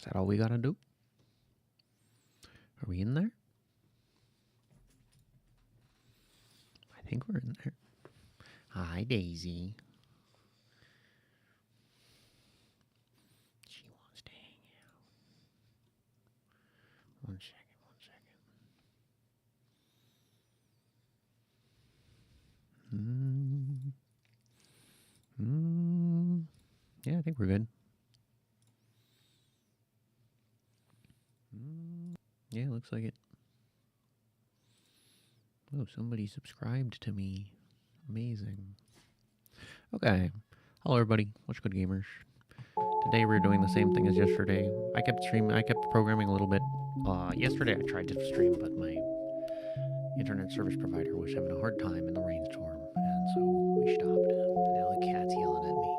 Is that all we gotta do? Are we in there? I think we're in there. Hi, Daisy. She wants to hang out. One second. Yeah, I think we're good. Yeah, looks like it. Oh, somebody subscribed to me. Amazing. Okay. Hello, everybody. What's good, gamers? Today we're doing the same thing as yesterday. I kept programming a little bit. Yesterday I tried to stream, but my internet service provider was having a hard time in the rainstorm, and so we stopped. Now the cat's yelling at me.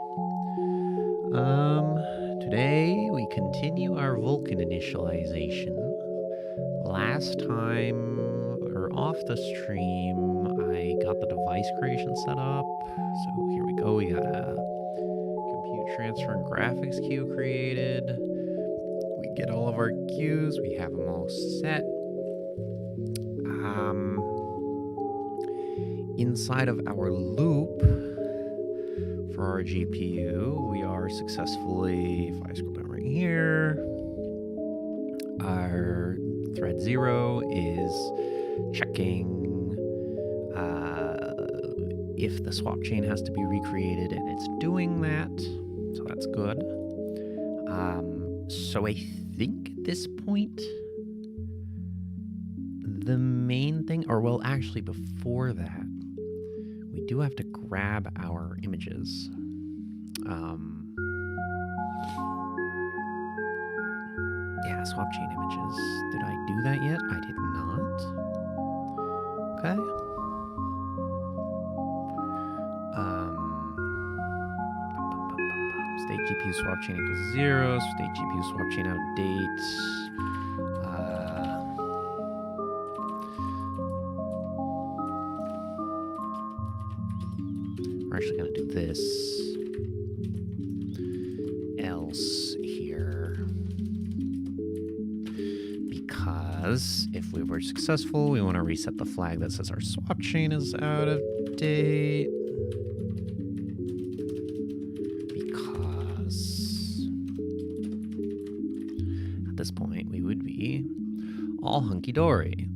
Today we continue our Vulkan initialization. Last time, or off the stream, I got the device creation set up. So here we go. We got a compute transfer and graphics queue created. We get all of our queues. We have them all set. Inside of our loop for our GPU, we are successfully, if I scroll down right here, our thread 0 is checking if the swap chain has to be recreated, and it's doing that, so that's good. So I think at this point, the main thing, or well, actually before that, we do have to grab our images. Yeah, swap chain images. Did I do that yet? I did not. Okay. State GPU swap chain equals 0. State GPU swap chain out of date. We're actually going to do this else here, because if we were successful, we want to reset the flag that says our swap chain is out of date, because at this point we would be all hunky-dory.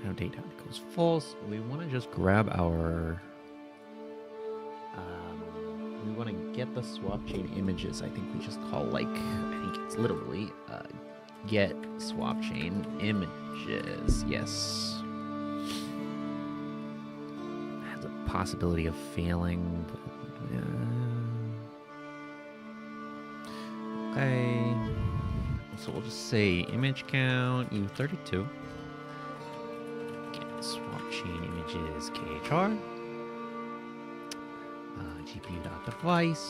Now date equals false. We want to just grab our. We want to get the swap chain images. I think we just call I think it's literally get swap chain images. Yes. Has a possibility of failing, but okay. So we'll just say image count U32. Swap chain images KHR, GPU.device,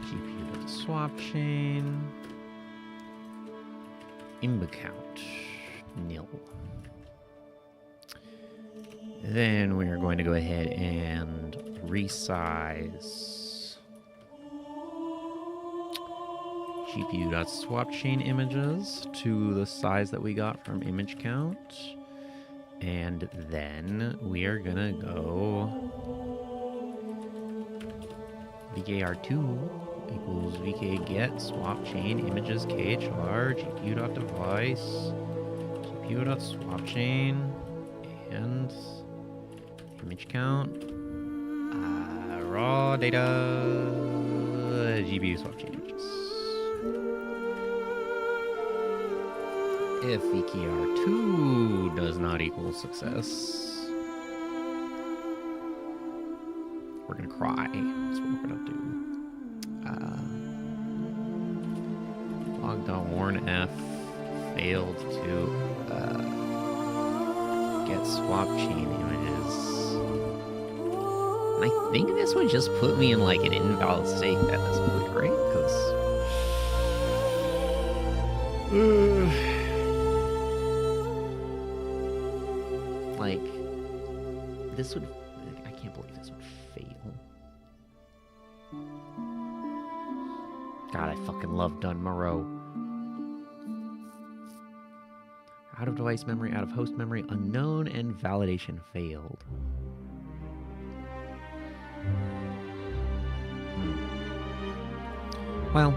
GPU.swap chain, imb count nil. Then we are going to go ahead and resize GPU.swap chain images to the size that we got from image count. And then we are gonna go VKR2 equals VK get swap chain images KHR GPU.device GPU.swap chain and image count raw data GPU swap chain images. If VKR2 does not equal success, we're gonna cry. That's what we're gonna do. Log.warnF failed to get swap chain images. And I think this would just put me in an invalid state at this point, right? Because like, this would... I can't believe this would fail. God, I fucking love Dun Moreau. Out of device memory, out of host memory, unknown, and validation failed. Well,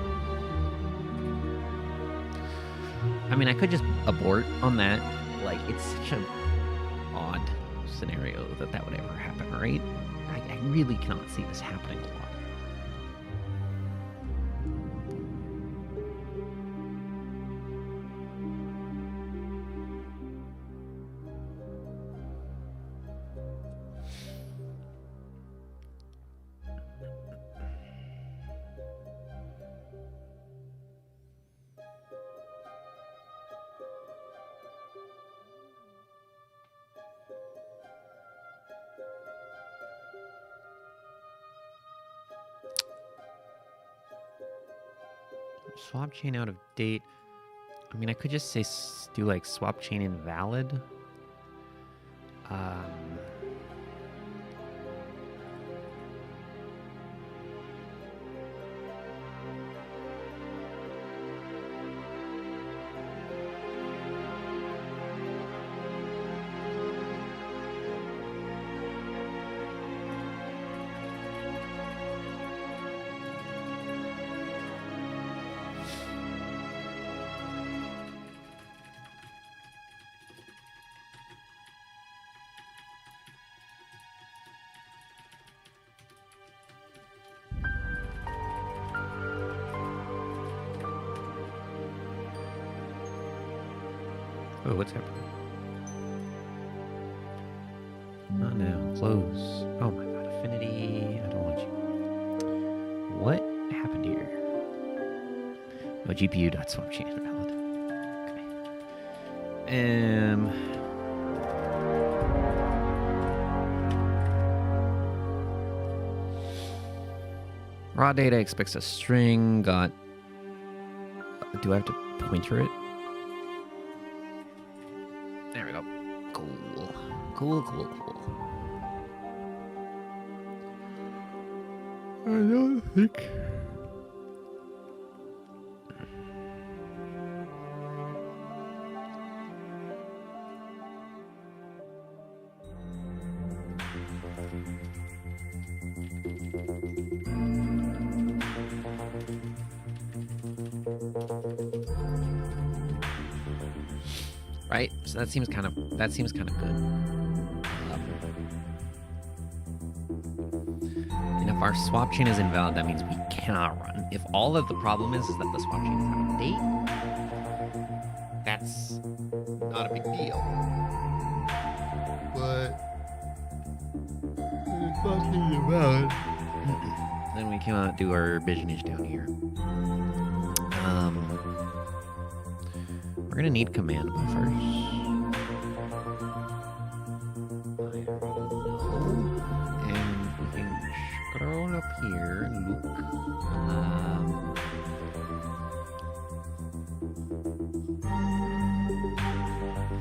I mean, I could just abort on that. Like, it's such an odd scenario that would ever happen, right? I really cannot see this happening a lot. Swap chain out of date. I mean, I could just say do like swap chain invalid. Oh, what's happening? Not now. Close. Oh my god, Affinity. I don't want you. What happened here? Oh, GPU.swapchain invalid. Okay. Raw data expects a string. Got. Do I have to pointer it? There we go. Cool. Cool. I don't think... Right? So that seems kind of good. And if our swap chain is invalid, that means we cannot run. If all of the problem is that the swap chain is out of date, that's not a big deal. But if the swap chain is invalid, then we cannot do our business down here. We're gonna need command buffers. And we can scroll up here and look.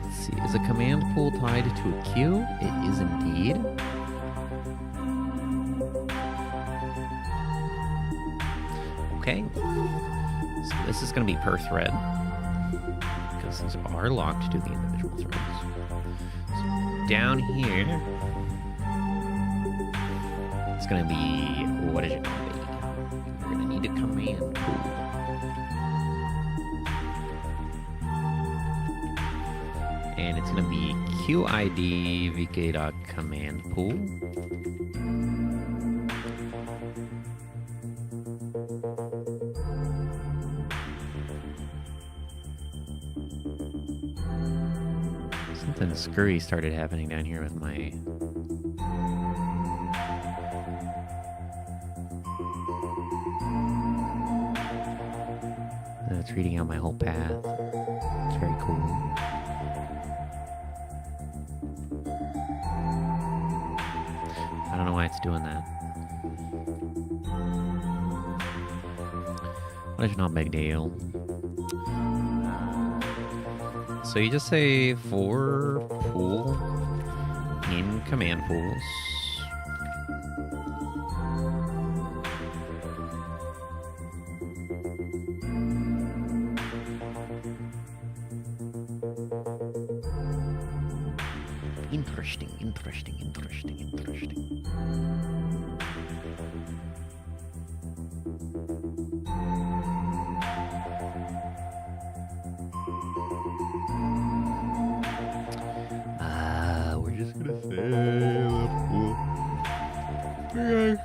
Let's see, is a command pool tied to a queue? It is indeed. Okay. So this is gonna be per thread. These are locked to the individual threads. So down here, it's going to be, what is it going to be? We're going to need a command pool. And it's going to be QID vk.command pool. Something screwy started happening down here with my... It's reading out my whole path. It's very cool. I don't know why it's doing that. But it's not a big deal. So you just say for pool in command pools. Interesting. We're just gonna say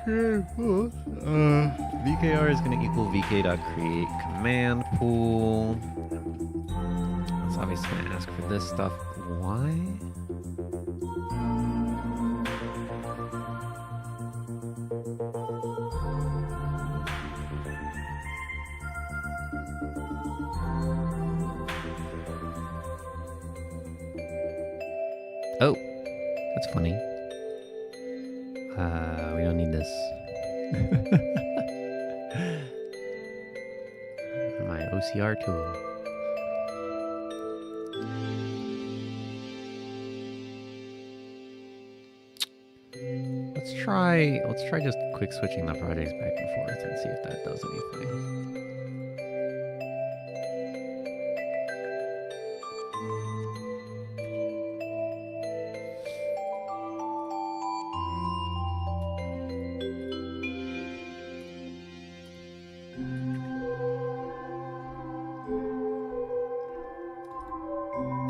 the pool. VKR is gonna equal vk.create command pool. It's obviously gonna ask for this stuff. Why? Oh, that's funny. We don't need this. My OCR tool. Let's try just quick switching the projects back and forth and see if that does anything.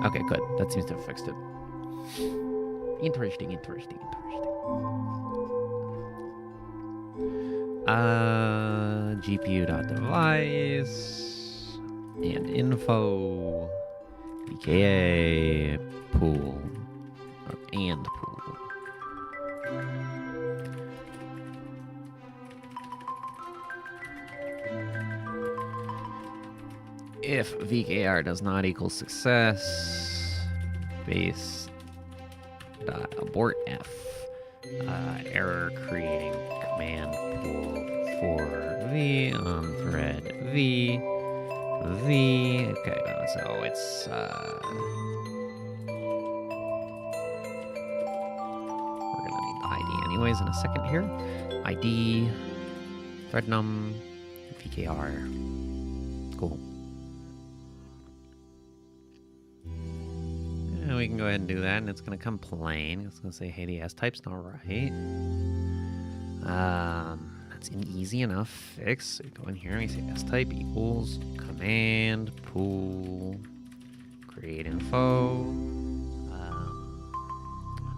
Okay, good. That seems to have fixed it. Interesting. GPU.device and info PKA pool and pool. If VKR does not equal success, base dot abort F, error creating command pool for V on thread V. Okay, so it's we're gonna need the ID anyways in a second here. ID thread num VKR. Cool. And we can go ahead and do that, and it's going to complain. It's going to say, hey, the S type's not right. That's an easy enough fix. So you go in here and we say S type equals command pool create info.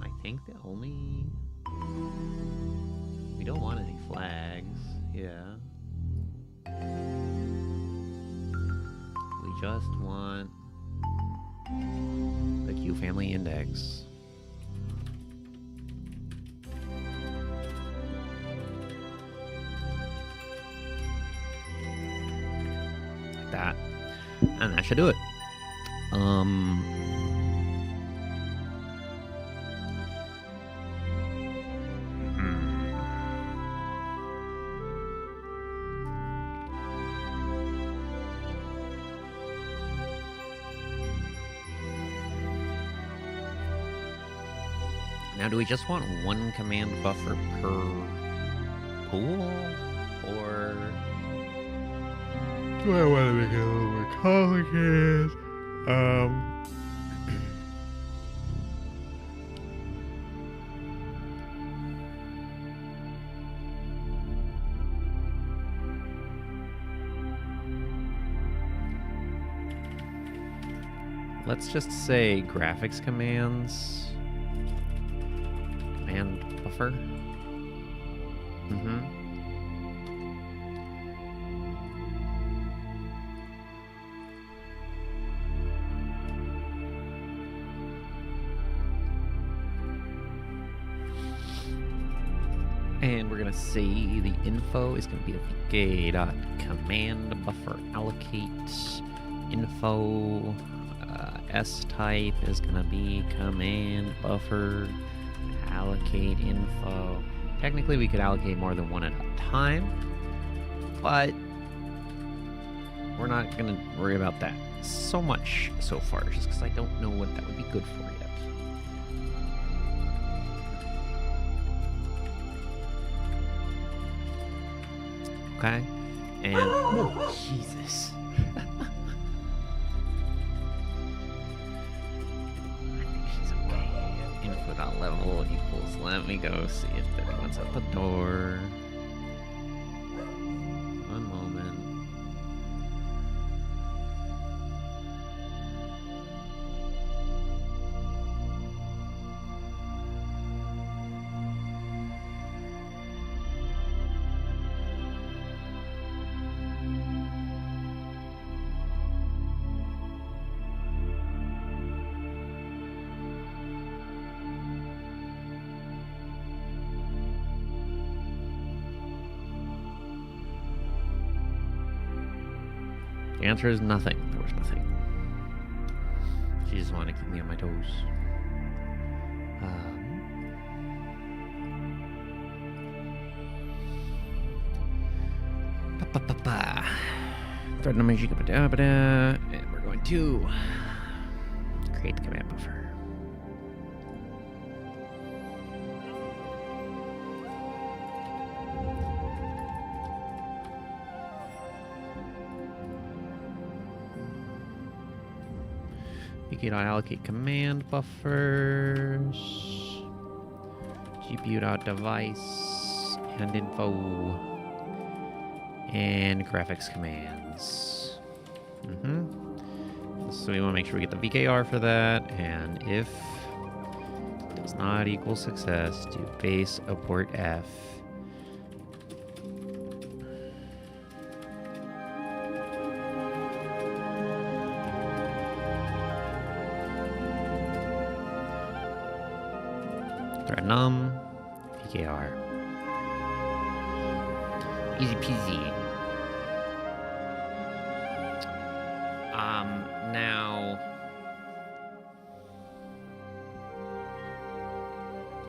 I think the only... we don't want any flags. Yeah. We just want the Q family index. Like that. And that should do it. Now, do we just want one command buffer per pool? Or do I want to make it a little more complicated? Let's just say graphics commands. Command buffer. And we're gonna say the info is gonna be a vk.command buffer allocate info. S type is gonna be command buffer allocate info. Technically we could allocate more than one at a time, but we're not gonna worry about that so much so far, just because I don't know what that would be good for yet. Okay? And oh, Jesus. I think she's okay. Input level equals. Let me go see if anyone's at the door. One moment. The answer is nothing. There was nothing. She just wanted to keep me on my toes. Thread number, and we're going to create the command buffer. VK.allocate command buffers, GPU.device, and info, and graphics commands. So we want to make sure we get the VKR for that, and if it does not equal success, do base abort F. Thread num, VKR. Easy peasy. Now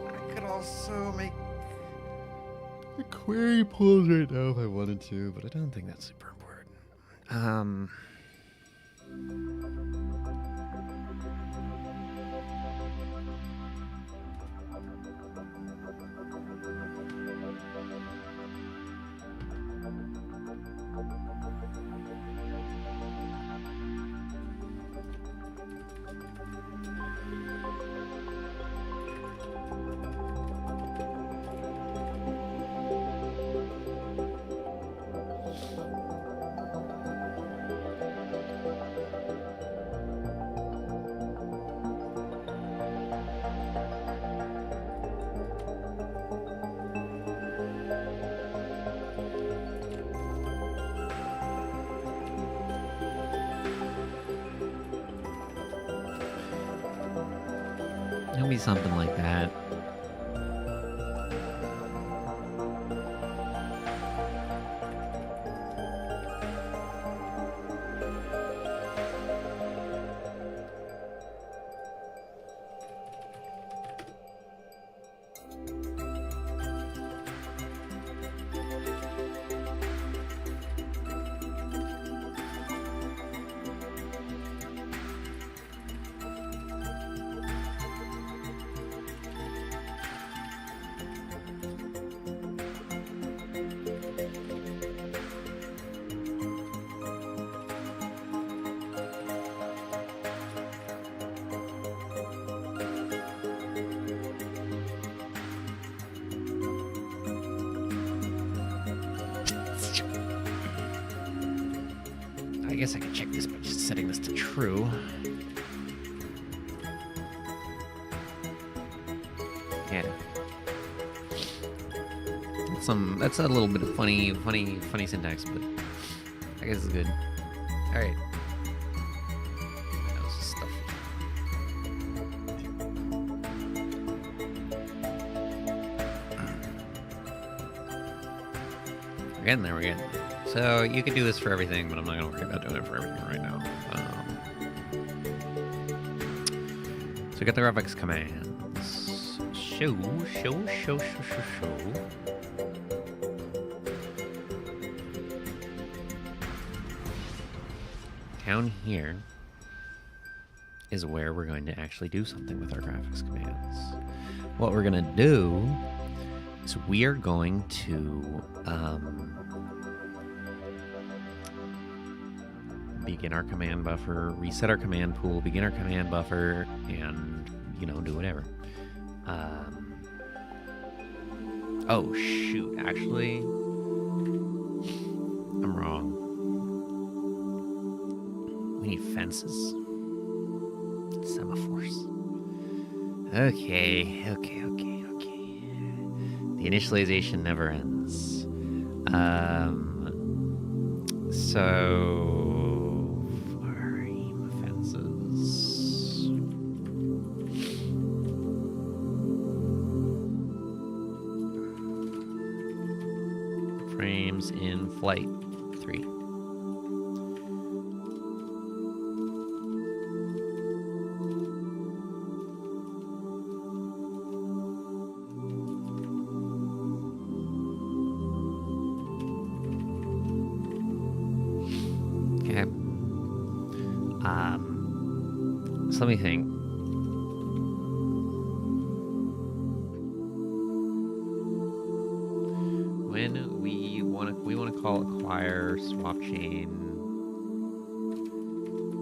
I could also make a query pulls right now if I wanted to, but I don't think that's super important. It'll be something like that. I guess I can check this by just setting this to true. Yeah. That's a little bit of funny syntax, but I guess it's good. All right. That was just stuff. We're getting there. We're getting there. So you could do this for everything, but I'm not going to worry about doing it for everything right now. So get the graphics commands. Show. Down here is where we're going to actually do something with our graphics commands. What we're going to do is we are going to begin our command buffer, reset our command pool, begin our command buffer, and, you know, do whatever. Oh, shoot. Actually, I'm wrong. We need fences. Semaphores. Okay. The initialization never ends. So frame fences. Frames in flight 3. So let me think. When we want to call acquire swap chain.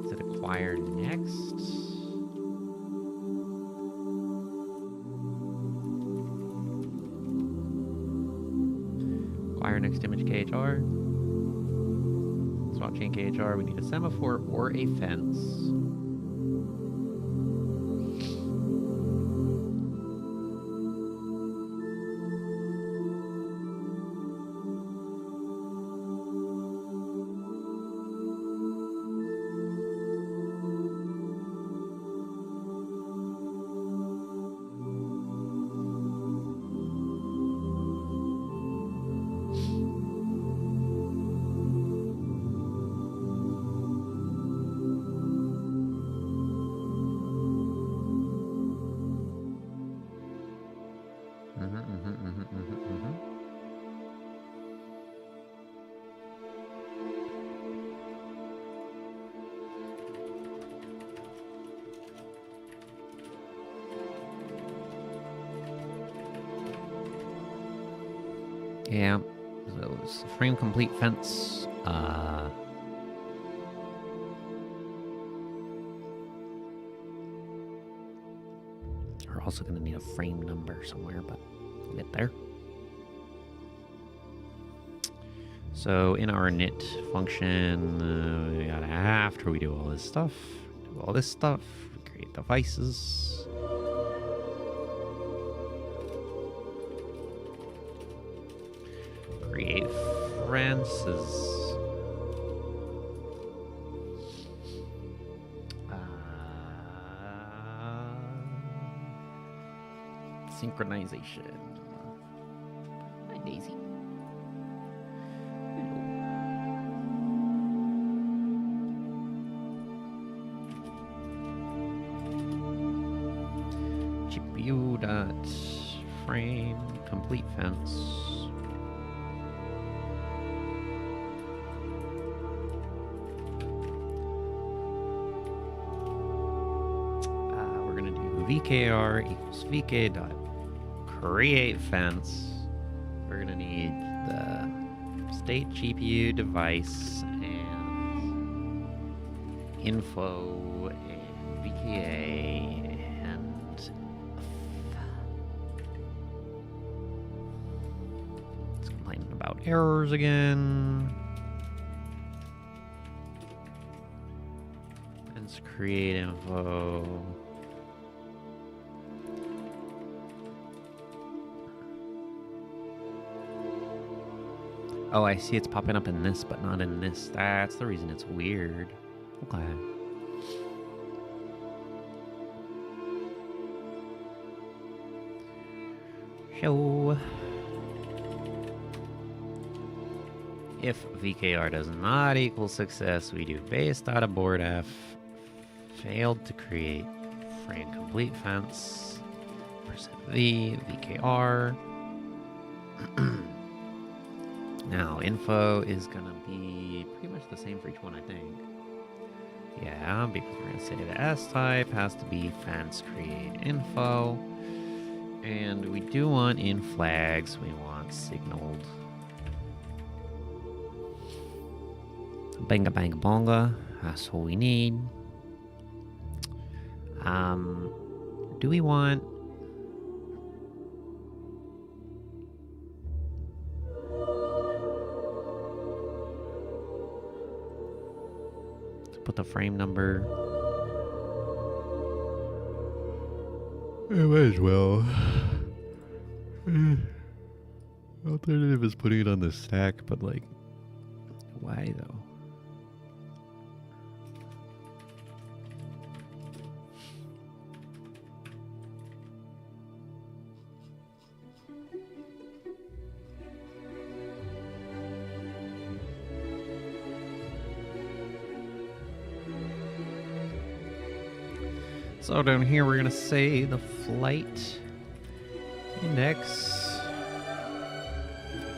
Is it acquire next? Acquire next image KHR. Swap chain KHR. We need a semaphore or a fence. Yeah, so it's a frame complete fence. We're also going to need a frame number somewhere, but we'll get there. So in our init function, we gotta, after we do all this stuff, we create devices. Create Francis. Synchronization. Hi, Daisy. Hello. GPU dot frame complete fence. VKR equals VK dot create fence. We're gonna need the state GPU device and info and VKA and it's complaining about errors again. Let's create info. Oh, I see it's popping up in this, but not in this. That's the reason it's weird. Okay. So, if VKR does not equal success, we do base.abortf, failed to create frame complete fence, %v, VKR. Now, info is going to be pretty much the same for each one, I think. Yeah, because we're going to say the S-type has to be fence create info. And we do want in flags, we want signaled. Banga banga bonga. That's all we need. Do we want... to put the frame number... I might as well. Alternative is putting it on the stack, but like, why though? So down here we're gonna say the flight index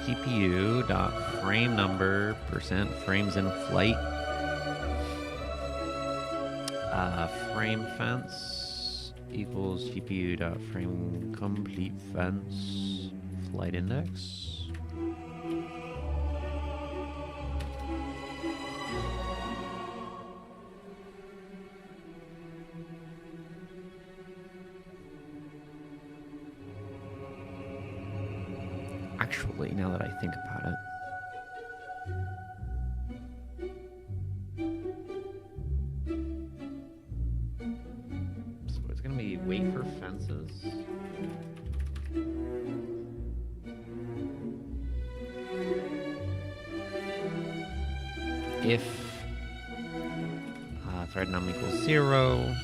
GPU dot frame number percent frames in flight frame fence equals GPU dot frame complete fence flight index. Actually, now that I think about it, so it's gonna be wait for fences. If thread num equals 0.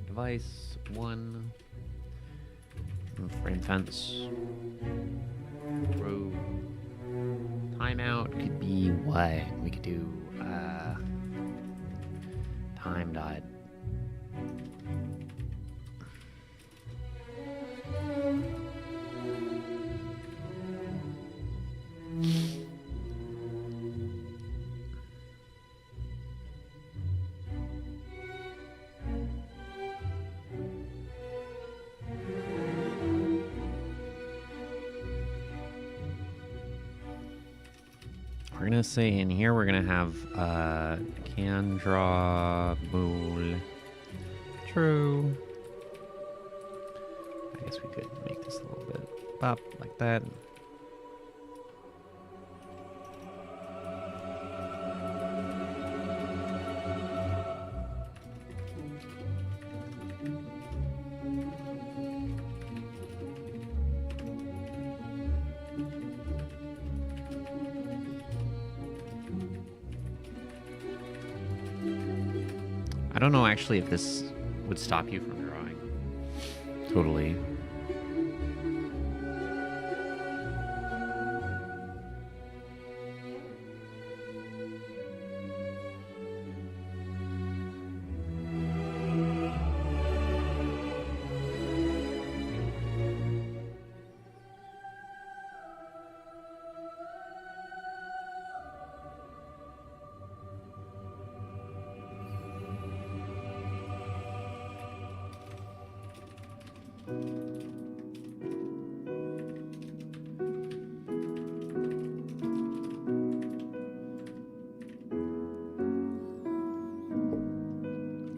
Device 1 frame fence row timeout could be what we could do time dot we're gonna say in here we're gonna have can draw bool true. I guess we could make this a little bit pop like that. I don't know actually if this would stop you from drawing. Totally.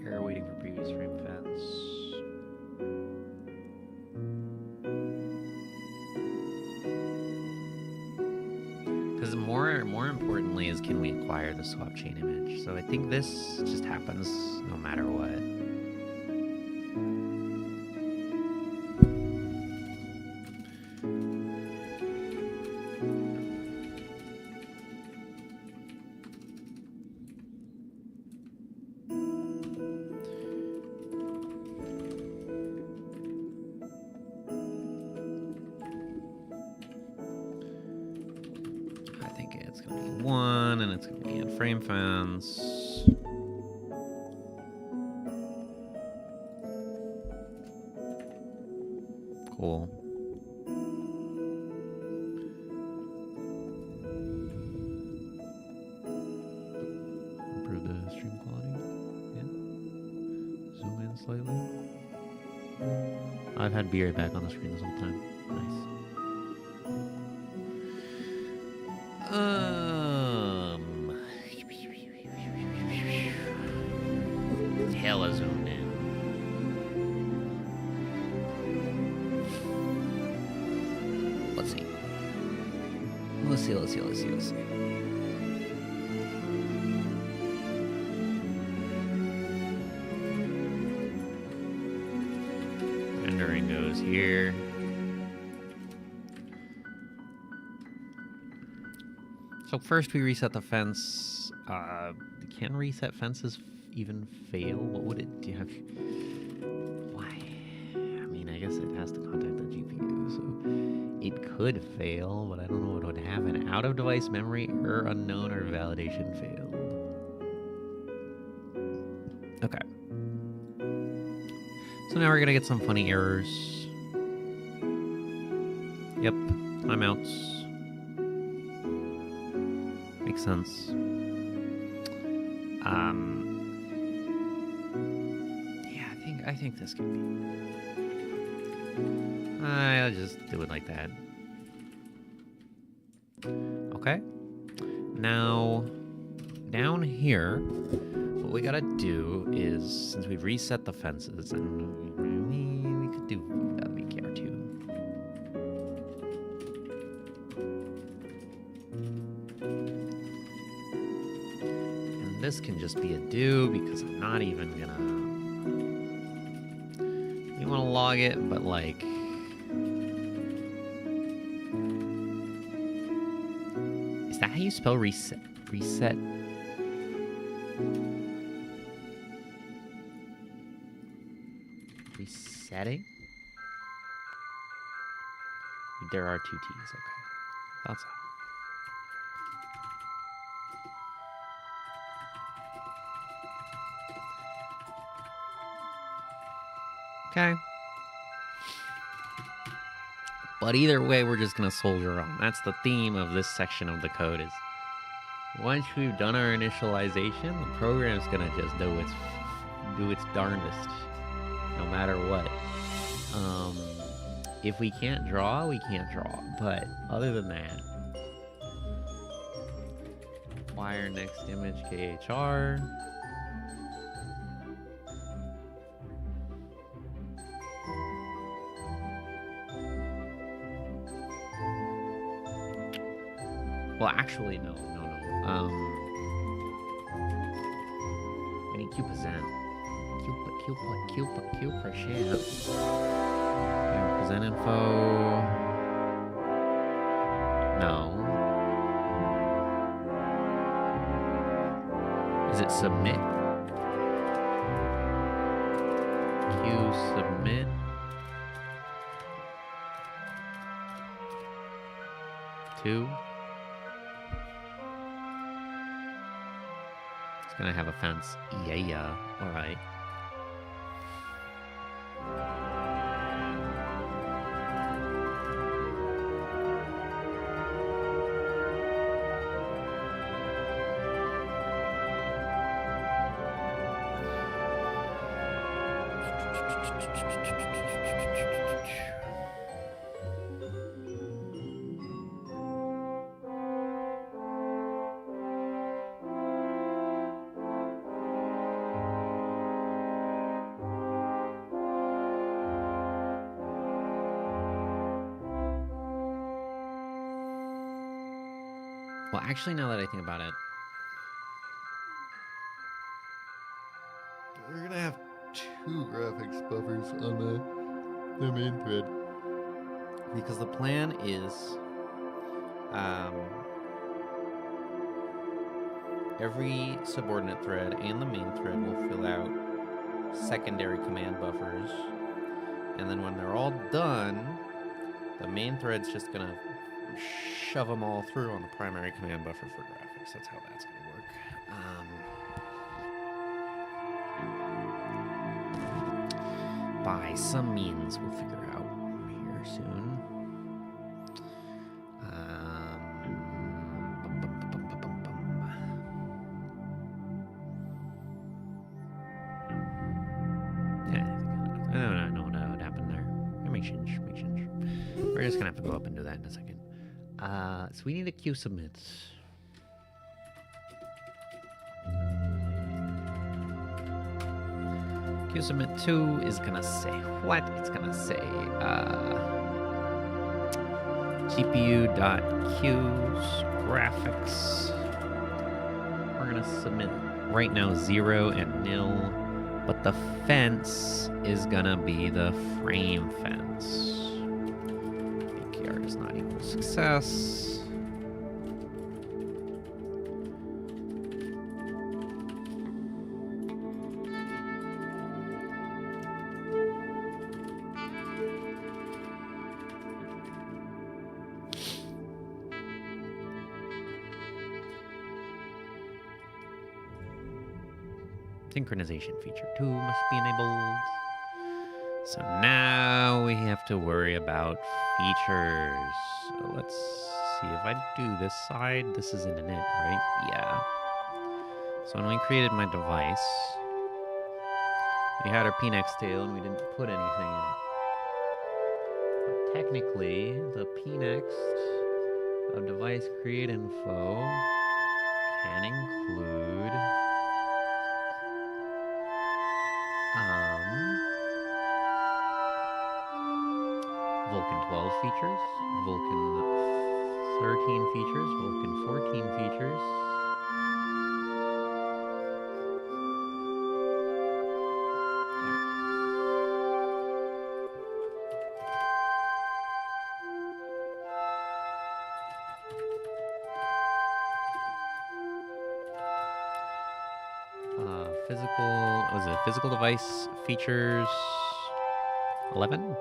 Error waiting for previous frame fence. Because more importantly is can we acquire the swap chain image. So I think this just happens no matter what. It's gonna be 1, and it's gonna be in frame fence. Cool. slightly. I've had BA back on the screen this whole time. Nice. Hella zoomed in. Let's see. Let's see. Rendering goes here. So first we reset the fence. Can reset fences even fail? What would it do? Why? I mean, I guess it has to contact the GPU, so it could fail, but I don't know what would happen. Out of device memory, error unknown, or validation failed. Okay. So now we're gonna get some funny errors. Yep, timeouts. Makes sense. Yeah, I think this can be. I'll just do it like that. Okay. Now, down here, what we gotta do is, since we've reset the fences, and we could do VKR2. And this can just be a do, because I'm not even gonna... You wanna log it, but like... Is that how you spell reset? Reset? Resetting? There are two T's, okay. Thought so. Okay. But either way, we're just gonna soldier on. That's the theme of this section of the code is once we've done our initialization, the program's gonna just do its darndest, no matter what. If we can't draw, we can't draw. But other than that, wire next image KHR. Well, actually, no. We need Q%. Q%. Present info. No. Is it submit? Q submit. Two. Gonna have a fence. Yeah. Alright. Well, actually, now that I think about it, we're gonna have two graphics buffers on the main thread. Because the plan is every subordinate thread and the main thread will fill out secondary command buffers. And then when they're all done, the main thread's just gonna shove them all through on the primary command buffer for graphics. That's how that's going to work. By some means, we'll figure out here soon. Yeah, change. We're just gonna have to go up and do that in a second. So we need a queue submit. Queue submit 2 is gonna say what? It's gonna say GPU.queues graphics. We're gonna submit right now 0 and nil, but the fence is gonna be the frame fence. AKR does not equal success. Synchronization feature 2 must be enabled. So now we have to worry about features. So let's see if I do this side. This is in init, right? Yeah. So when we created my device, we had our pnext tail and we didn't put anything in it. But technically, the pnext of device create info can include Vulkan 12 features, Vulkan 13 features, Vulkan 14 features. Physical device features 11?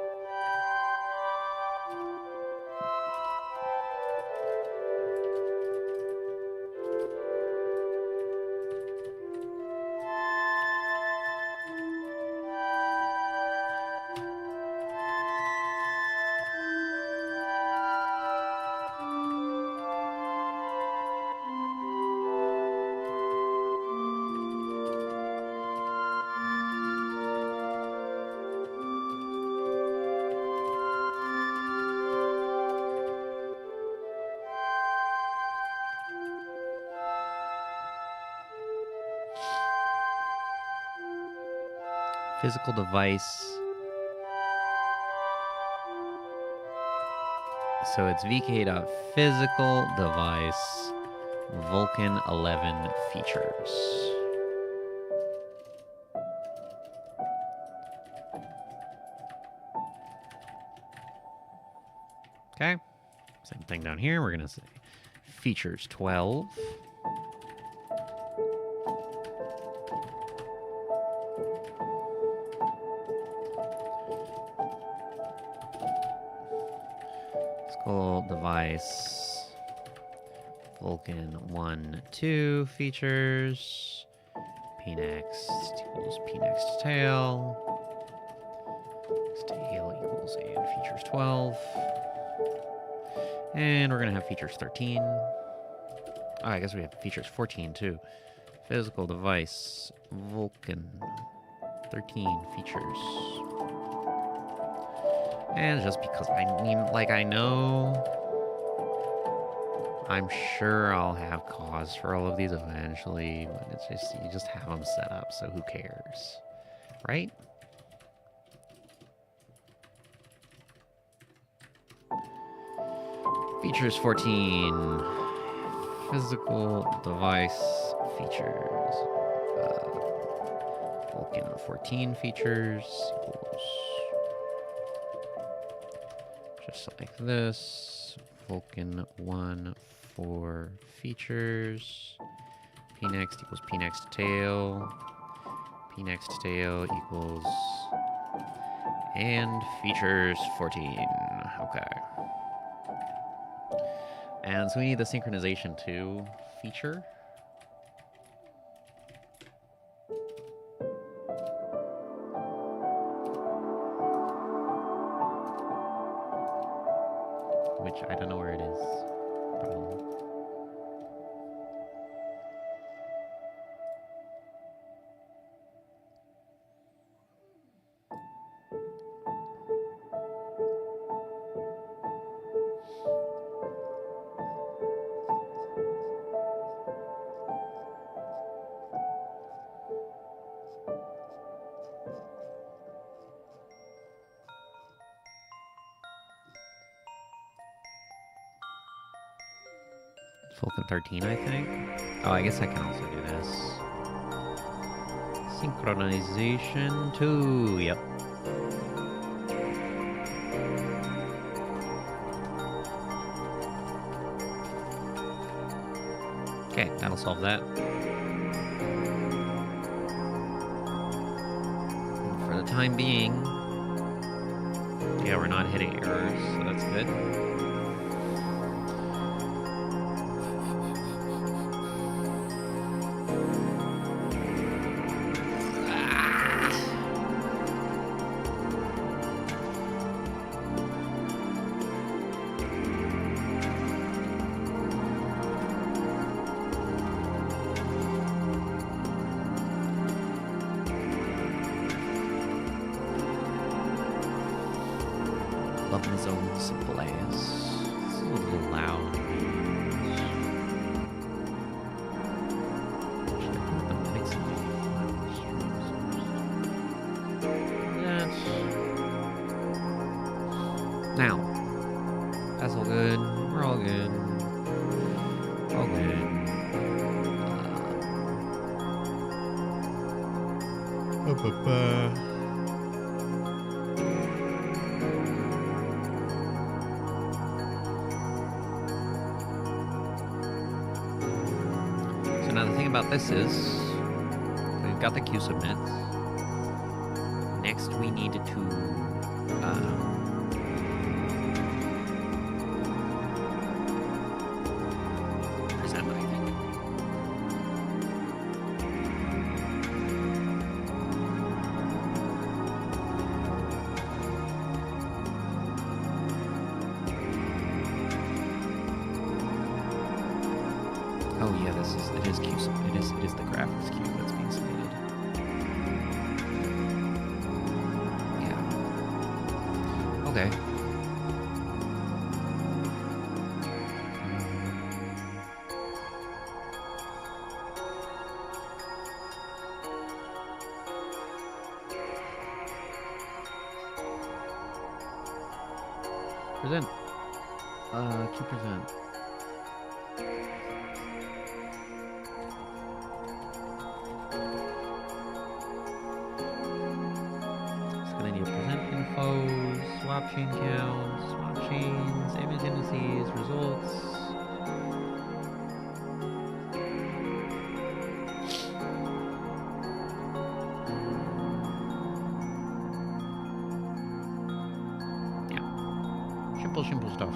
Physical device. So it's vk.physical device Vulkan 11 features. Okay. Same thing down here. We're going to say features 12. Device Vulkan 1, 2 features. Pnext equals pnext tail. Tail equals and features 12. And we're gonna have features 13. Oh, I guess we have features 14 too. Physical device Vulkan 13 features. And just because I know, I'm sure I'll have cause for all of these eventually, but it's just, you just have them set up, so who cares, right? Features 14, physical device features, Vulkan 14 features equals just like this. Vulkan 1, 4 features. Pnext equals pnext tail. Pnext tail equals and features 14. Okay. And so we need the synchronization 2 feature. Which I don't know where it is. Probably. Vulkan 13, I think. Oh, I guess I can also do this. Synchronization 2, yep. Okay, that'll solve that. And for the time being, yeah, we're not hitting errors, so that's good. Love my zone simple ass. It's a little loud. Should I put the mix in the That's now. That's all good. We're all good. All good. So now the thing about this is, we've got the queue submit. Next we need to present, I think. Oh yeah, it is queue. It is the graphics queue that's being submitted. Yeah. Okay. Present. Queue present. Swap chain counts, swap chains, image indices, results. Yeah. Simple stuff.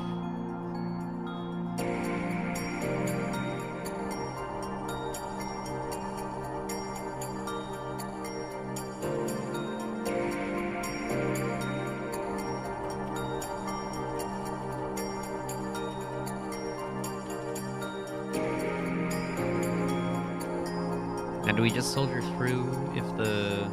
And do we just soldier through if the...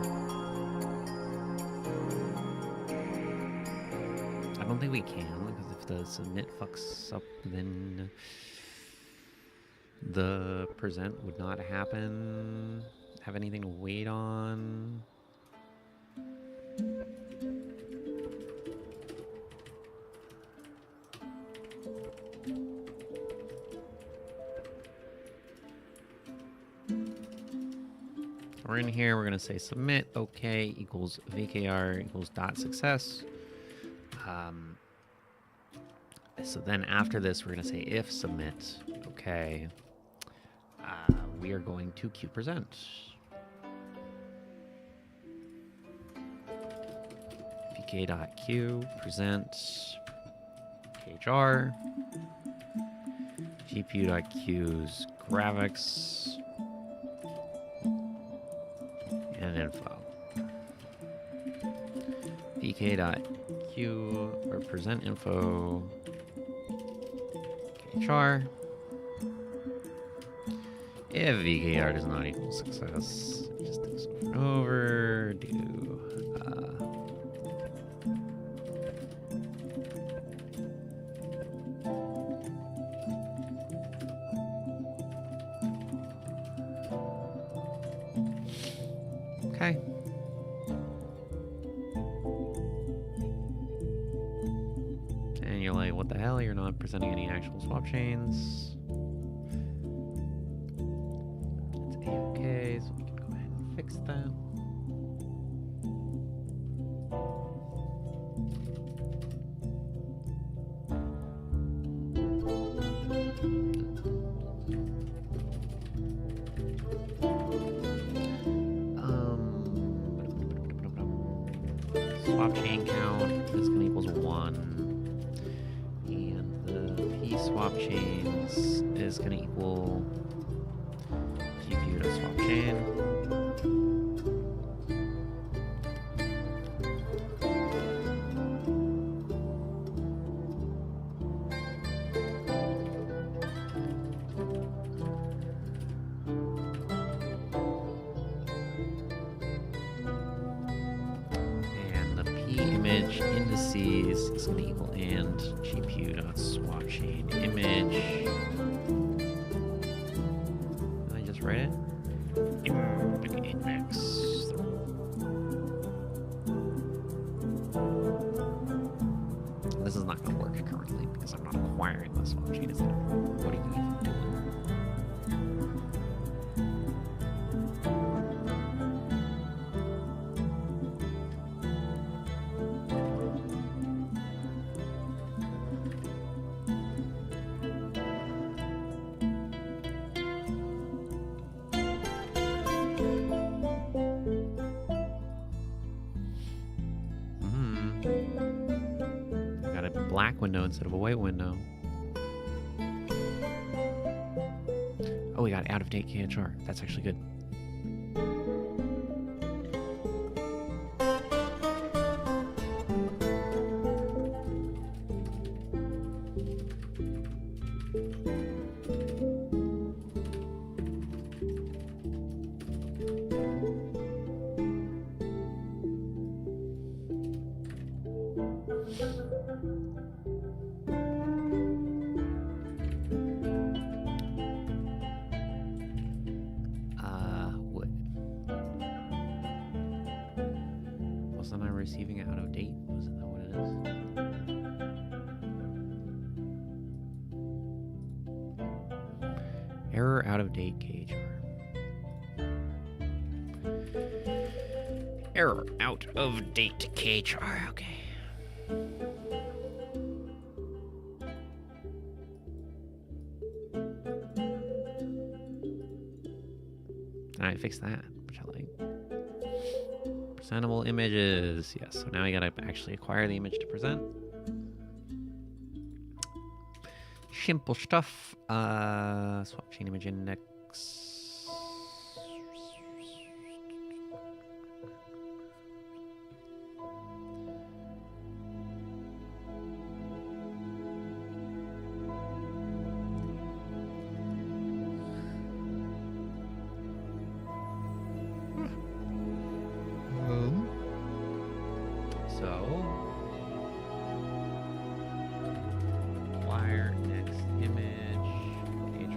I don't think we can, because if the submit fucks up, then the present would not happen. Have anything to wait on. We're in here, we're gonna say submit, okay, equals VKR equals dot success. So then after this, we're gonna say if submit, okay, we are going to queue present. vk.queue present khr gpu.queue's graphics and info. vk.queue or present info khr. If VKR does not equal success, just do this over and over. Okay. And you're like, what the hell? You're not presenting any actual swap chains. fix that? Swap chain count is going to equals 1. And the P swap chains is going to equal GPU to swap chain. Image indices is going to equal and GPU dot swap chain image. Did I just write it? Index. This is not going to work currently because I'm not acquiring the swap chain. Is it? What are you even doing? Black window instead of a white window. Oh, we got out-of-date KHR. That's actually good. Wasn't I receiving it out of date? Wasn't that what it is? Error out of date KHR. Error out of date KHR. Okay. Alright, fix that, which I like. Presentable images. Yes, so now I gotta actually acquire the image to present. Simple stuff. Swap chain image index. Acquire next image.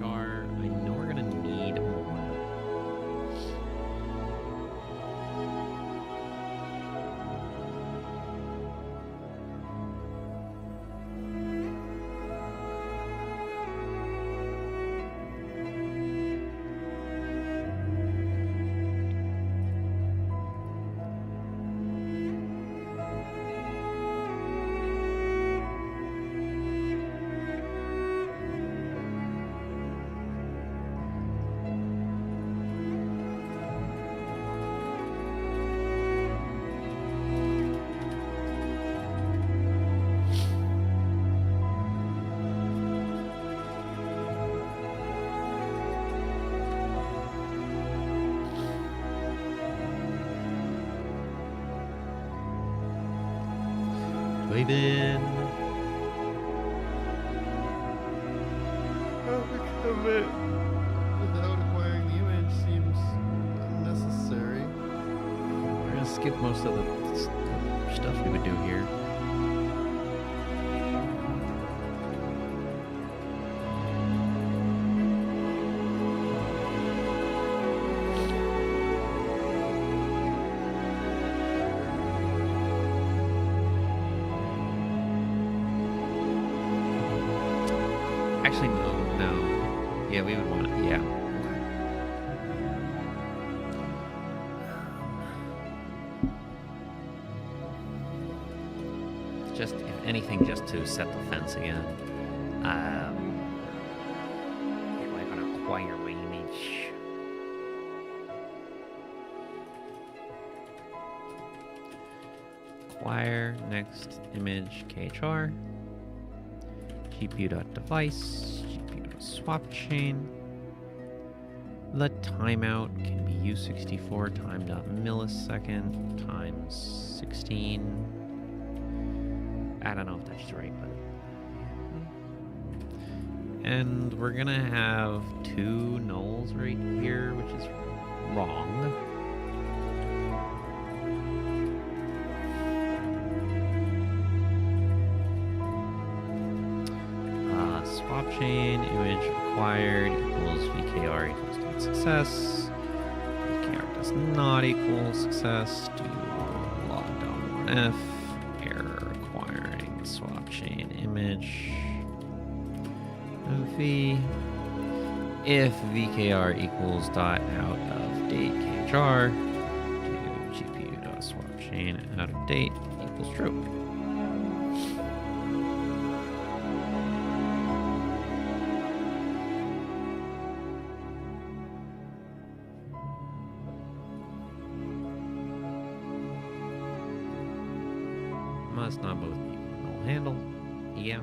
HR. I know we're gonna need more. Waving. Commit without acquiring the image seems unnecessary. We're gonna skip most of the stuff we would do here. Actually, no. Yeah, we would want it. Yeah. anything just to set the fence again. Am I gonna acquire my image? Acquire next image KHR. GPU.device. GPU.swap chain. The timeout can be U64 time.millisecond times 16. I don't know if that's right, but. And we're gonna have 2 nulls right here, which is wrong. Swap chain image acquired equals VKR equals not success. VKR does not equal success. Do log.1f. Error acquiring swap chain image. V. If VKR equals dot out of date KHR, to GPU.swap chain out of date equals true. Must not both be null handle. Yeah.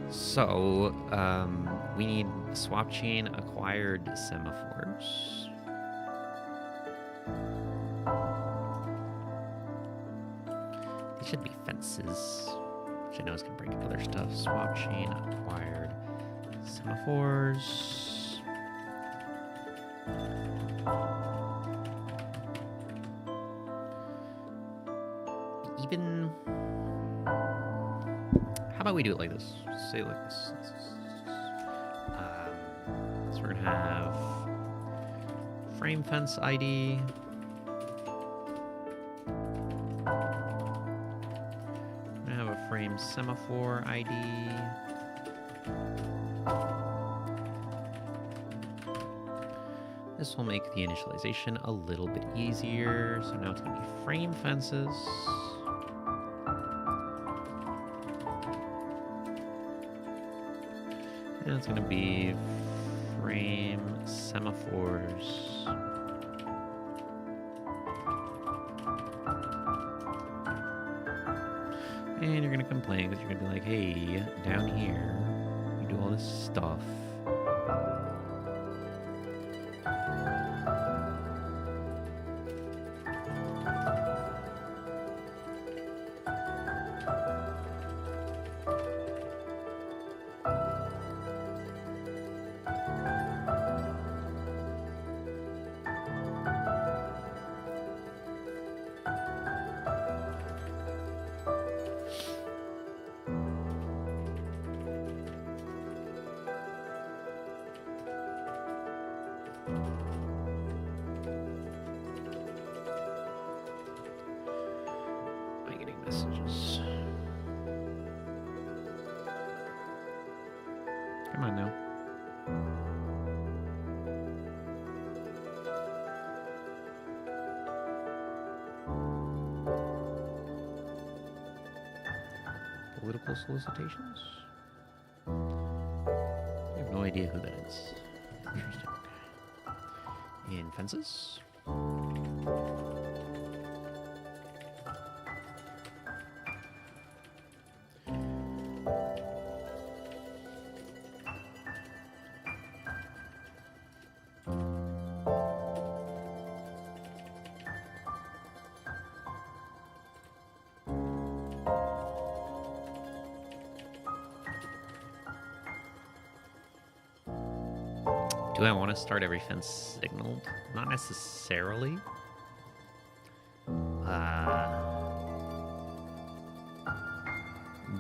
So, we need swap chain acquired semaphores. These should be fences, which I know is going to break other stuff. Swap chain acquired semaphores. Even... How about we do it like this? Say it like this. So we're going to have frame fence ID. We're going to have a frame semaphore ID. This will make the initialization a little bit easier. So now it's going to be frame fences. And it's going to be frame semaphores. And you're going to complain because you're going to be like, hey, down here, you do all this stuff. Am I getting messages? Come on now. Political solicitations? I have no idea who that is. Interesting. In fences? Do I want to start every fence signaled? Not necessarily.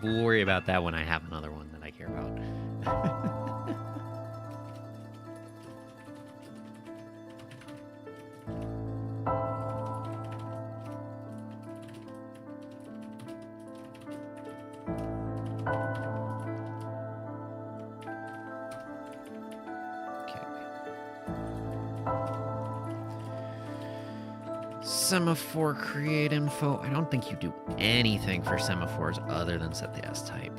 We'll worry about that when I have another one that I care about. Semaphore create info. I don't think you do anything for semaphores other than set the S type.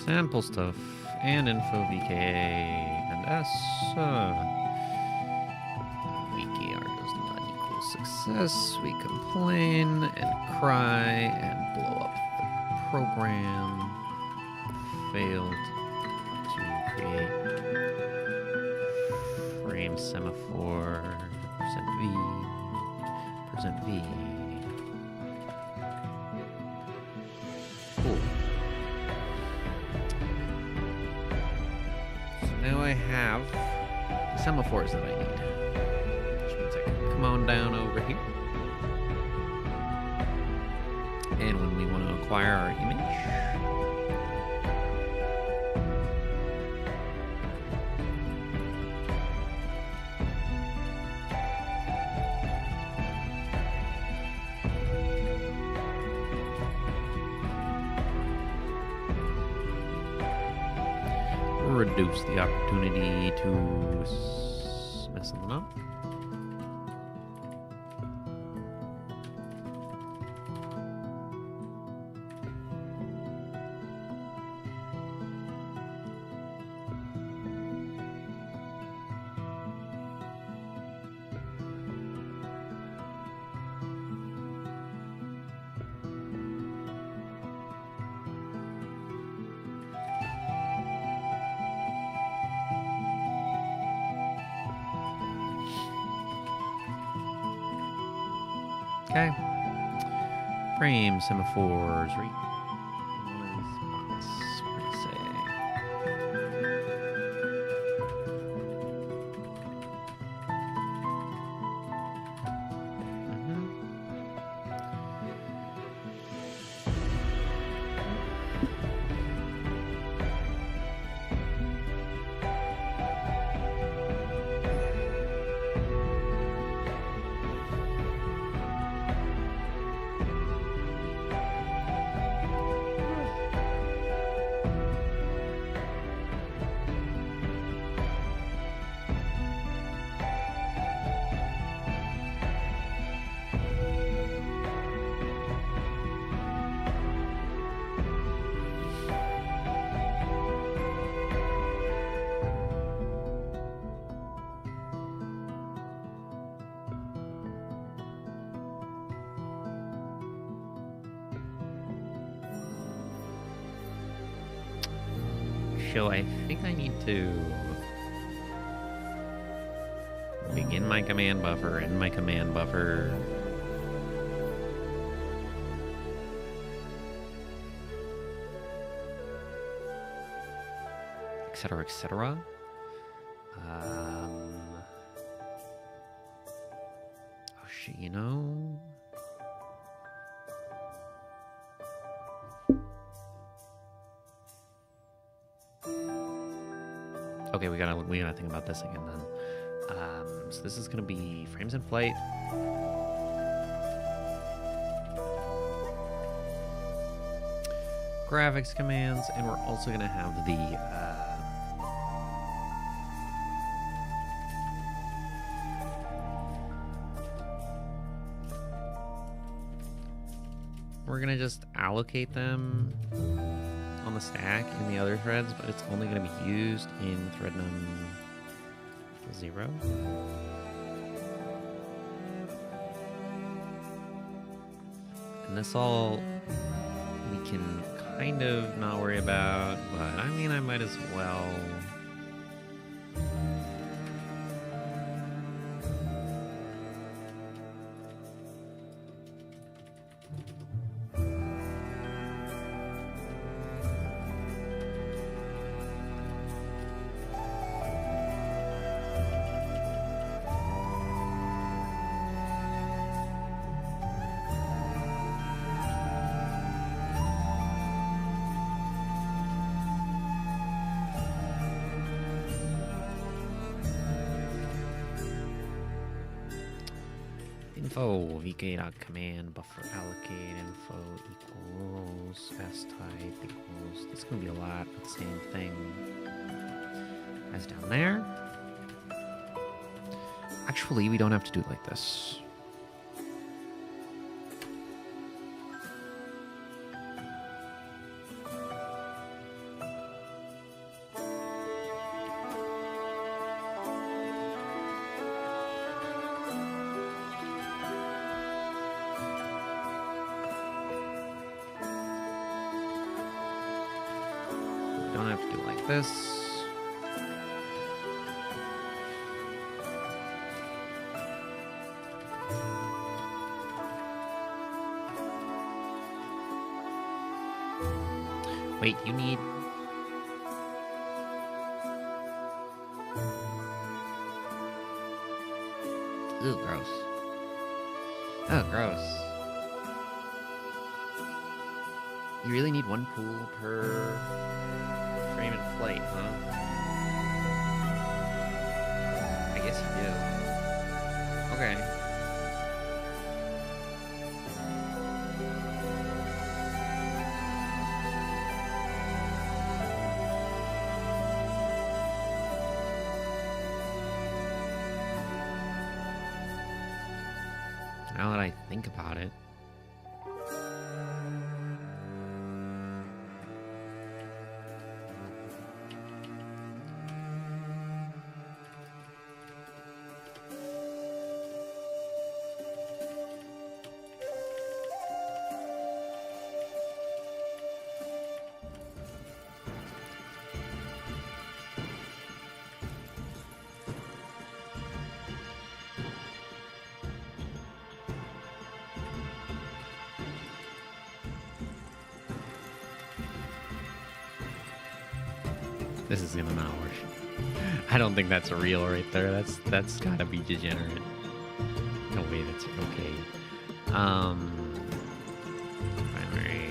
Sample stuff and info VKA and S. VKR does not equal success. We complain and cry and blow up the program. Failed to create frame semaphore %V. Cool. Now I have the semaphores that I need. Which means I can come on down over here. And when we want to acquire our image, reduce the opportunity to mess them up. Okay. Frame semaphores. Right. What do you say? So I think I need to begin my command buffer, end my command buffer. Etc. etc. Oh shit, you know. Okay, we gotta think about this again then. So this is gonna be frames in flight. Graphics commands, and we're also gonna have the we're gonna just allocate them on the stack in the other threads, but it's only going to be used in thread num 0. And this all we can kind of not worry about, but I mean, I might as well. info. vk.command buffer allocate info equals s type equals. This is gonna be a lot of the same thing as down there. Actually, we don't have to do it like this. Don't have to do it like this. Wait, you need... Ooh, gross. Oh, gross. You really need one pool per frame in flight, huh? I guess you do. Okay. Now that I think about it. This is gonna not work. I don't think that's real right there. That's gotta be degenerate. No way that's okay. Primary.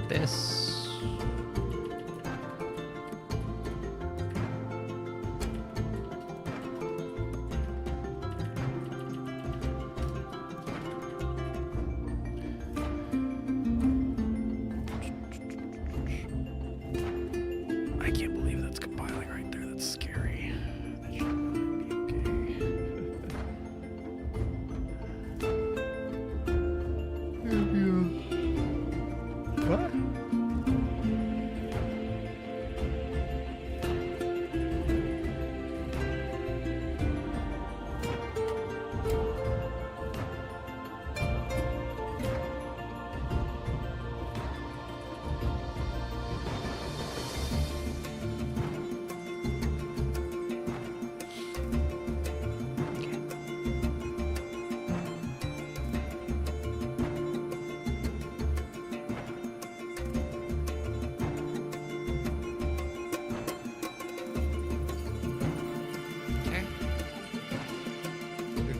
This. I can't believe that's compiling right there. That's scary. That should be okay. What?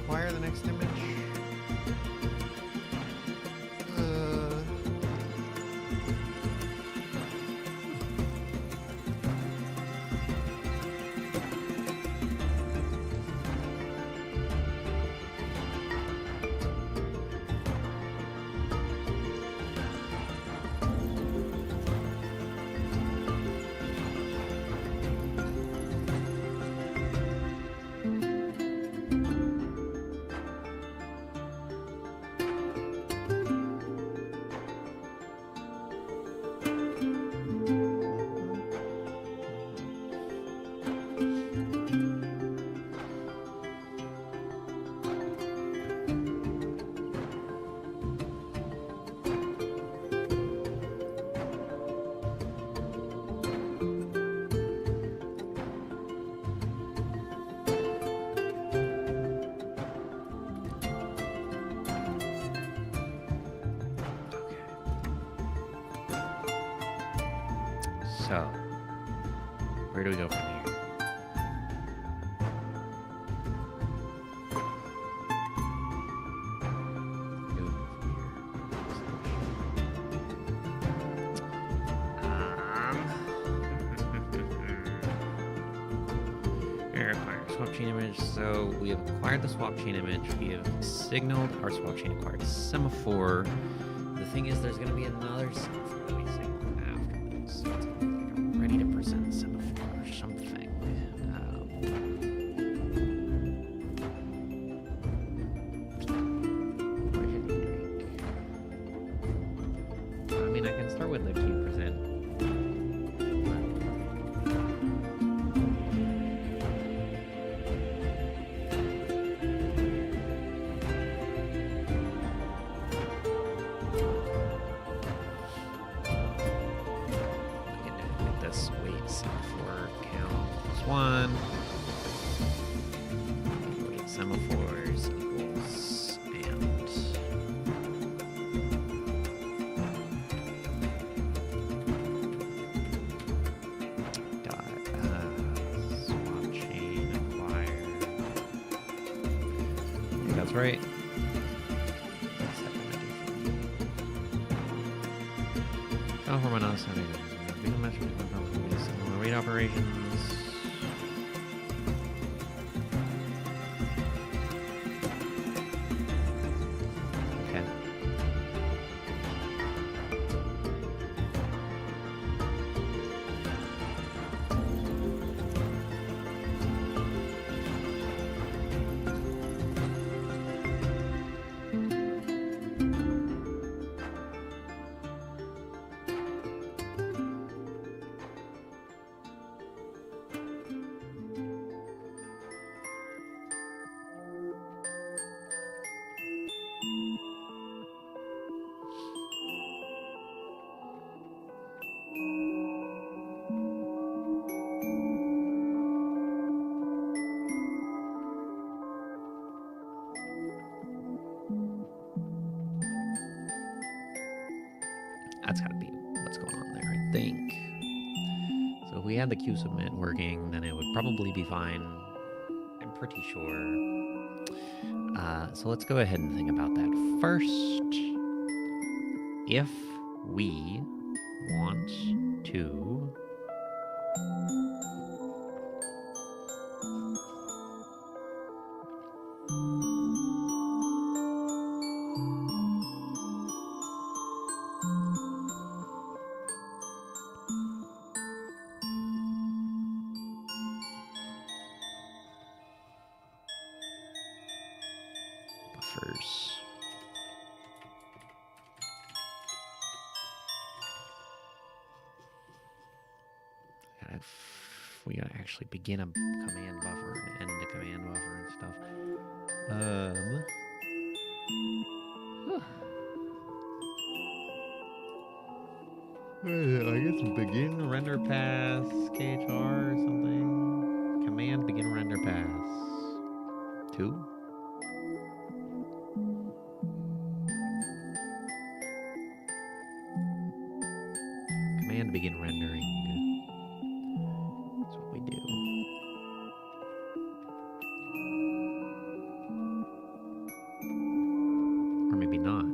Acquire the next image. So, where do we go from here? Swap chain image. So we have acquired the swap chain image. We have signaled our swap chain acquired semaphore. The thing is, there's going to be another semaphore that we signal after this. So it's going to be like a ready to present semaphore or something. What should we drink? I mean, I can start with the Q present. One. Loaded semaphores equals and dot swap chain acquire. I think that's right. Semaphore minus read operations. That's gotta be what's going on there, I think. So if we had the Q submit working, then it would probably be fine. I'm pretty sure. So let's go ahead and think about that first. If we want to buffers. We gotta actually begin a command buffer and end a command buffer and stuff. I guess begin render pass KHR or something. Command begin render pass 2. Command begin rendering. That's what we do. Or maybe not.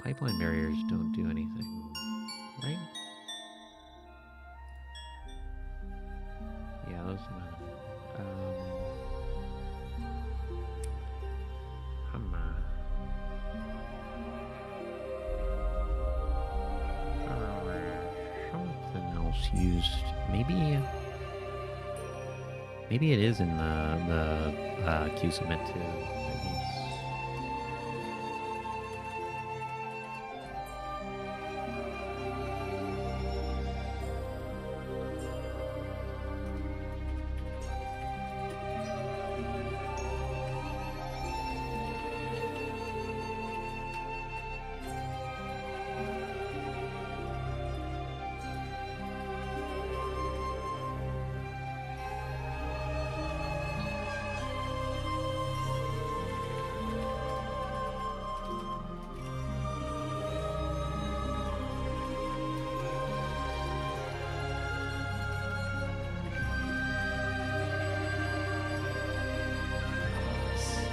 Pipeline barriers don't do anything, right? Yeah, those are not. Something else used. Maybe it is in the Q submit too.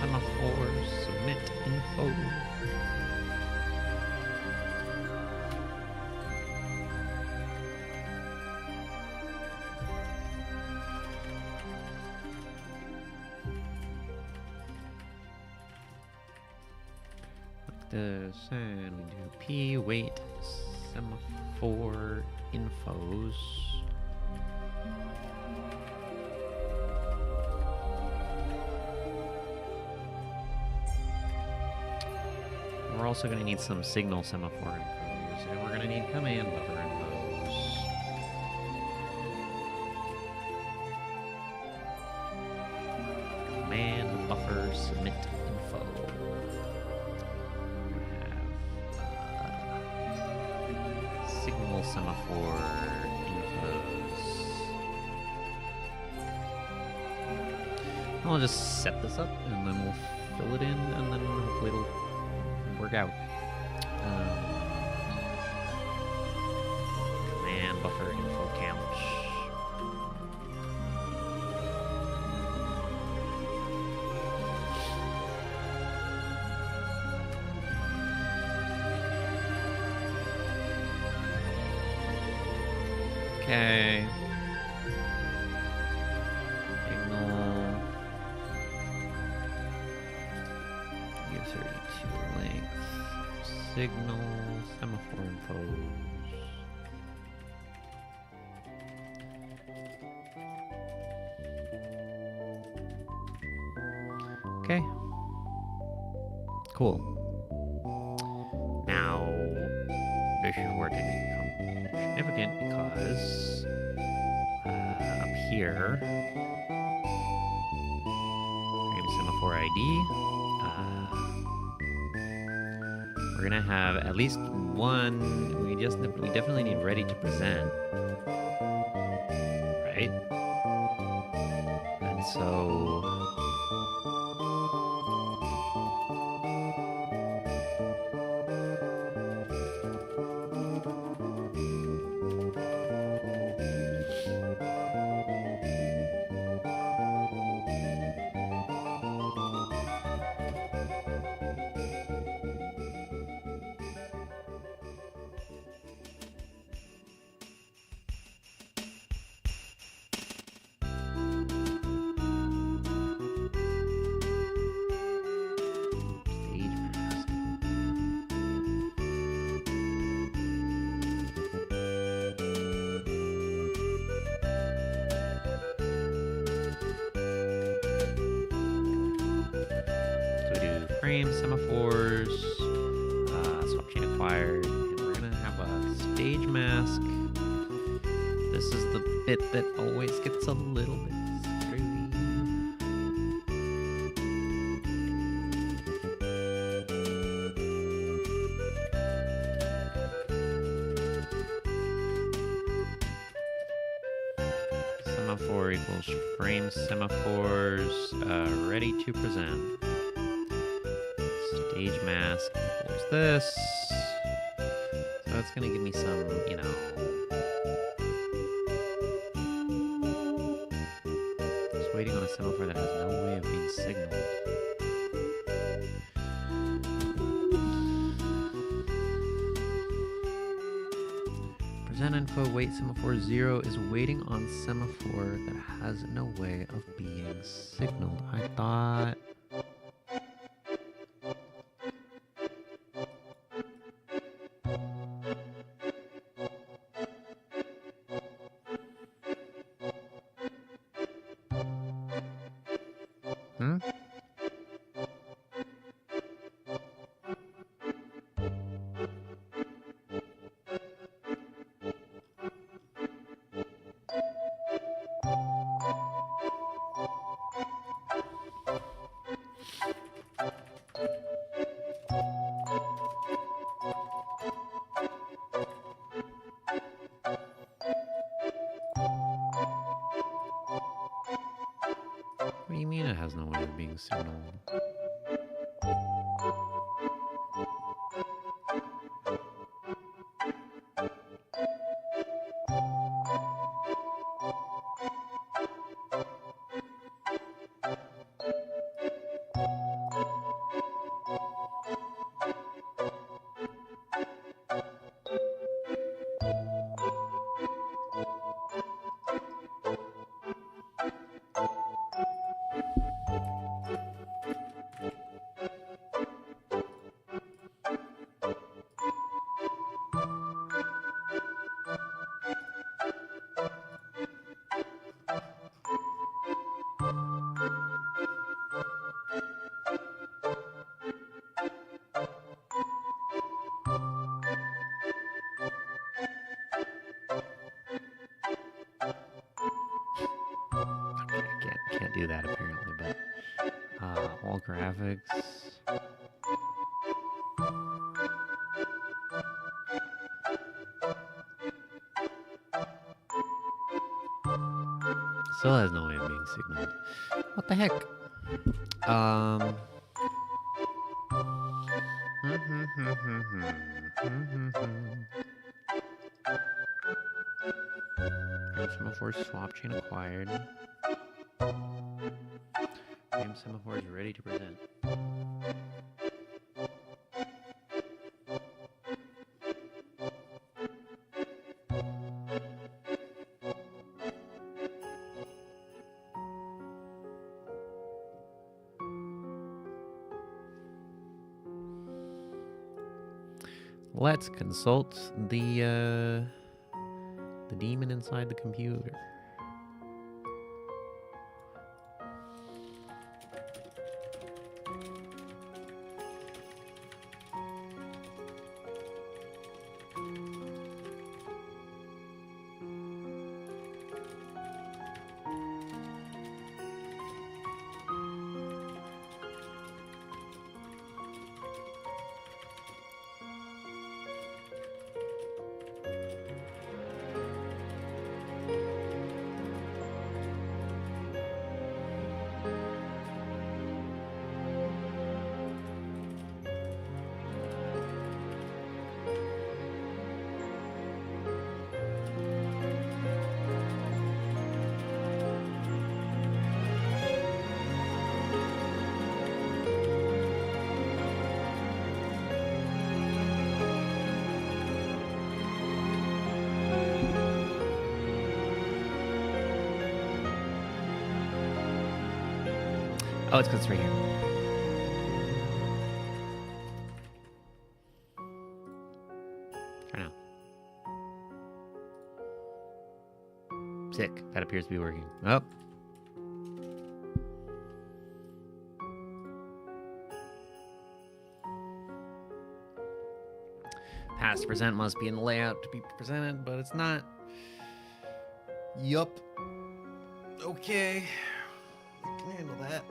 semaphore, submit info. Like this, and we do P, wait, semaphore, infos. We're also going to need some signal semaphore infos, and we're going to need command buffer infos. Command buffer submit info. We have signal semaphore infos. I'll just set this up, and then we'll fill it in, and then hopefully it'll work out. Command buffer info count. Okay. Signal. Give 32 length. Signal, semaphore infos. Okay. Cool. Now, this is where things become significant because up here, frame semaphore ID. We're gonna have at least one. We definitely need ready to present, right? And so frame semaphores, swap chain acquired, and we're gonna have a stage mask. This is the bit that always gets a little bit screwy. Semaphore equals frame semaphores, ready to present. Stage mask equals this. So it's gonna give me some, you know, just waiting on a semaphore that has no way of being signaled. Present info wait semaphore 0 is waiting on semaphore that has no way of being signaled. I thought. What do you mean it has no way of being signaled? can't do that apparently, but all graphics. Still has no way of being signaled. What the heck? Semaphore swap chain acquired. Game semaphore is ready to present. Let's consult the demon inside the computer. Oh, it's because it's right here. Try now. Sick. That appears to be working. Oh. Past present must be in the layout to be presented, but it's not. Yup. Okay. I can handle that.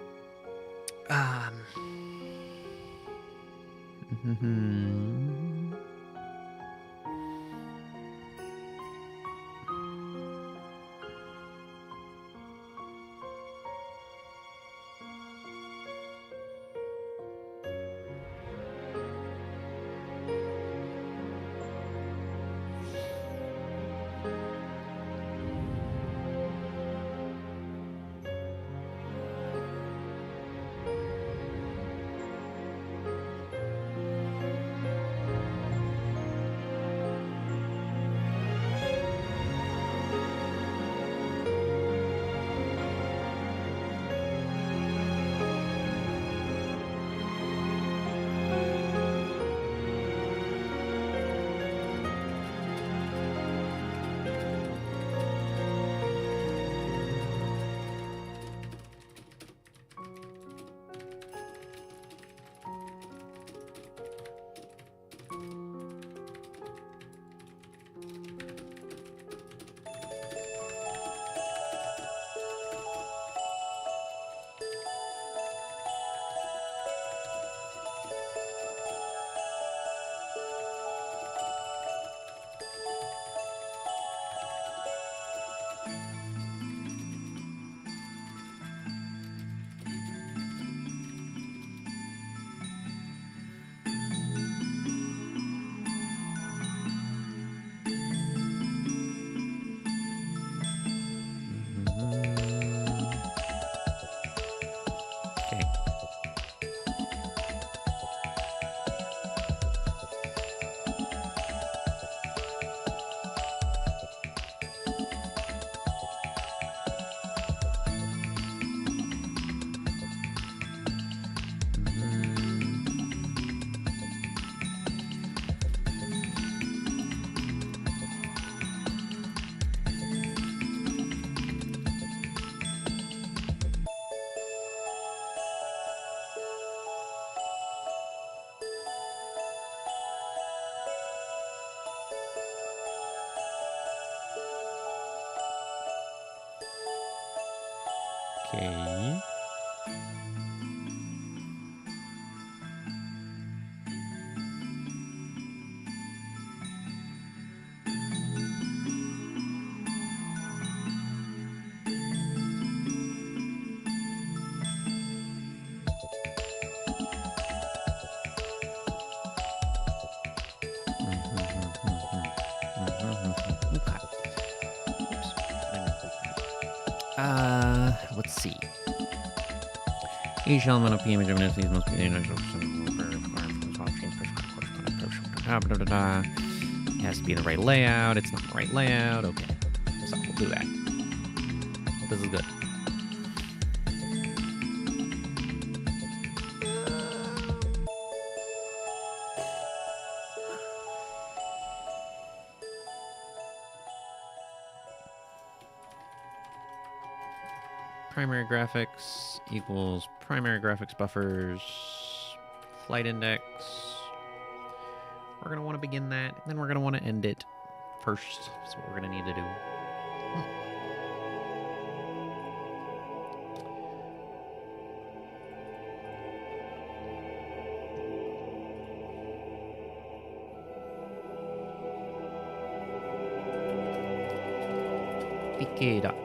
Okay. Let's see. Each element of the image of an entity must be the initial. It has to be in the right layout. It's not the right layout. Okay, so we'll do that. This is good. Primary graphics equals primary graphics buffers, flight index. We're going to want to begin that, and then we're going to want to end it first. That's what we're going to need to do.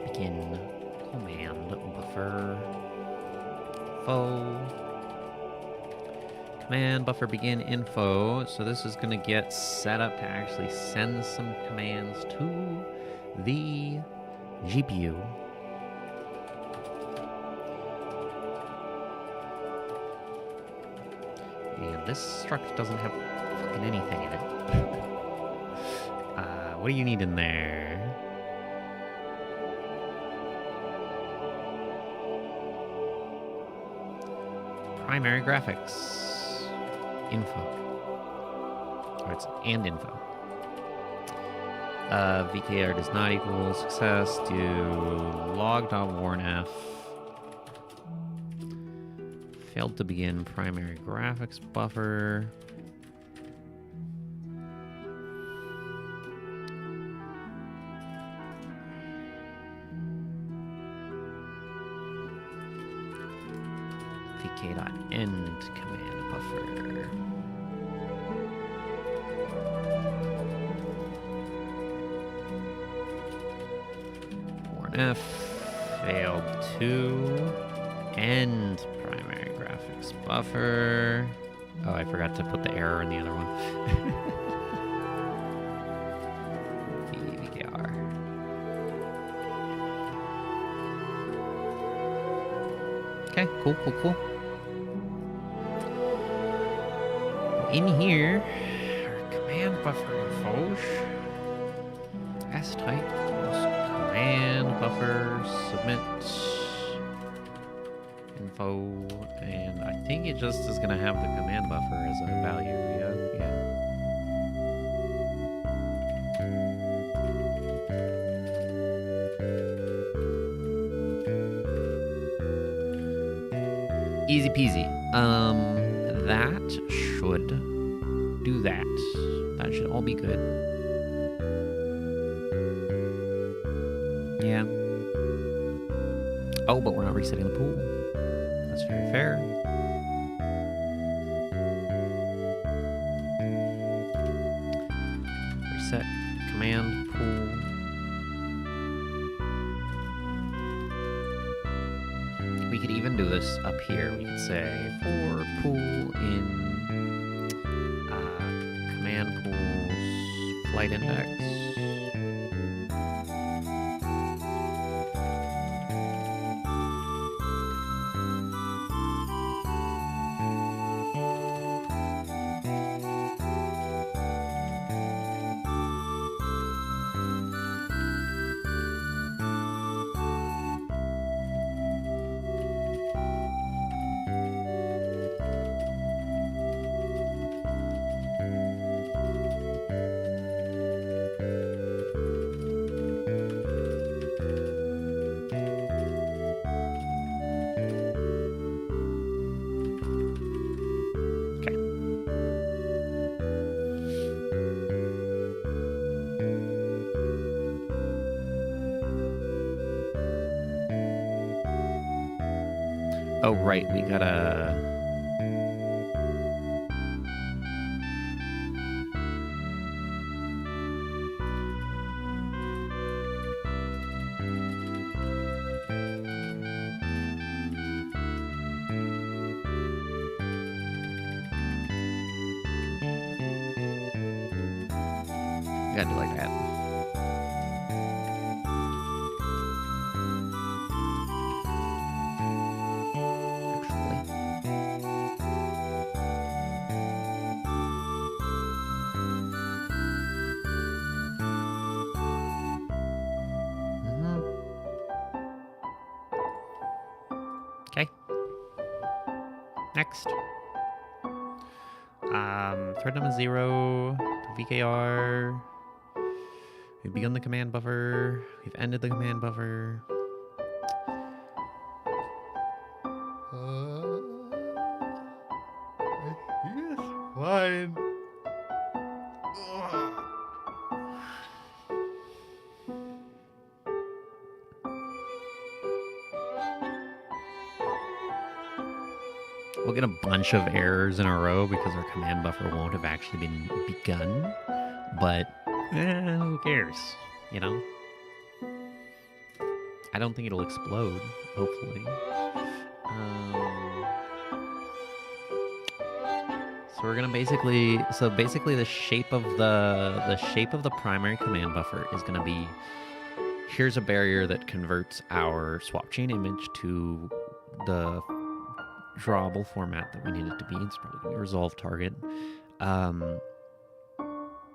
Begin. Command buffer. Command buffer begin info. So this is going to get set up to actually send some commands to the GPU. And this struct doesn't have fucking anything in it. What do you need in there? Primary graphics. Info. Or it's and info. VKR does not equal success. Do log.warnf. Failed to begin primary graphics buffer. VK.end command buffer. Warnf failed to end primary graphics buffer. Oh, I forgot to put the error in the other one. VKR. Okay, cool. In here, our command buffer info. S type command buffer submit info, and I think it just is gonna have the command buffer as a value. Yeah. Easy peasy. That should do that. That should all be good. Yeah. Oh, but we're not resetting the pool. That's very fair. Reset command pool. We could even do this up here. We could say for pool in command pools flight index. Oh, right. We gotta... We gotta do like that. Okay. Next. Thread number 0, VKR. We've begun the command buffer. We've ended the command buffer. Yes, fine. We'll get a bunch of errors in a row because our command buffer won't have actually been begun. But, who cares? You know? I don't think it'll explode, hopefully. So we're gonna basically the shape of the primary command buffer is gonna be, here's a barrier that converts our swap chain image to the drawable format that we need it to be. It's probably gonna be resolve target.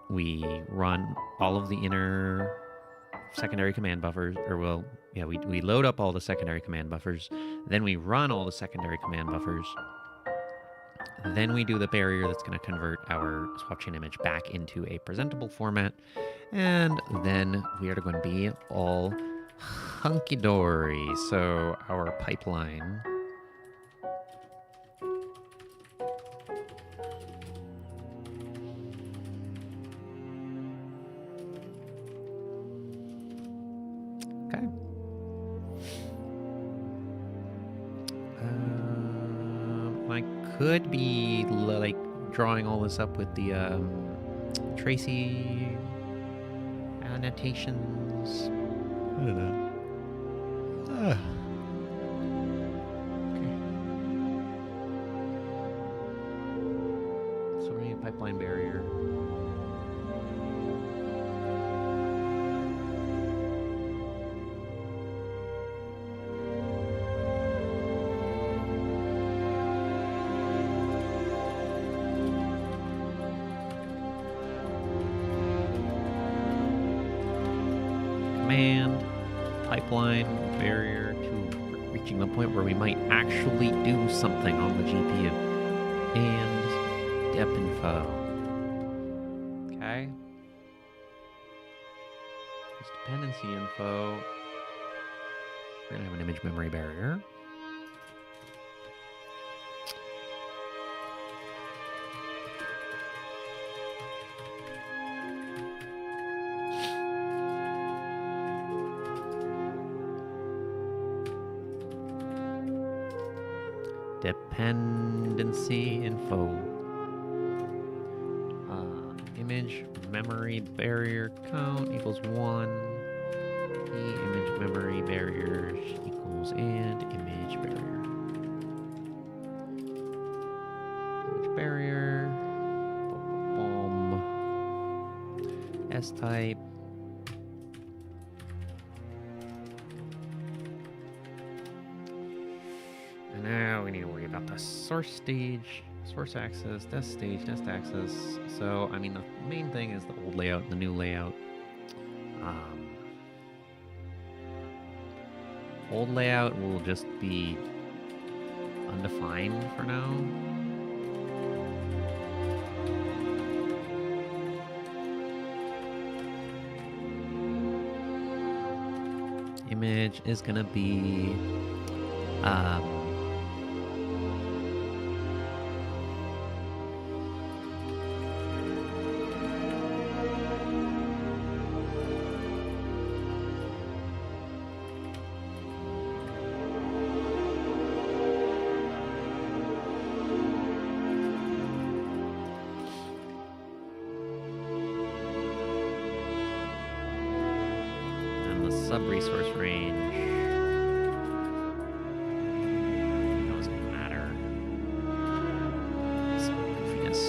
We run all of the inner secondary command buffers, or we load up all the secondary command buffers, then we run all the secondary command buffers, then we do the barrier that's going to convert our swap chain image back into a presentable format, and then we are going to be all hunky-dory. So our pipeline... Okay. I could be like drawing all this up with the Tracy annotations. I don't know. Okay. So we need a pipeline barrier. Command, pipeline, barrier to reaching the point where we might actually do something on the GPU. And dep info. Okay. This dependency info. We're gonna have an image memory barrier. Dependency info. Image memory barrier count equals 1. Image memory barriers equals and image barrier. Image barrier. Boom. S type. Now we need to worry about the source stage, source access, desk stage, desk access. So, I mean, the main thing is the old layout and the new layout. Old layout will just be undefined for now. Image is gonna be resource range. Doesn't matter. Some goofiness.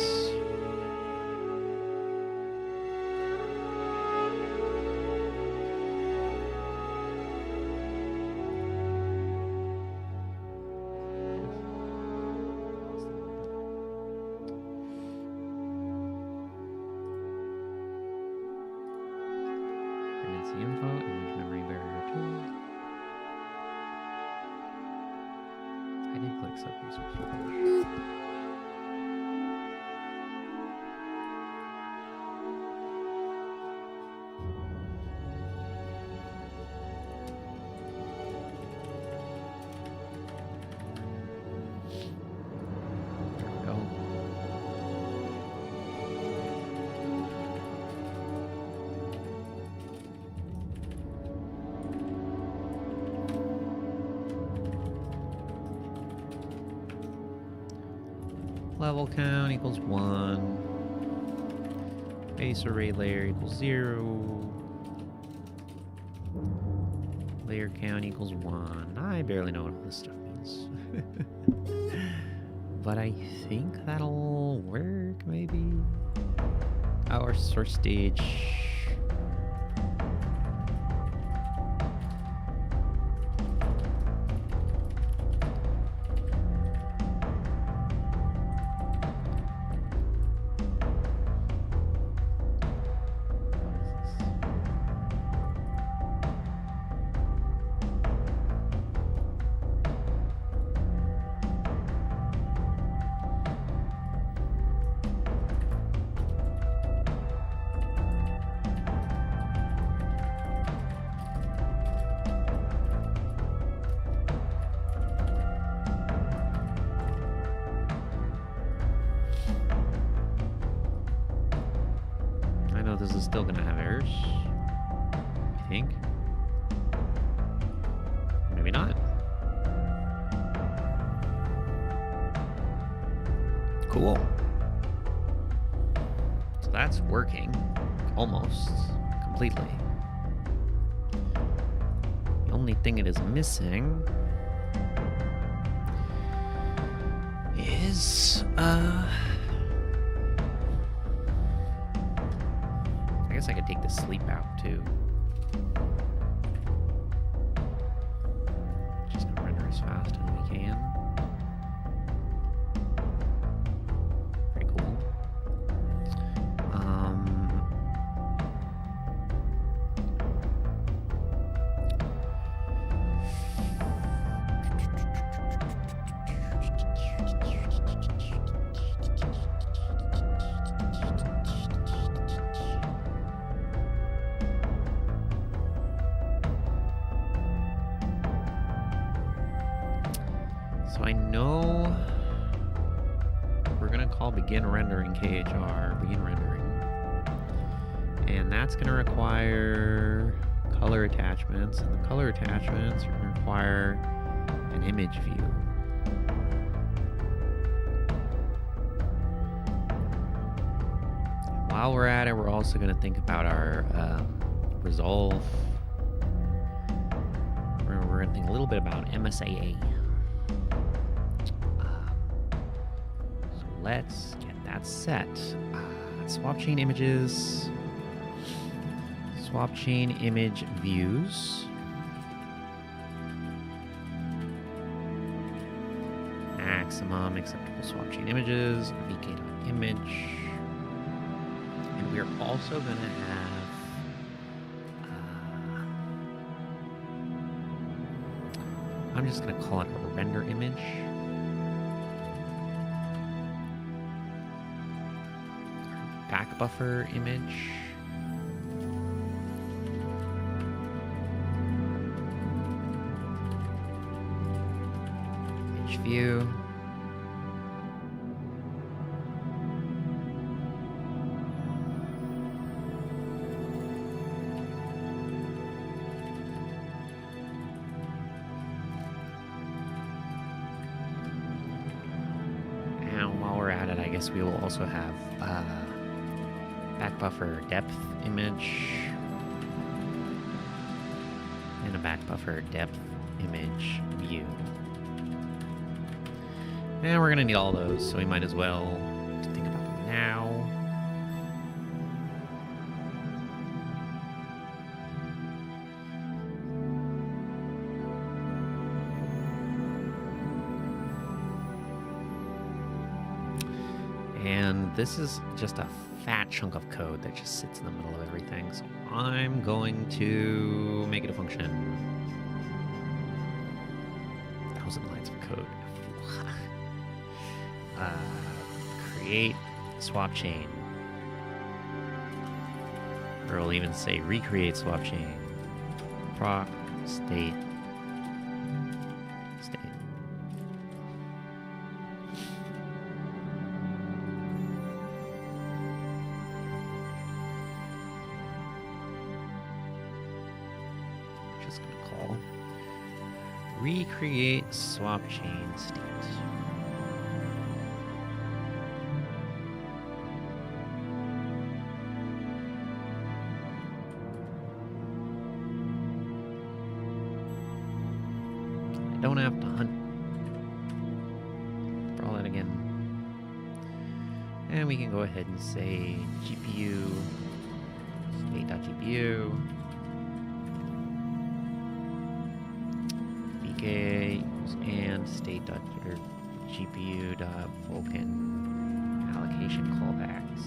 Pregnancy info, image memory barrier 2. I did click sub resource range. There we go. Level count equals 1. Base array layer equals 0. Layer count equals 1. I barely know what all this stuff means. But I think that'll work, maybe? Our source stage. I know this is still gonna have errors. I think. Maybe not. Cool. So that's working almost completely. The only thing it is missing is I guess I could take the sleep out too. Just gonna render as fast as we can. Pretty cool. So I know we're gonna call begin rendering KHR, begin rendering. And that's gonna require color attachments, and the color attachments are gonna require an image view. And while we're at it, we're also gonna think about our resolve. We're gonna think a little bit about MSAA. Let's get that set. Swap chain images. Swap chain image views. Maximum acceptable swap chain images. vk.image. And we are also going to have I'm just going to call it a render image. Back buffer image. Image view. And while we're at it, I guess we will also have back buffer depth image. back buffer depth image view. And we're gonna need all those, so we might as well think about them now. And this is just a fat chunk of code that just sits in the middle of everything. So I'm going to make it a function. 1,000 lines of code. Create swap chain. Or we'll even say recreate swap chain. Proc state. Just gonna call recreate swap chain state. I don't have to hunt for all that again. And we can go ahead and say GPU state.gpu vk and state.gpu.vulkan allocation callbacks.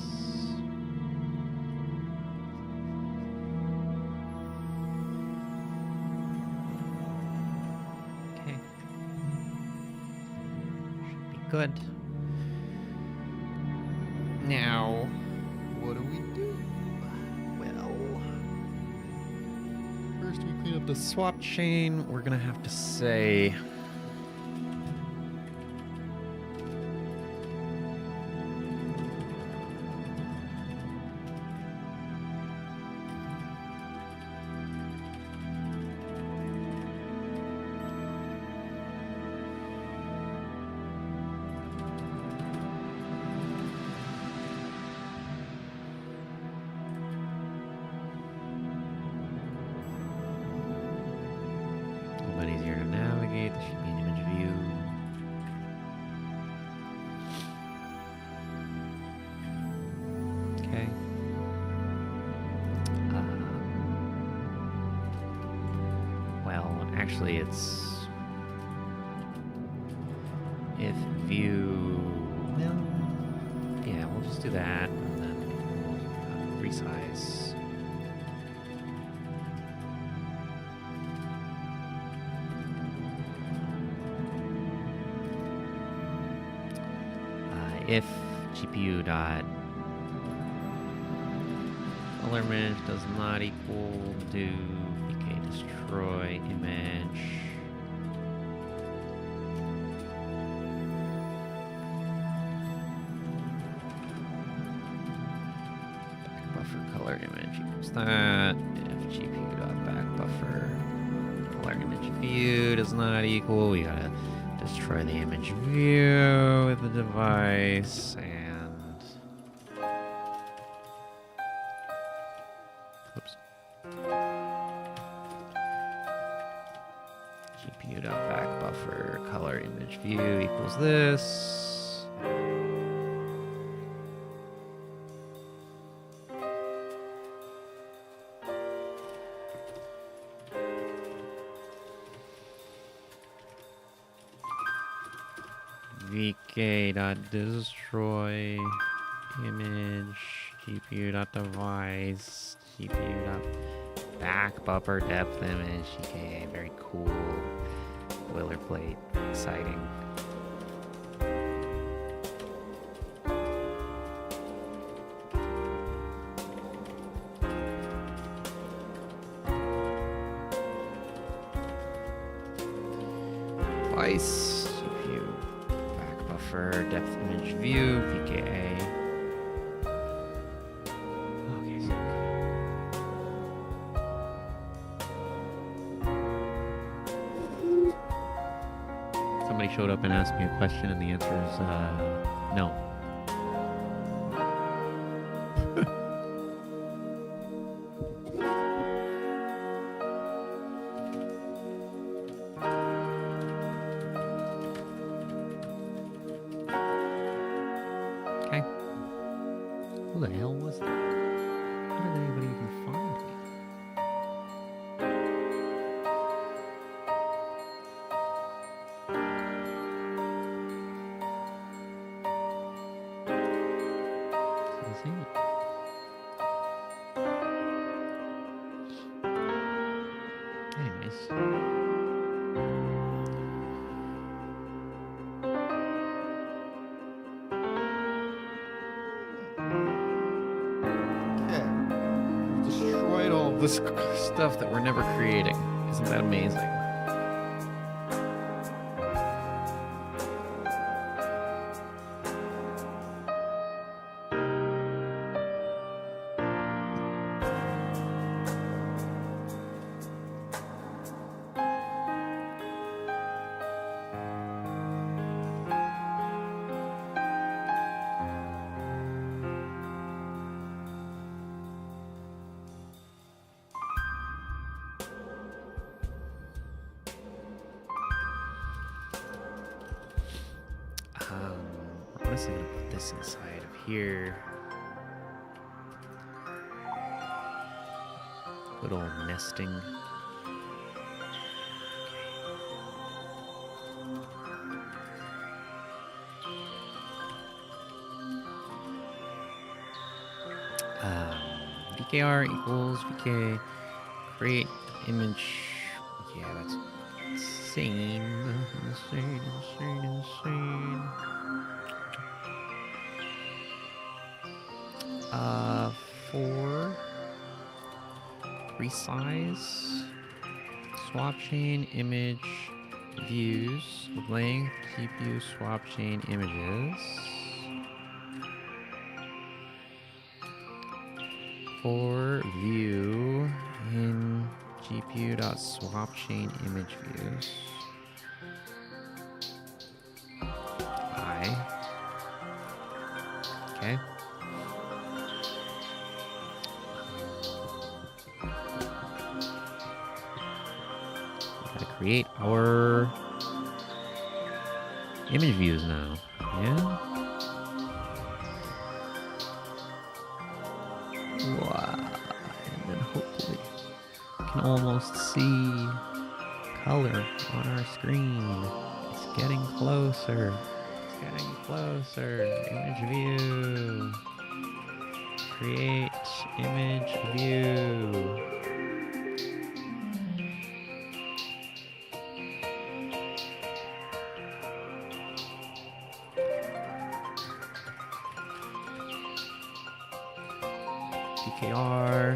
Okay. Should be good. Now, what do we do? Well, first we clean up the swap chain. We're gonna have to say easier to navigate. This should be an image view. Okay. Well, actually, it's if view. Well, yeah, we'll just do that and then resize. If GPU dot color image does not equal to vk destroy image. Back buffer color image equals that. If GPU dot back buffer color image view does not equal, we gotta destroy the image view with the device and whoops. GPU.back buffer color image view equals this. vk.destroy image gpu.device gpu.back buffer depth image aka very cool boilerplate, exciting. Device for depth image view, PKA. Okay, so somebody showed up and asked me a question, and the answer is no. Who the hell was that? How did anybody even find me? This is it. Anyways. Destroyed all this stuff that we're never creating. Isn't that amazing? We're honestly gonna put this inside of here. Little nesting. VKR equals VK create image. Yeah, that's insane. Insane. 4 resize swap chain image views length GPU swap chain images for view in GPU.swap chain image views. Okay. Gotta create our image views now. Yeah. Wow. And then hopefully we can almost see color on our screen. It's getting closer. It's getting closer. Image view. Create image view. PKR.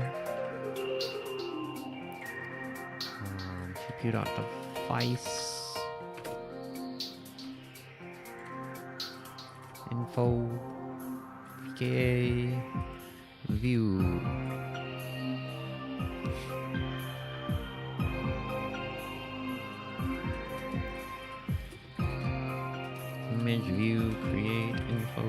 GPU.device. Info. VK. View. Image view, create info.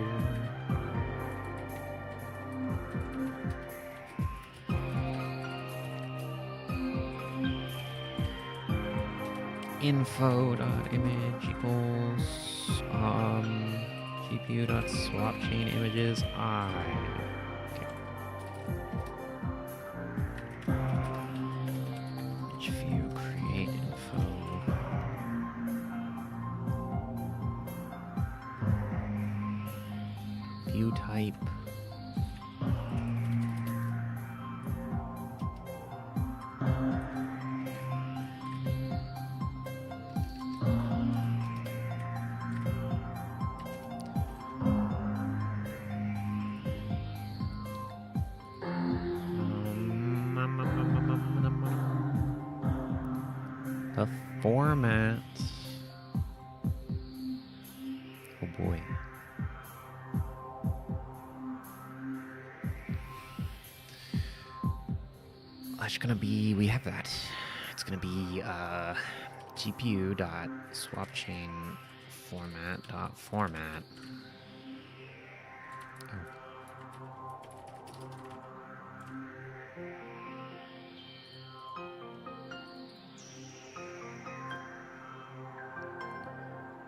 Info.image equals GPU.swap chain images I. Okay. Image view, create info. View type. The format. Oh boy. That's gonna be, we have that. It's gonna be GPU.swapchain format.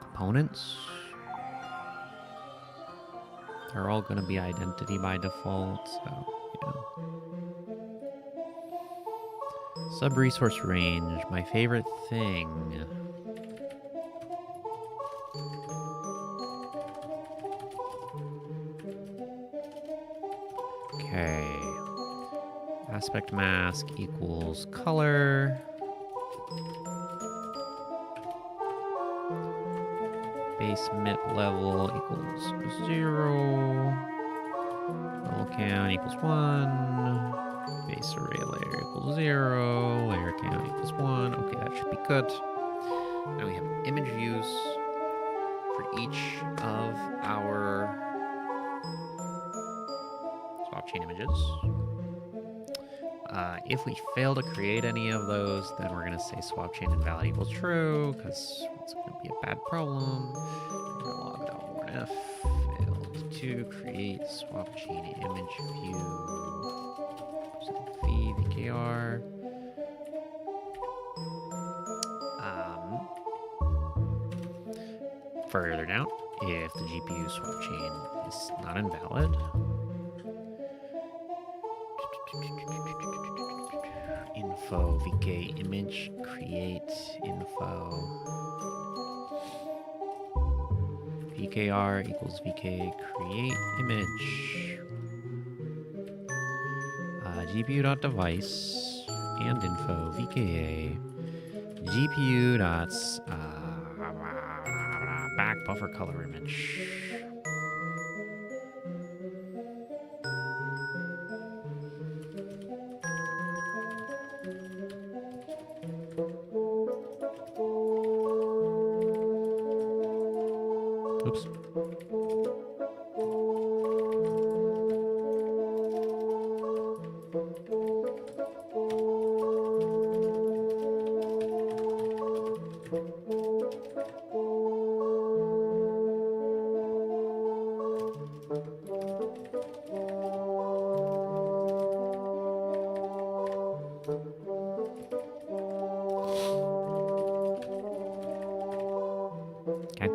Components. are all going to be identity by default, so, you know. Sub-resource range, my favorite thing. Okay. Aspect mask equals color. Base MIP level equals 0. Level count equals 1. Base array layer equals 0. Layer count equals 1. Okay, that should be good. Now we have image views for each of our swap chain images. If we fail to create any of those, then we're going to say swap chain invalid equals true, because it's going to be a bad problem. Log.warnf failed to create swap chain image view. V, VKR. Further down, if the GPU swap chain is not invalid, info vk image create info vkr equals vk create image gpu.device and info vka gpu dots back buffer color image. Oops. Okay.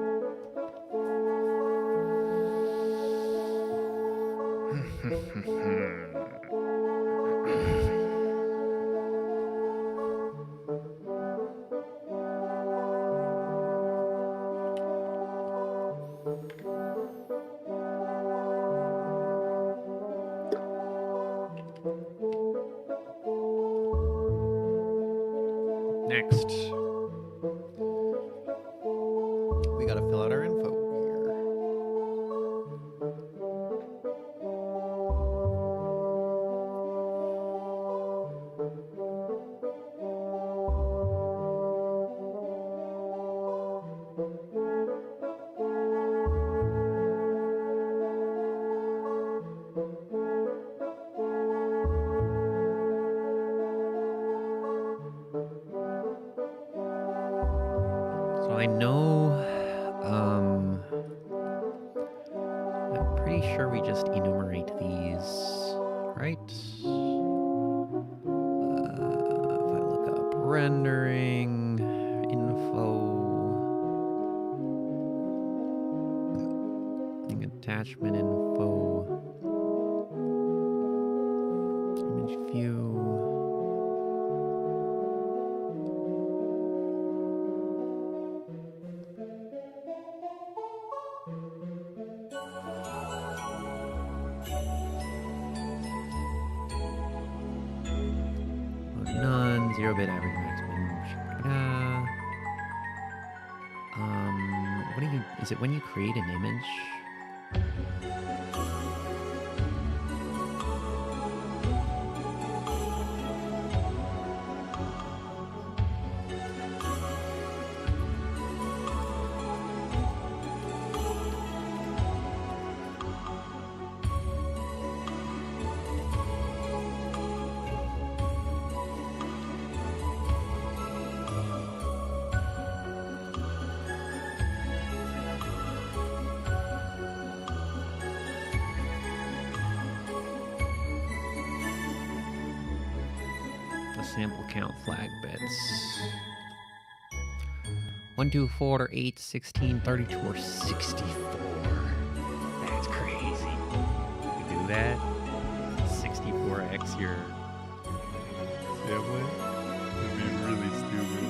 Next, we gotta fill out our info here. So I know, I'm pretty sure we just enumerate these, right? If I look up rendering, info, attachment info, image view. None, 0-bit average maximum. What do you, is it when you create an image? Sample count flag bits. 1, 2, 4, 8, 16, 32, or 64. That's crazy. that? 64x your Sampling? That'd be really stupid.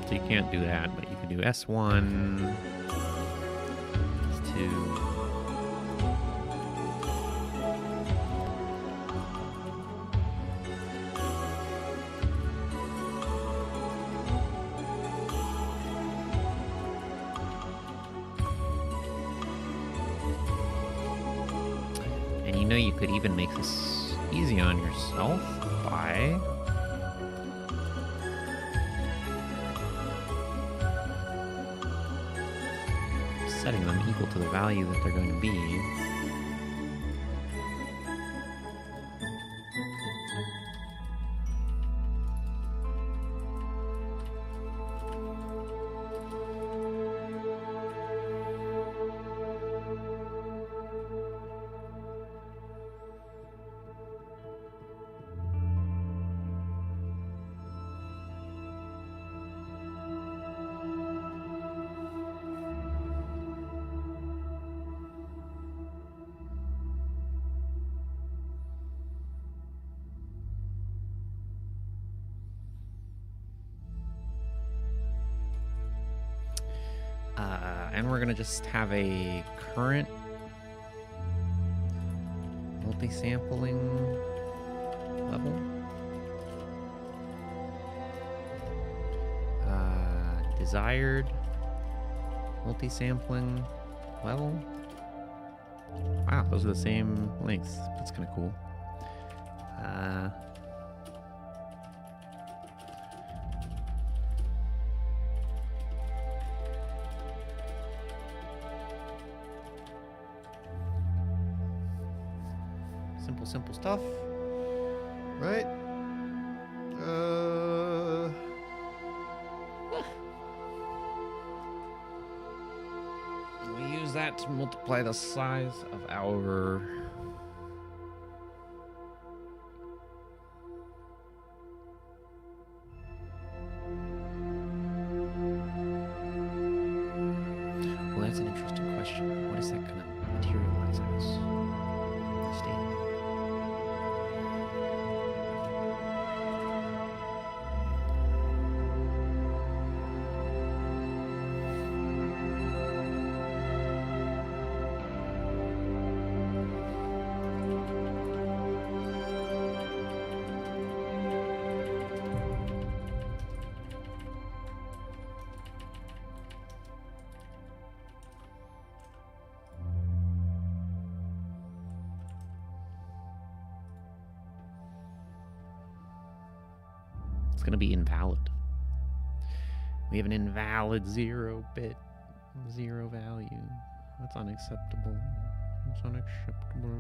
So you can't do that, but you can do S1, S2. And you know you could even make this easy on yourself by setting them equal to the value that they're going to be. And we're going to just have a current multi-sampling level. Desired multi-sampling level. Wow, those are the same lengths. That's kind of cool. Simple stuff. Right? We use that to multiply the size of our well, that's an interesting question. What is that going to materialize as? The state. It's going to be invalid. We have an invalid 0-bit, 0 value. That's unacceptable. It's unacceptable.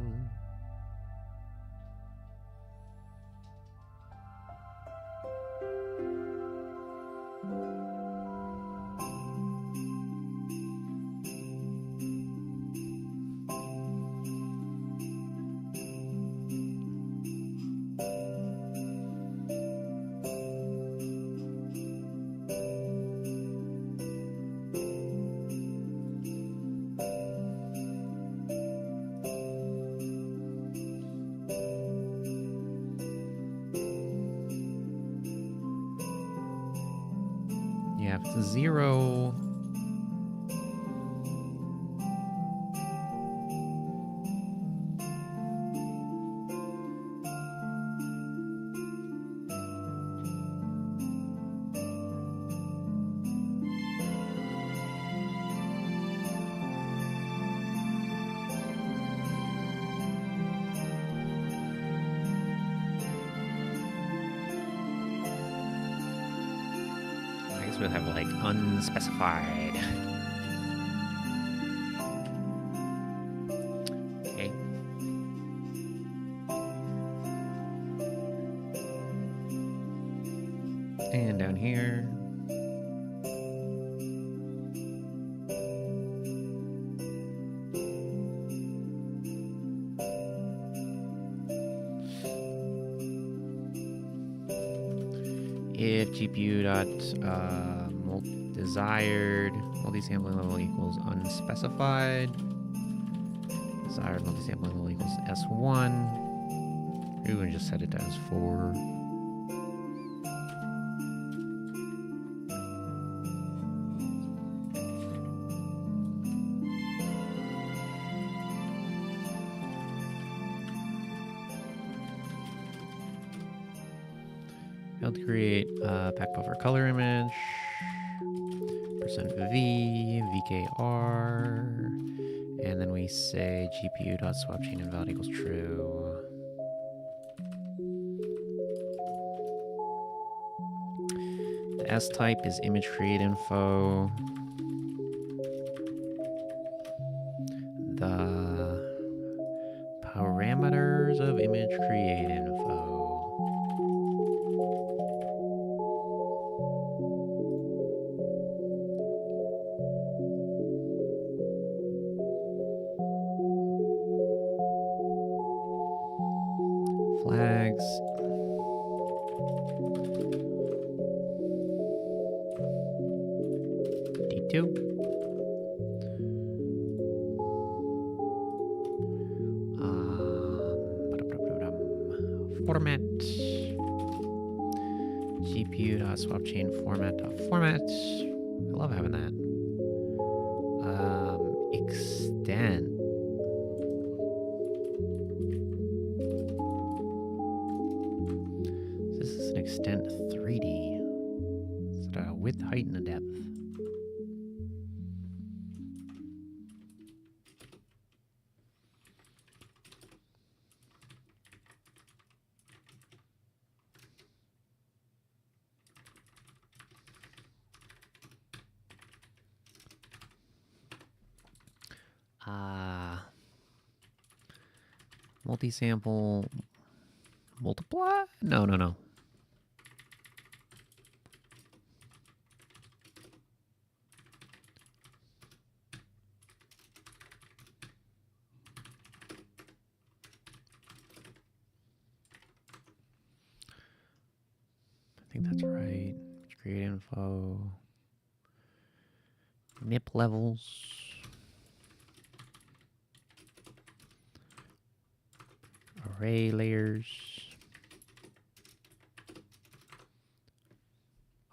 Yeah, if it's 0. We'll have like unspecified. Okay. here. If GPU dot desired multi-sampling level equals unspecified, desired multi-sampling level equals S1. We're going to just set it to S4. Failed to create back buffer color image. %v, vkr, and then we say GPU.swapChain invalid equals true. The S type is image create info. The parameters of image create info. Flags. D2. Format. GPU.swapChain format.format. I love having that. Extend. This is an extent 3D. It's a width, height, and a depth. Multi-sample multiply? No. I think that's right. Create info. MIP levels. Array layers.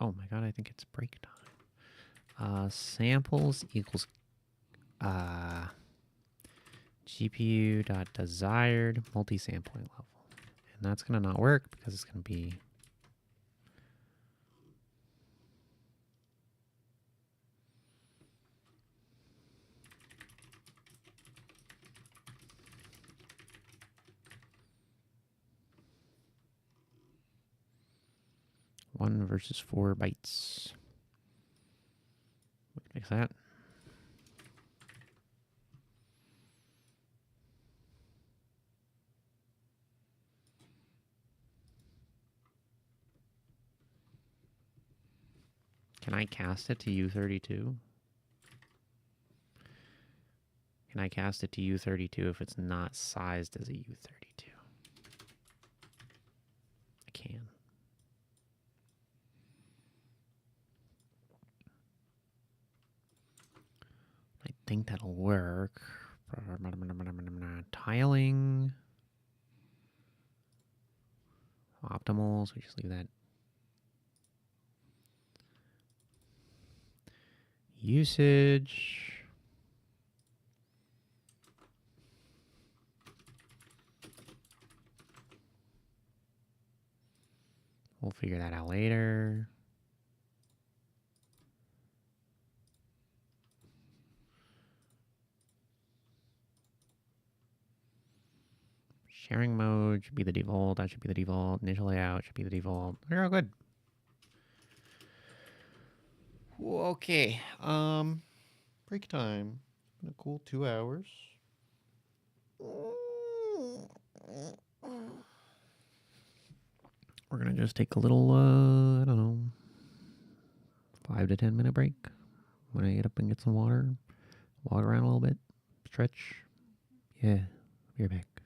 Oh my god, I think it's break time. Samples equals GPU.desired multi-sampling level. And that's going to not work because it's going to be one versus 4 bytes. We can fix that. Can I cast it to U32? Can I cast it to U32 if it's not sized as a U32? I can. I think that'll work. Tiling. Optimal, so we just leave that. Usage. We'll figure that out later. Sharing mode should be the default. That should be the default. Initial layout should be the default. We're all good. Okay. Break time. It's been a cool 2 hours. We're gonna just take a little, I don't know, 5 to 10 minute break. When I get up and get some water, walk around a little bit, stretch. Yeah, be right back.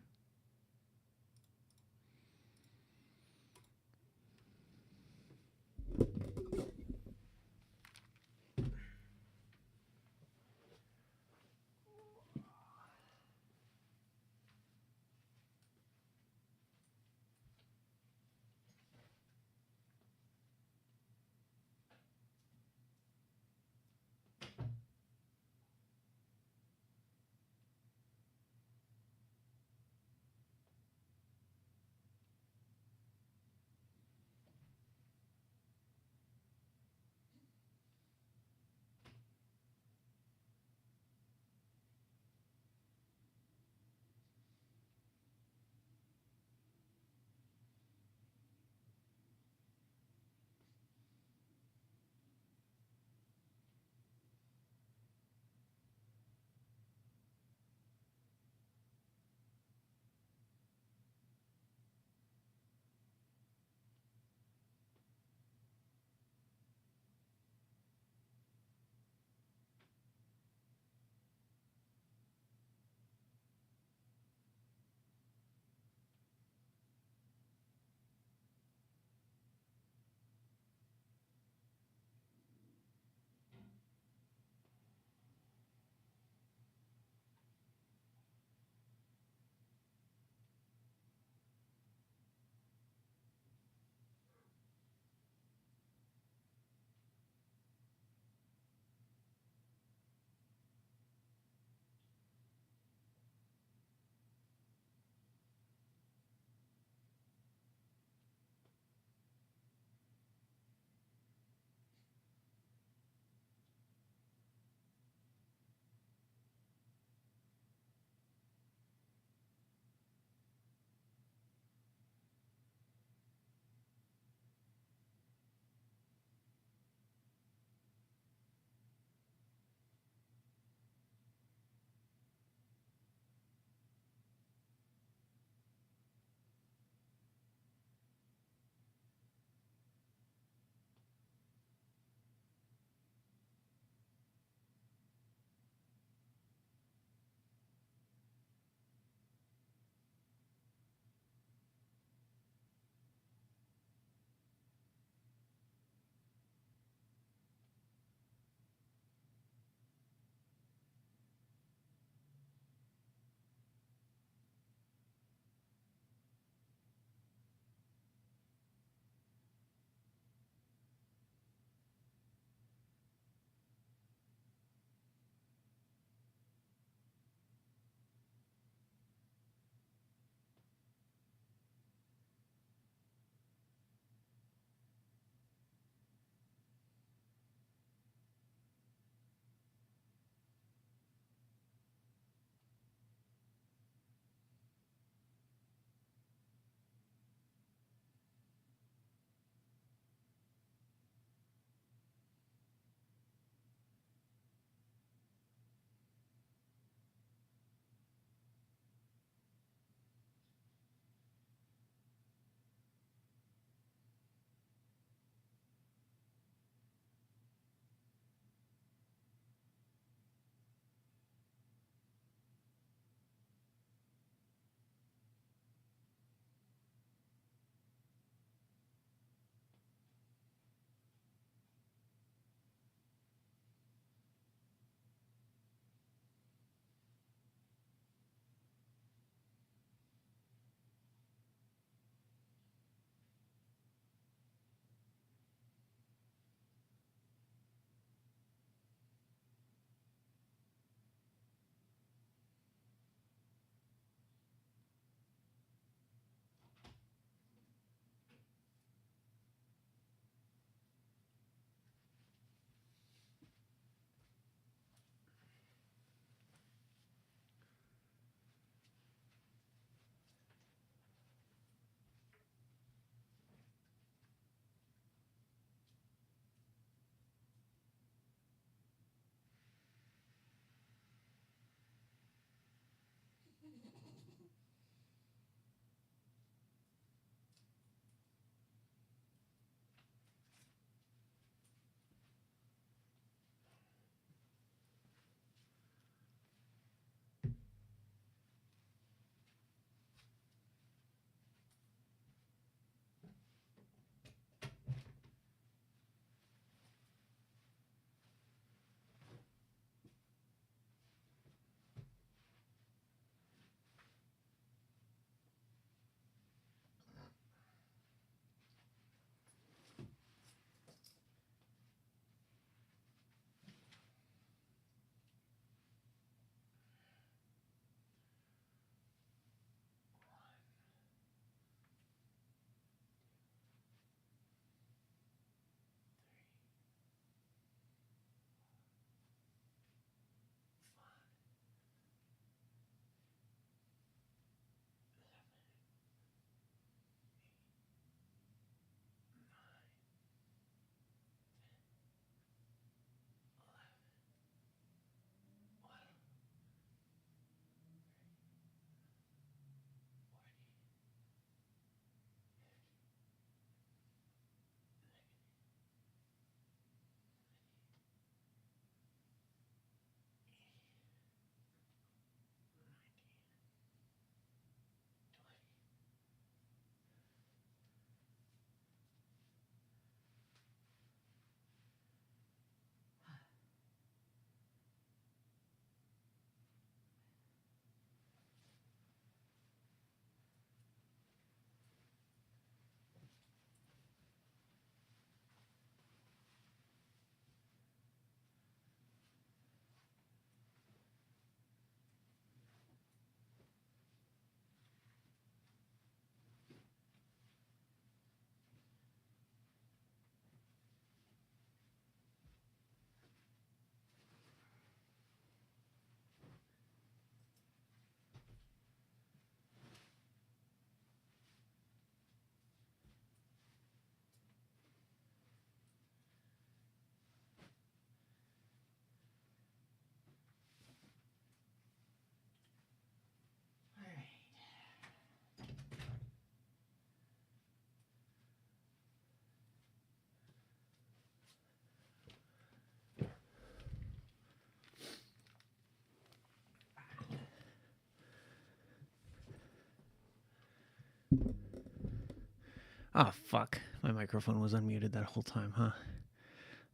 Oh, fuck. My microphone was unmuted that whole time, huh?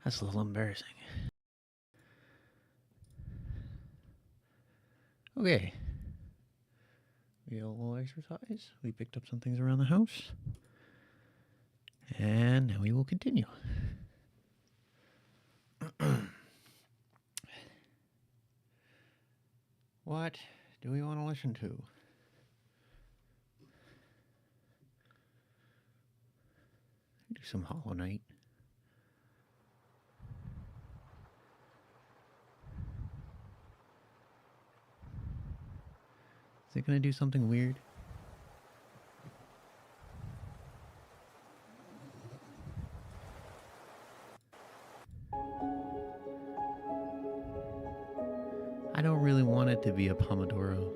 That's a little embarrassing. Okay. We got a little exercise. We picked up some things around the house. And now we will continue. What do we want to listen to? Do some Hollow Knight. Is it going to do something weird? I don't really want it to be a Pomodoro.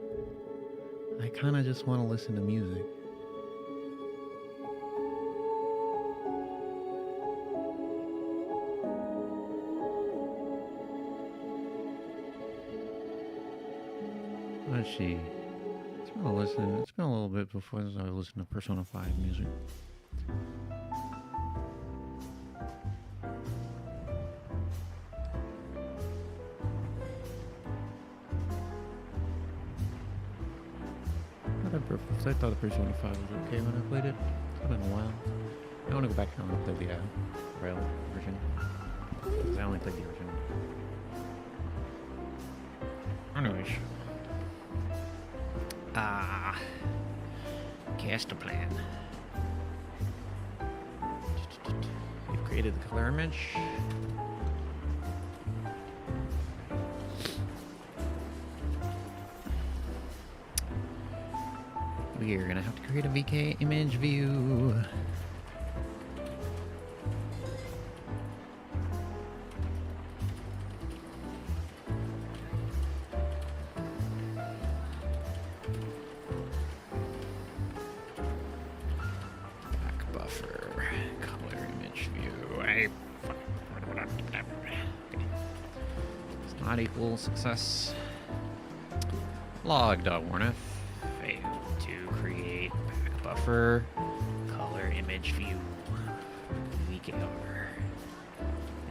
I kind of just want to listen to music. Let's see. It's been a little bit before I listened to Persona 5 music. I thought the Persona 5 was okay when I played it. It's been a while. I want to go back and play the rail version. Because I only played the original. Anyways. Cast a plan. We've created the color image. We are gonna have to create a VK image view. Back buffer, color image view. It's not equal success. Log.warnif. Buffer, color image view, VKR,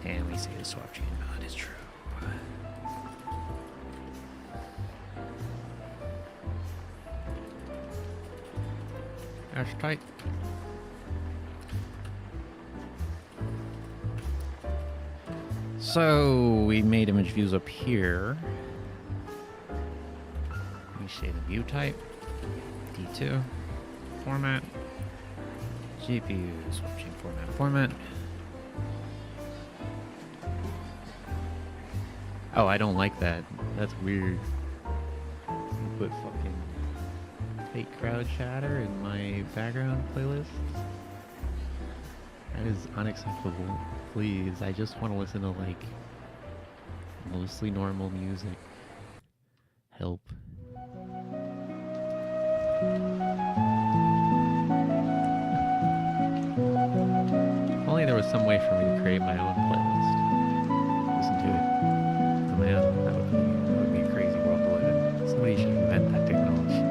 and we say the swap chain mod is true. That's tight. So we made image views up here. We say the view type, D2. Format, GPU, switching format. Oh, I don't like that. That's weird. You put fucking fake crowd chatter in my background playlist. That is unacceptable. Please, I just want to listen to like mostly normal music. Help. There was some way for me to create my own playlist. Listen to it on my own. That would be a crazy world to live in. Somebody should invent that technology.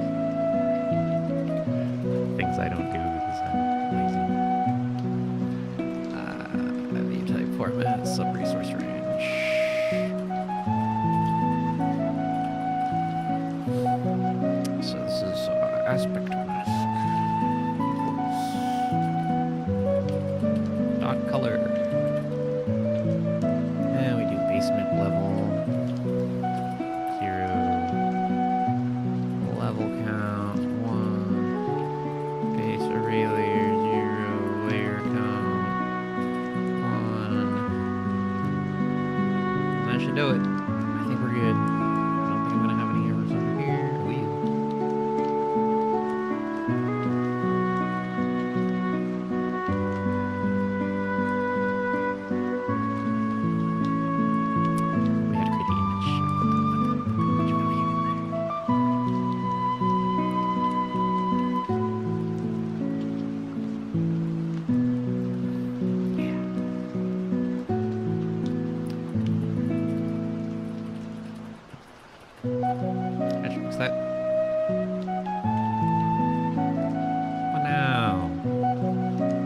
Things I don't do because I'm lazy. View type format, sub-resource range. So this is aspect mask. Color. And we do basement level. 0. Level count. 1. Base array layer. 0. Layer count. 1. That should do it. I think we're good. I don't think I'm going to have any errors over here. That. Oh no.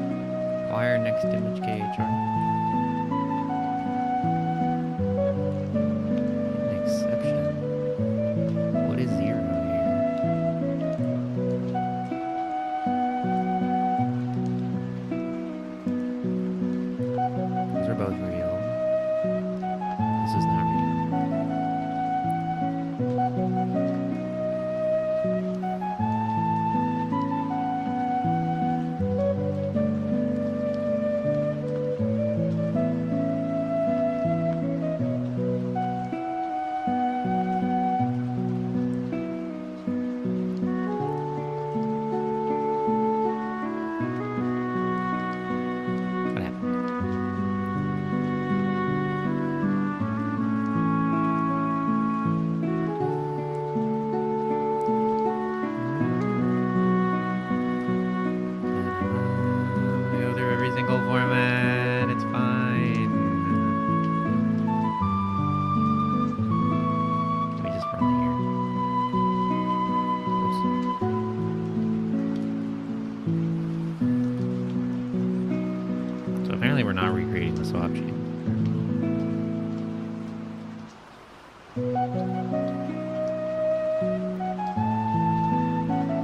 Apparently we're not recreating the swap chain.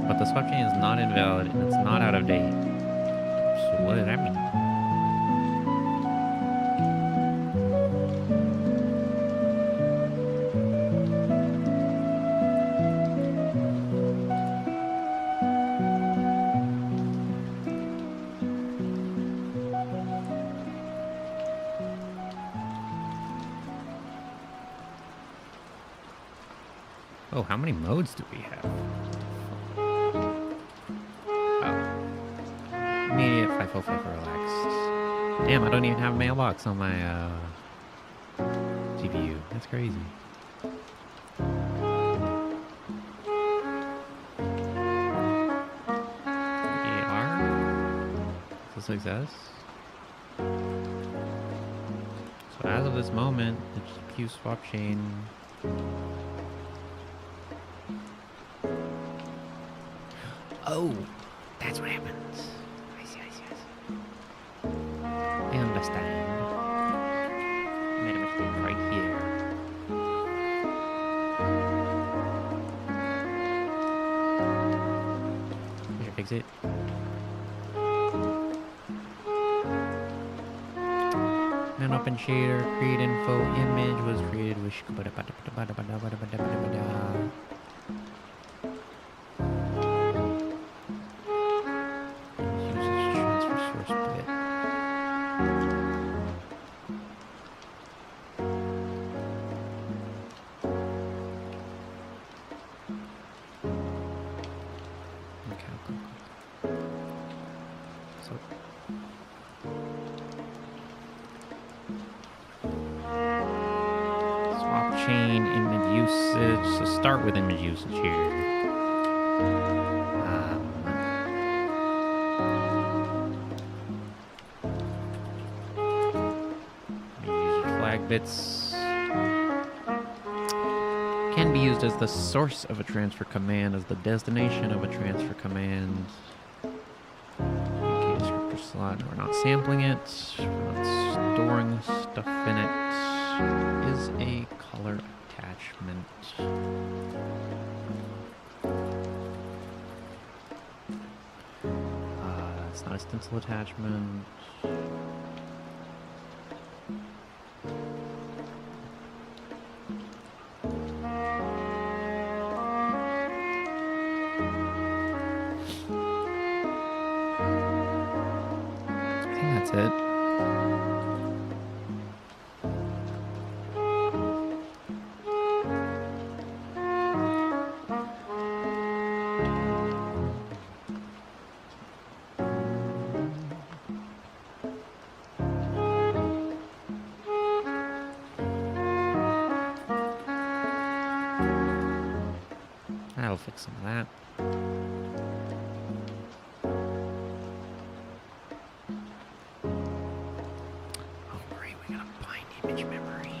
But the swap chain is not invalid and it's not out of date. So what does that mean? Oh, how many modes do we have? Oh. Immediate FIFO relaxed. Damn, I don't even have a mailbox on my GPU. That's crazy. AR? Is this success? So as of this moment, the GPU swap chain. Oh, that's what happens. I see. I understand. I made a mistake right here. I should fix it. An open shader, create info, image was created with chain image usage. So start with image usage here. User flag bits can be used as the source of a transfer command, as the destination of a transfer command. UK descriptor slot. We're not sampling it. We're not storing stuff in it. Is a color attachment. It's not a stencil attachment. I think that's it. That'll fix some of that. Oh, great, we gotta bind image memory.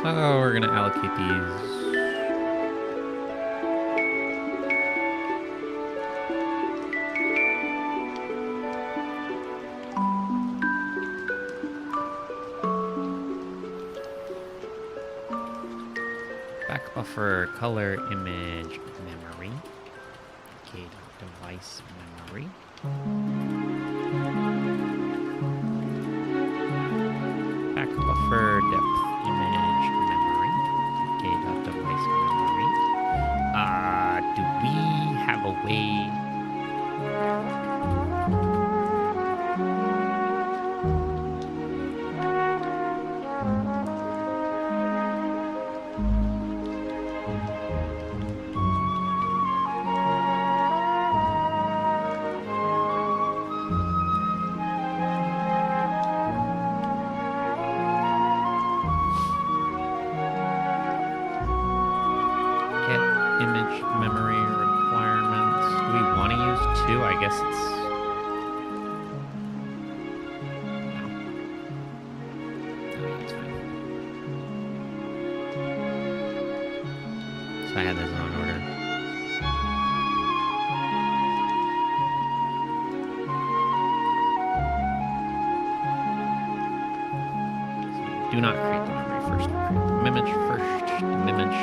So we're gonna allocate these. Back buffer, color, image, memory. Okay, device memory. Back buffer, depth, image, memory. Okay, device memory. Do we have a way? Image memory requirements. Do we want to use 2? I guess it's... No, it's fine. So I had this wrong order. So do not create the memory first. Create the image first. The image.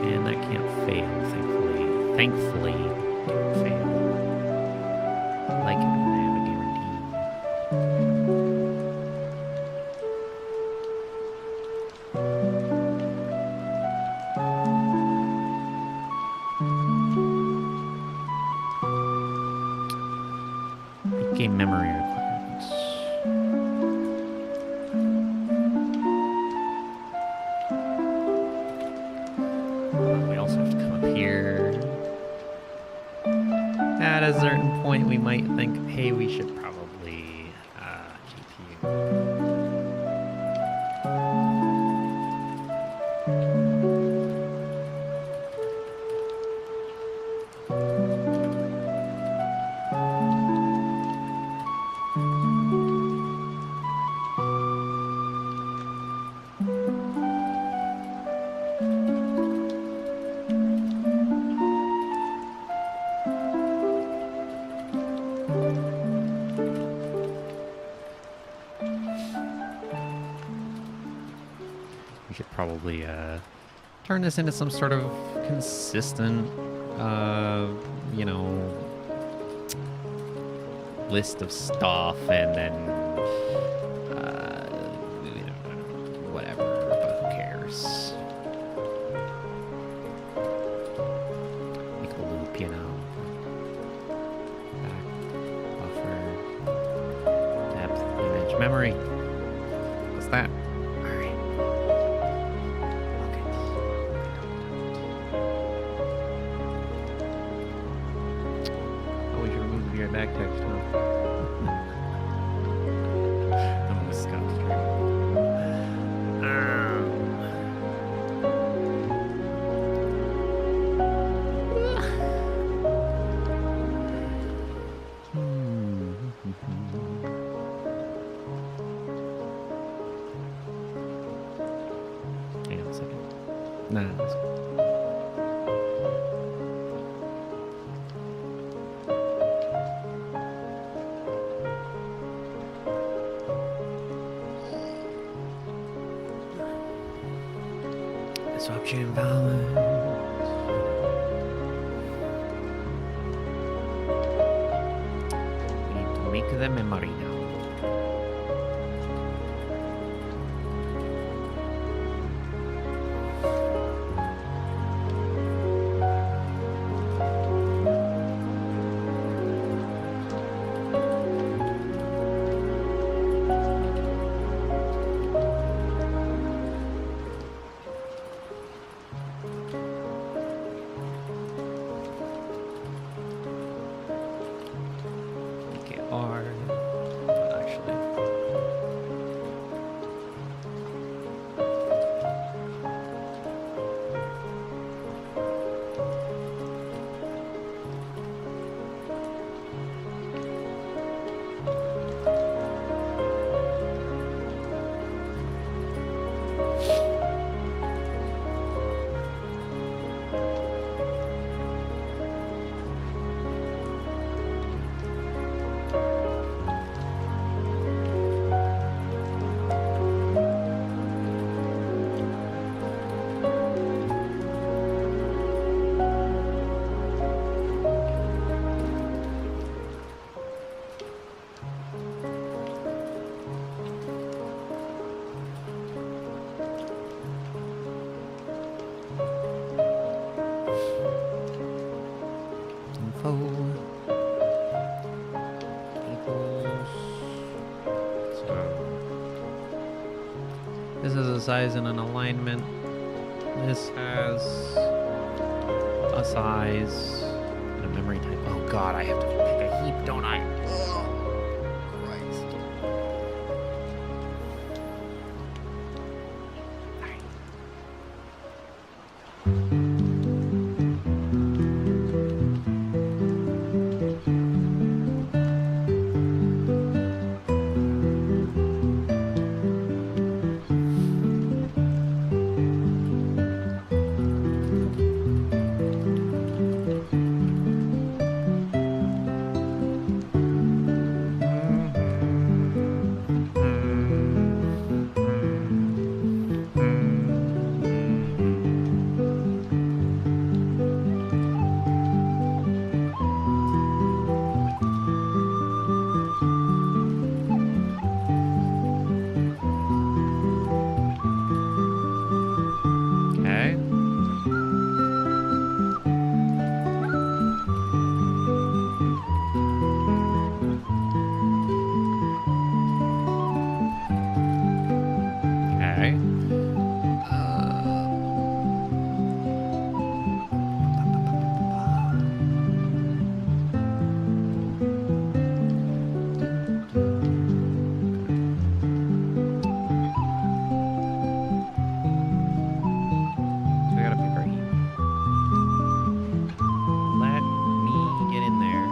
And that can't fail, thankfully. Thankfully, it can't fail. Like it when I have a guarantee. Game memory requirements. We also have to come up here. At a certain point, we might think, hey, we should probably GPU. We should probably turn this into some sort of consistent, you know, list of stuff, and then whatever, but who cares? Make a loop, you know. Back, buffer, depth, image, memory. What's that? right back text, huh? I'm gonna stop streaming. Hang on a second. Nah, that's good. Disruption balance. We need to make the memory now. R. Actually. Info equals. So this is a size and an alignment. This has a size and a memory type. Oh god, I have to pick a heap, don't I? Oh, Christ. Alright. Okay. Okay. So we gotta pick our heat. Let me get in there.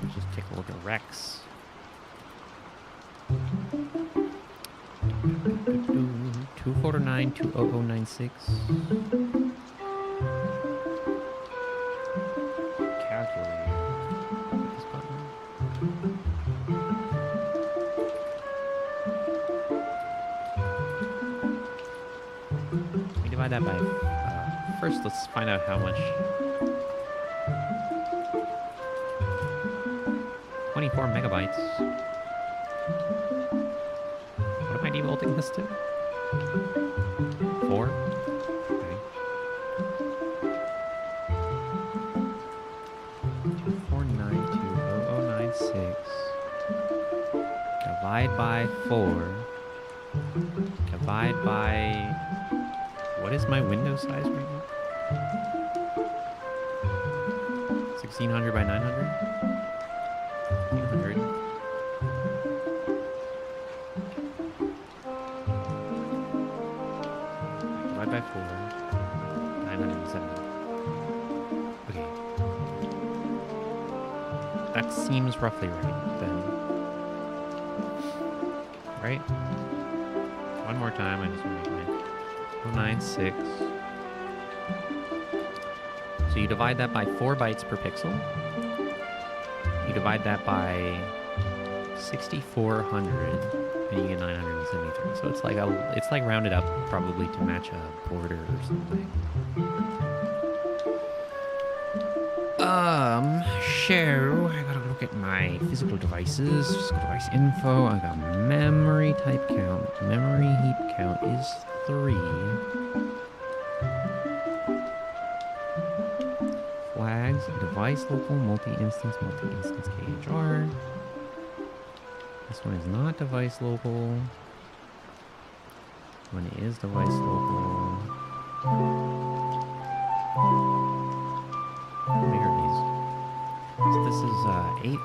Let's just take a look at Rex. 249 20096. Calculator. This button. We divide that by. First, let's find out how much. 24 megabytes. What am I devolting this to? 4? Okay. 2492096. divide by 4, divide by... What is my window size right now? 1600 by 900? 800. Divide by 4. 970. Okay. That seems roughly right then. Right? One more time, I just want to make my 096. So you divide that by 4 bytes per pixel. You divide that by 6400, and you get 973. So it's like rounded up probably to match a border or something. So I gotta look at my physical devices. Physical device info. I got memory type count. Memory heap count is 3. Flags, device local, multi-instance KHR. This one is not device local. One is device local. So this is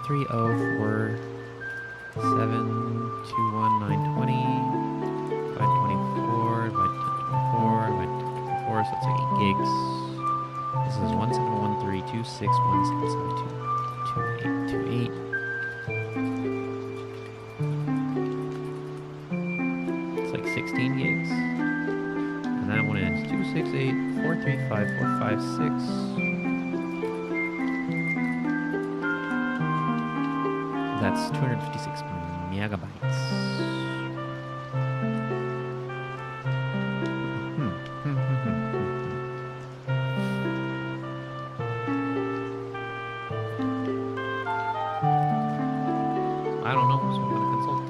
8304721920920 by 24 by 24 by 24, so it's like 8 gigs. This is 1713261772828. It's like 16 gigs. And that one is 268435456. That's 256 megabytes. I don't know, so I'm going to consult.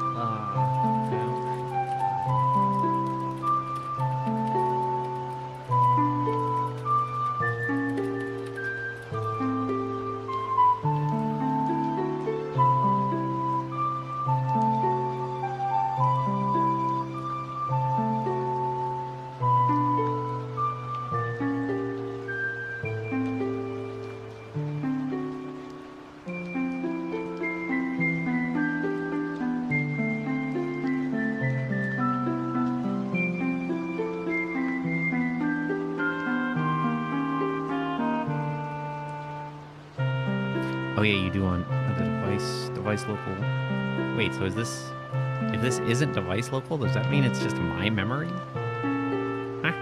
Oh yeah, you do want the device local. Wait, so is this, if this isn't device local, does that mean it's just my memory? Huh?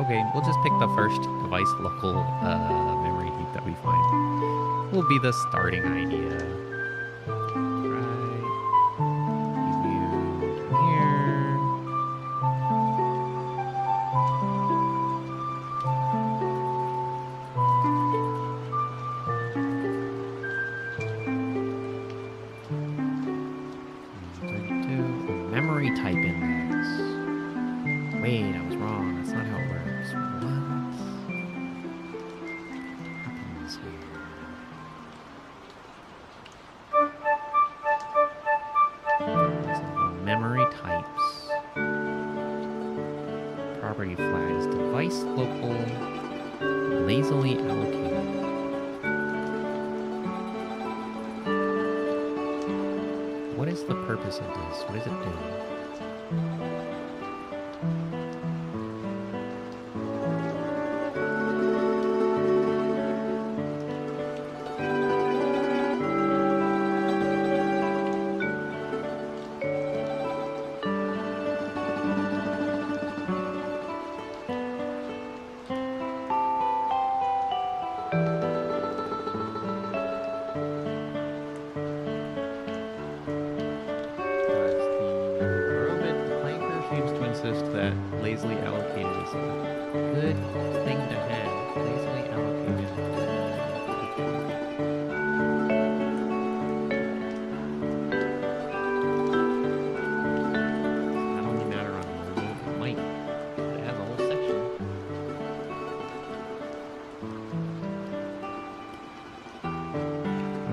Okay, we'll just pick the first device local memory heap that we find. Will be the starting idea.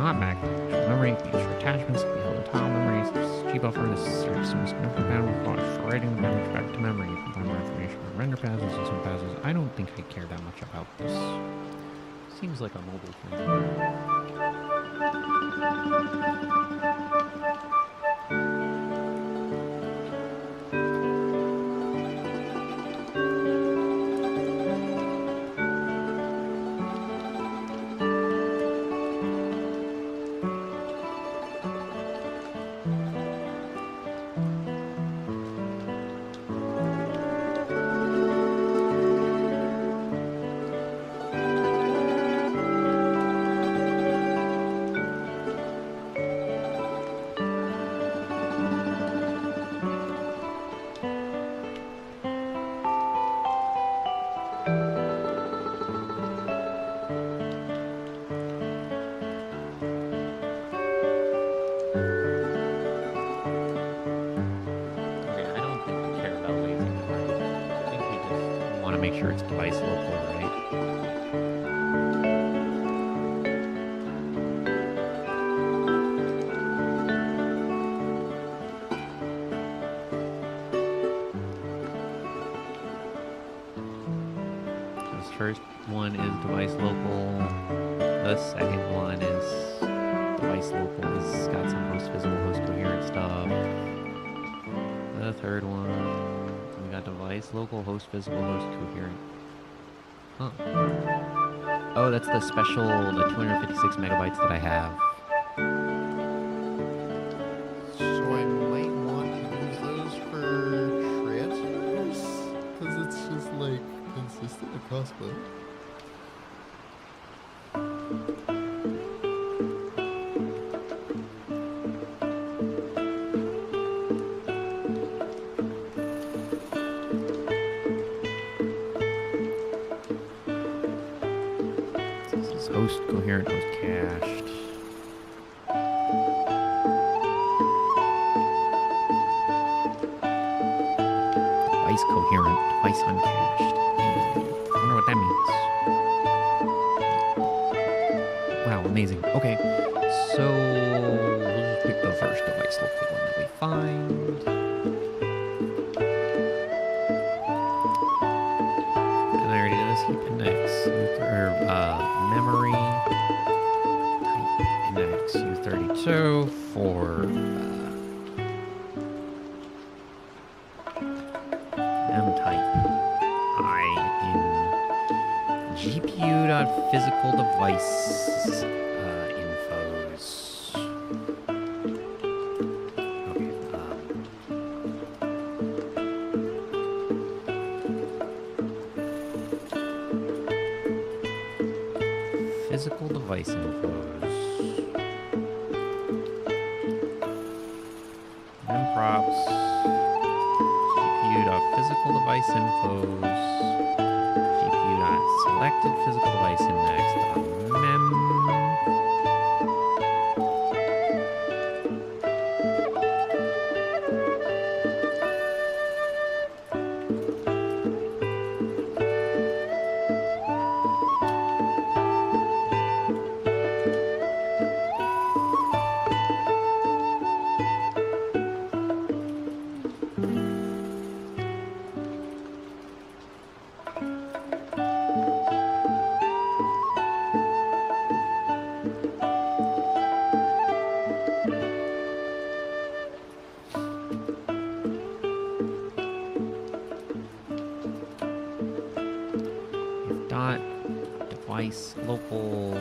not backlight. Memory can be used for attachments, can be held in tile memories. G-buffer, this is as soon as compatible with launch for writing the damage back to memory. You can find more information on render passes and some passes. I don't think I care that much about this. Seems like a mobile thing. Make sure it's device local, right? This first one is device local. The second one is device local. It's got some host visible, host coherent stuff. The third one, we got device local, host visible, host coherent. Huh. Oh, that's the special, the 256 megabytes that I have. So I might want to use those for transfers? Because it's just like consistent across both. Host coherent, host cached. Device coherent, device uncached. I wonder what that means. Wow, amazing. Okay, so we'll just pick the first device local one that we find. And I already did this heap index. Memory type index U32 for M type I in GPU.physical device infos. Physical device infos. Memprops. GPU.physical device infos. GPU.selected physical device index. Mem. Dot device local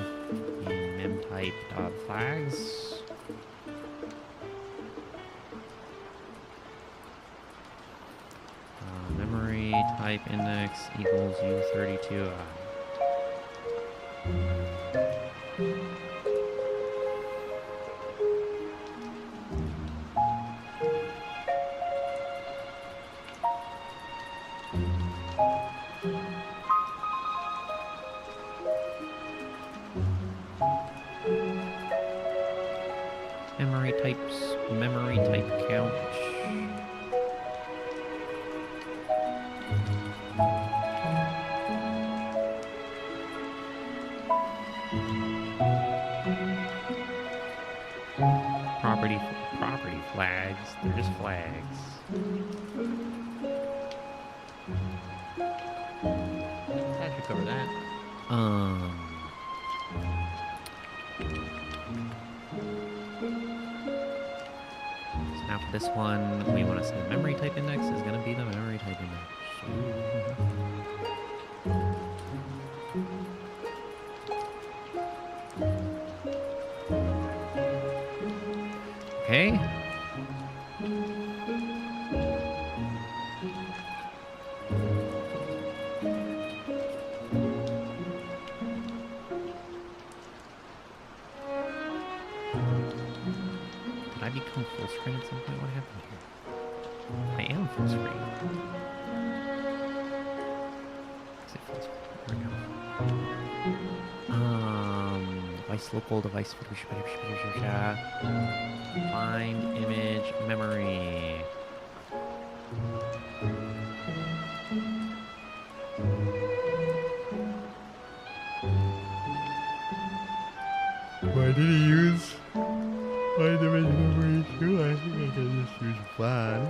in memtype dot flags. Memory type index equals U32. Memory types, memory type count. flags. They're just flags. That should cover that. So now for this one, we want to say the memory type index is going to be the memory type index. Okay. Did I become full screen at some point? What happened here? I am full screen. Is it full screen? There we go. Device local, device. Find image memory. Why did he use find image memory too? I think I can just use flash.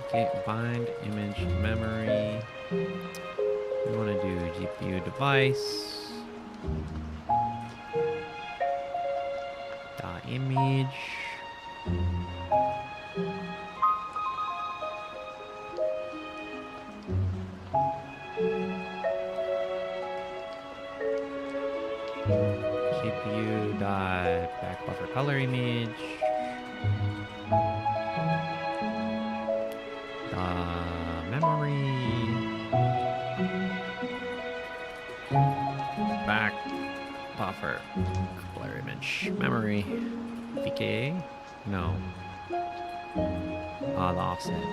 Okay, bind image memory. We want to do GPU device. Dot image. GPU dot back buffer color image. Memory. Back buffer color image memory. PKA? No. The offset.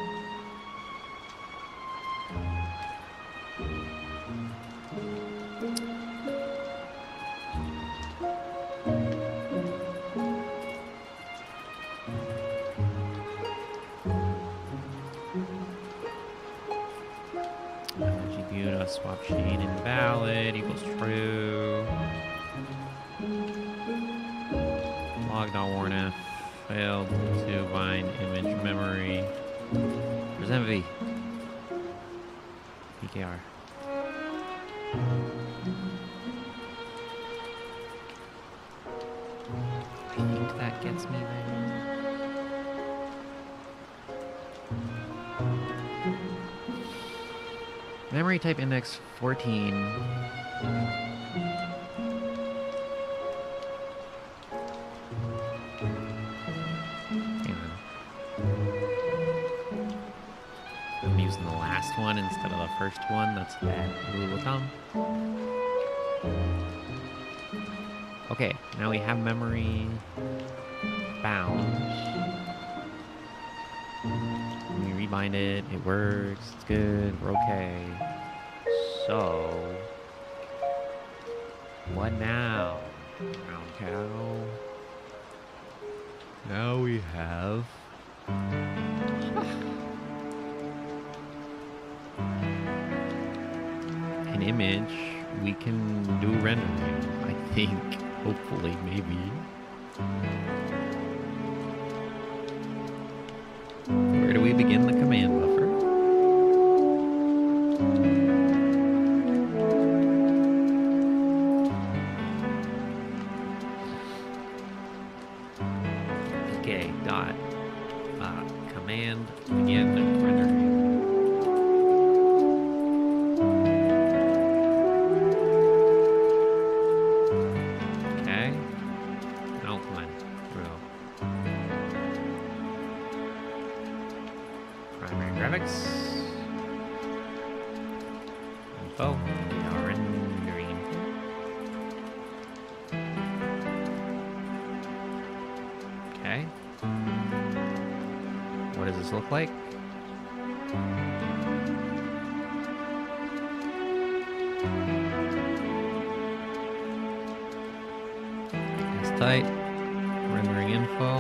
GPU swap chain invalid equals true. Log.warnf failed to bind image memory. Present V. PKR. I think that gets me there. Memory type index 14. Hang on. I'm using the last one instead of the first one. That's bad rule of thumb. Okay, now we have memory bound. We rebind it, it works, it's good, we're okay. So, what now? Brown cow. Now we have an image. We can do rendering, I think. Hopefully, maybe. Where do we begin the command buffer? PK dot command begin rendering. Okay. No, come on. Here we go. Primary graphics. Info. Now rendering. Okay. What does this look like? That's tight. Rendering info.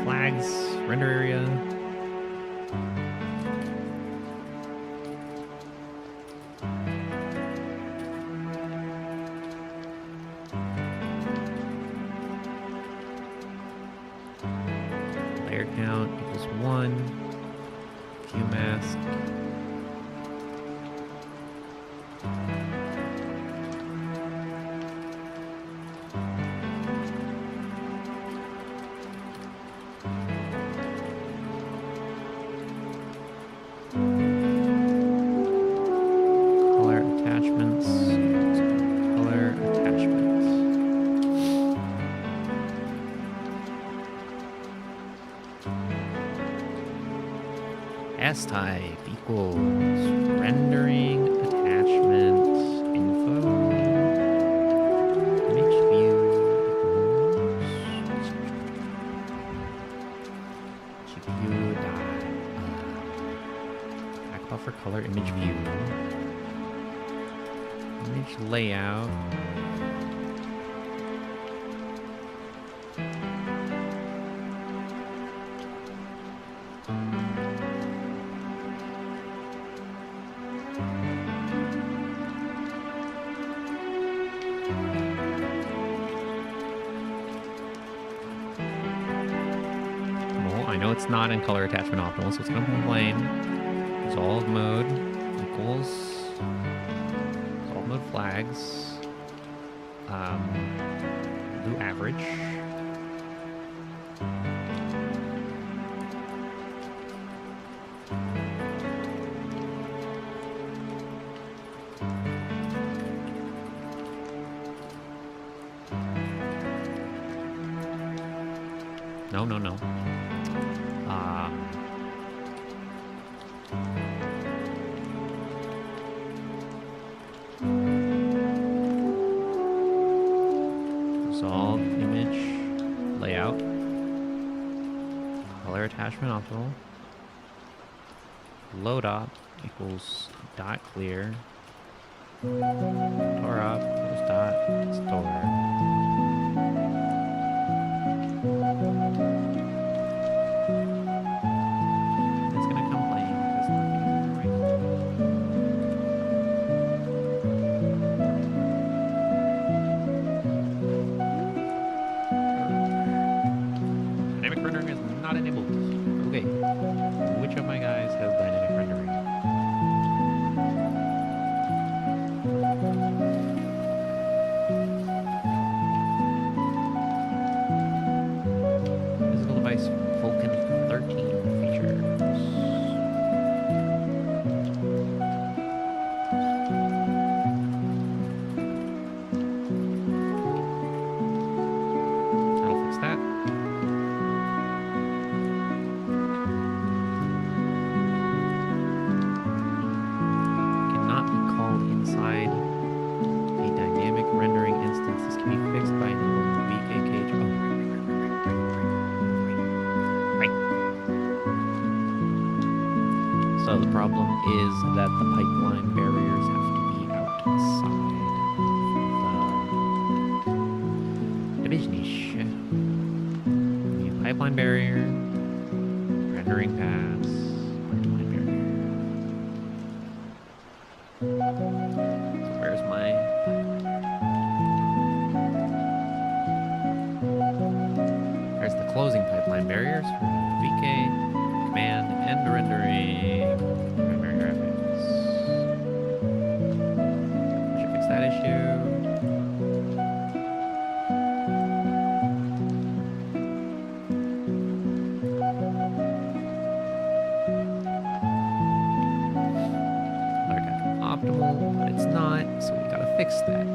Flags. Render area. count equals 1. View mask. Color attachments. Color attachments. S type equals rendering attachment info. Image view equals GPU dot back buffer color image view. Image layout. I know it's not in color attachment optimal, so it's going to complain. Resolve mode equals resolve mode flags. Do average. No. Resolve image layout. Color attachment optimal. Load op equals dot clear. Store op equals dot store. Vulkan 13 features. That'll fix that. Cannot be called inside a dynamic rendering instance. This can be fixed by enabling the VK cage. So the problem is that the pipeline barriers have to be outside the divisionish. Pipeline barrier, rendering paths, pipeline barrier. So where's my There's the closing pipeline barriers for VK, command, and rendering. Primary graphics. Should fix that issue. Color optimal, but it's not, so we gotta fix that.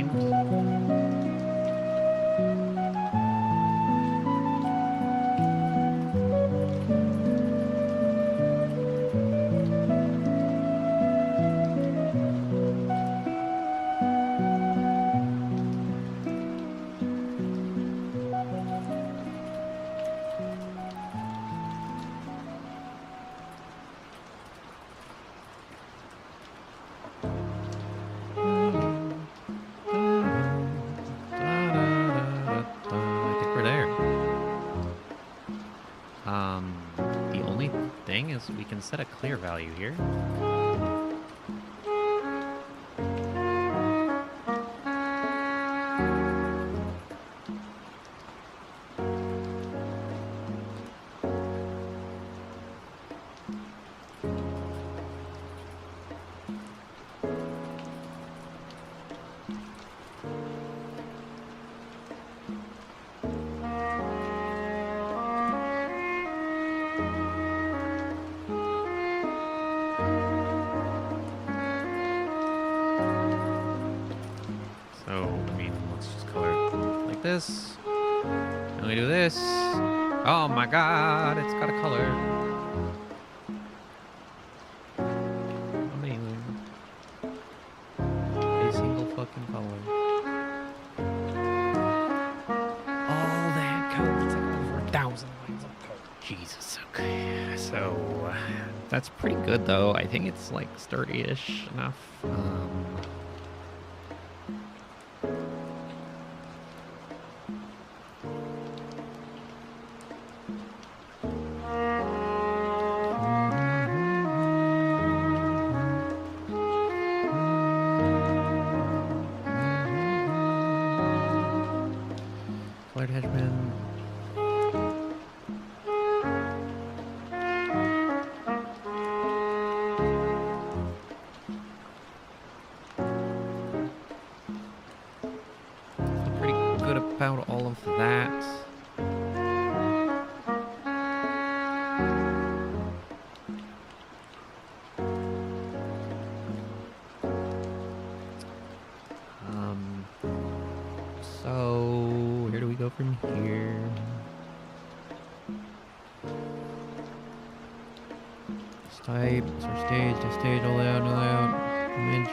mind. I think we're there. The only thing is we can set a clear value here. So, I mean, let's just color it like this. And we do this. Oh my god, it's got a color. Amazing. A single fucking color. All that code. It's like over 1,000 lines of code. Jesus, okay. So, that's pretty good though. I think it's like sturdy-ish enough. Colored hedgeman. Feel pretty good about all of that. So where do we go from here? Type, search stage, to stage, all out, image.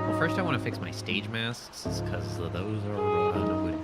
Well, first I want to fix my stage masks, because those are annoying.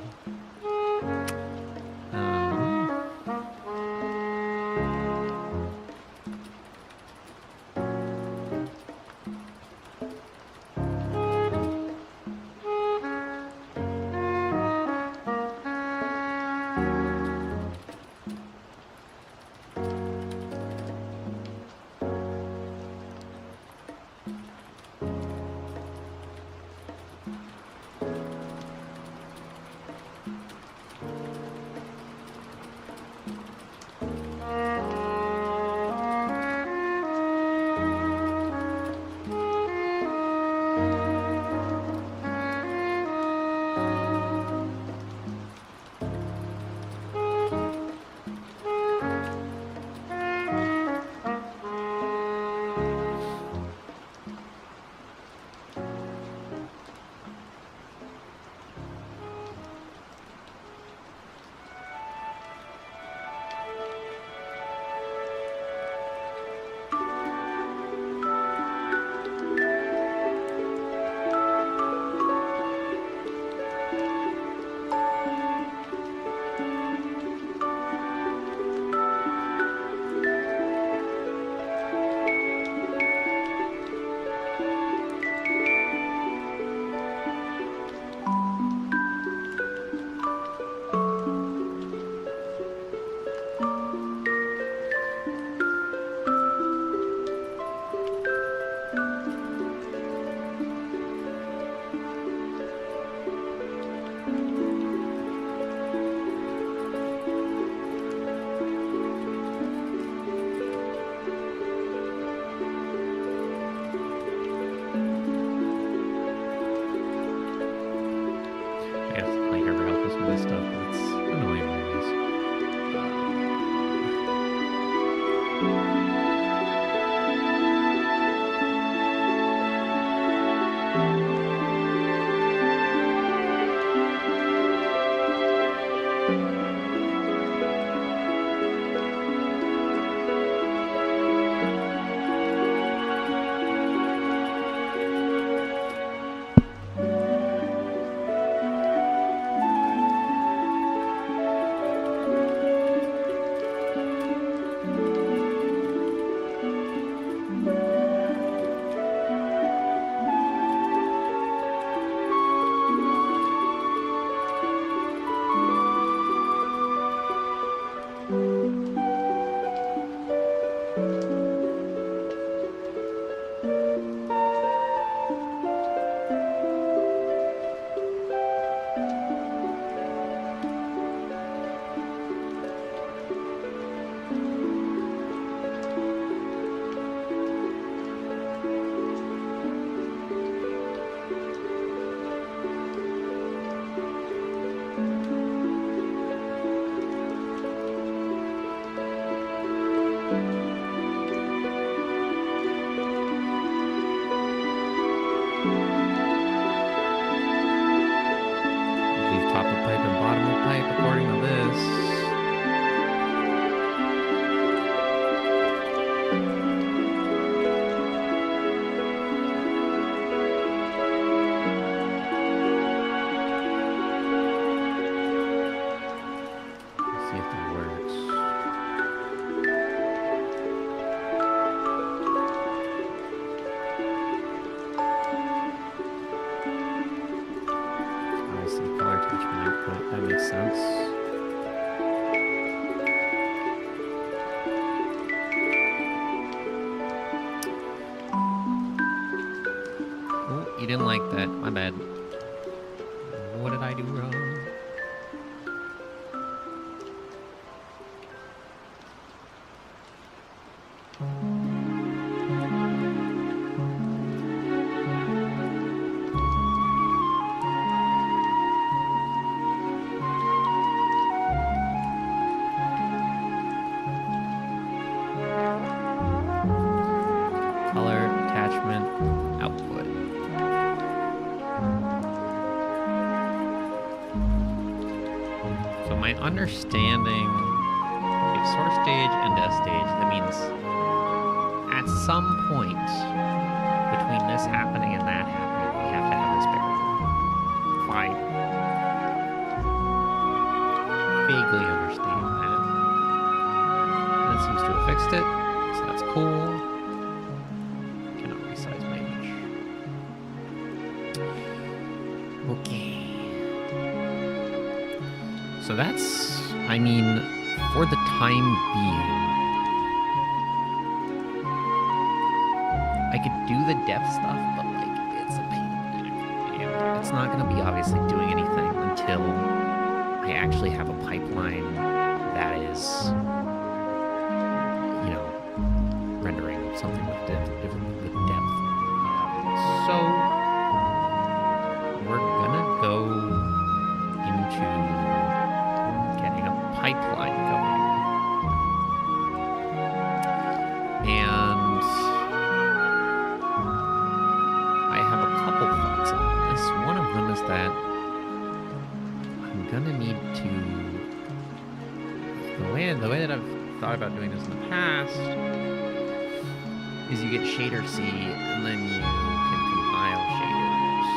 didn't like that. My bad. What did I do wrong? Color, attachment, output. So my understanding, if source stage and death stage, that means at some point between this happening and that happening, we have to have this barrier. If I vaguely understand that. That seems to have fixed it, so that's cool. Cannot resize my image. Okay. So that's, I mean, for the time being, I could do the depth stuff, but like, it's a pain in the neck. And it's not going to be obviously doing anything until I actually have a pipeline that is, you know, rendering something with depth. So we're gonna go into getting a pipeline going. And I have a couple thoughts on this. One of them is that I'm gonna need to, the way that I've thought about doing this in the past is you get shader C and then you can compile shaders.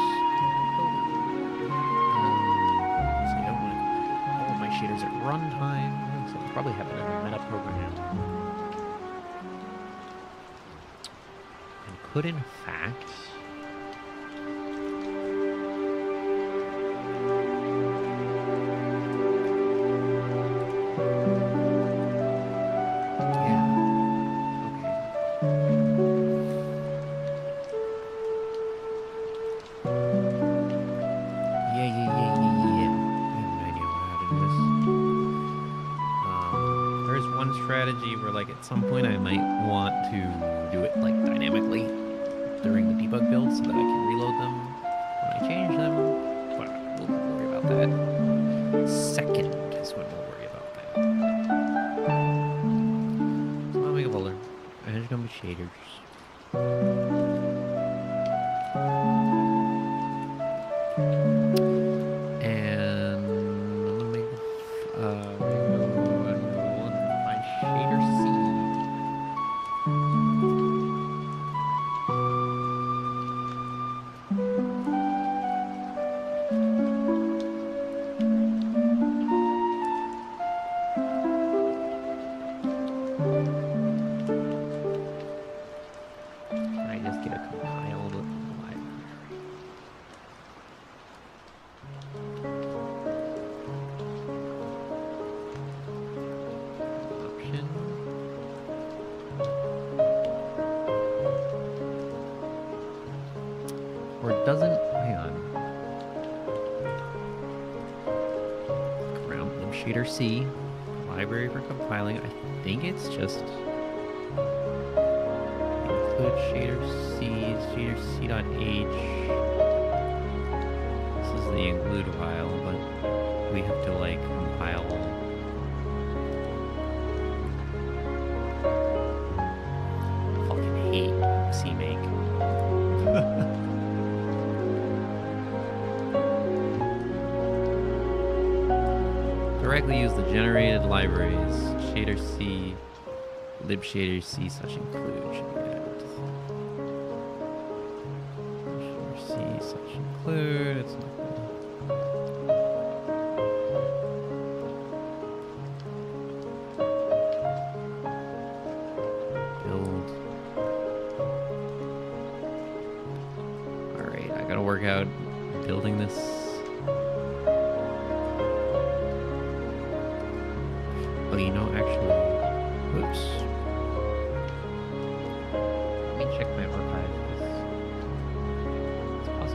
So you don't want to compile all of my shaders at runtime, so I'll probably have it in a meta program. And could in fact at some point I might want to do it like dynamically during the debug build so that I can reload them when I change them, but we'll worry about that. Second is when we'll worry about that. So I'll make a folder, and there's gonna be shaders. And I'm gonna make shader C. Doesn't, hang on. Around shader C, library for compiling. I think it's just include shader C, shader C.h. This is the include file, but we have to like compile. Fucking hate CMake. Directly use the generated libraries, shader C, libshader C such include should be added. Shader C such include, it's not build. Alright, I gotta work out building this. Oh, you know, actually, whoops. Let me check my archive. It's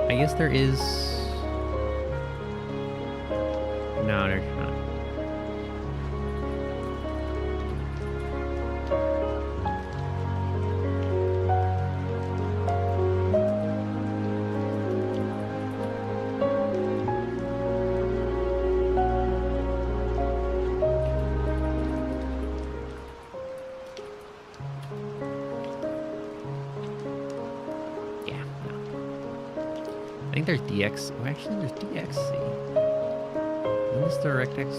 I guess there is... No, there's not. Yeah, no. I think there's DX. Oh, actually, there's DXC. Isn't this DirectX?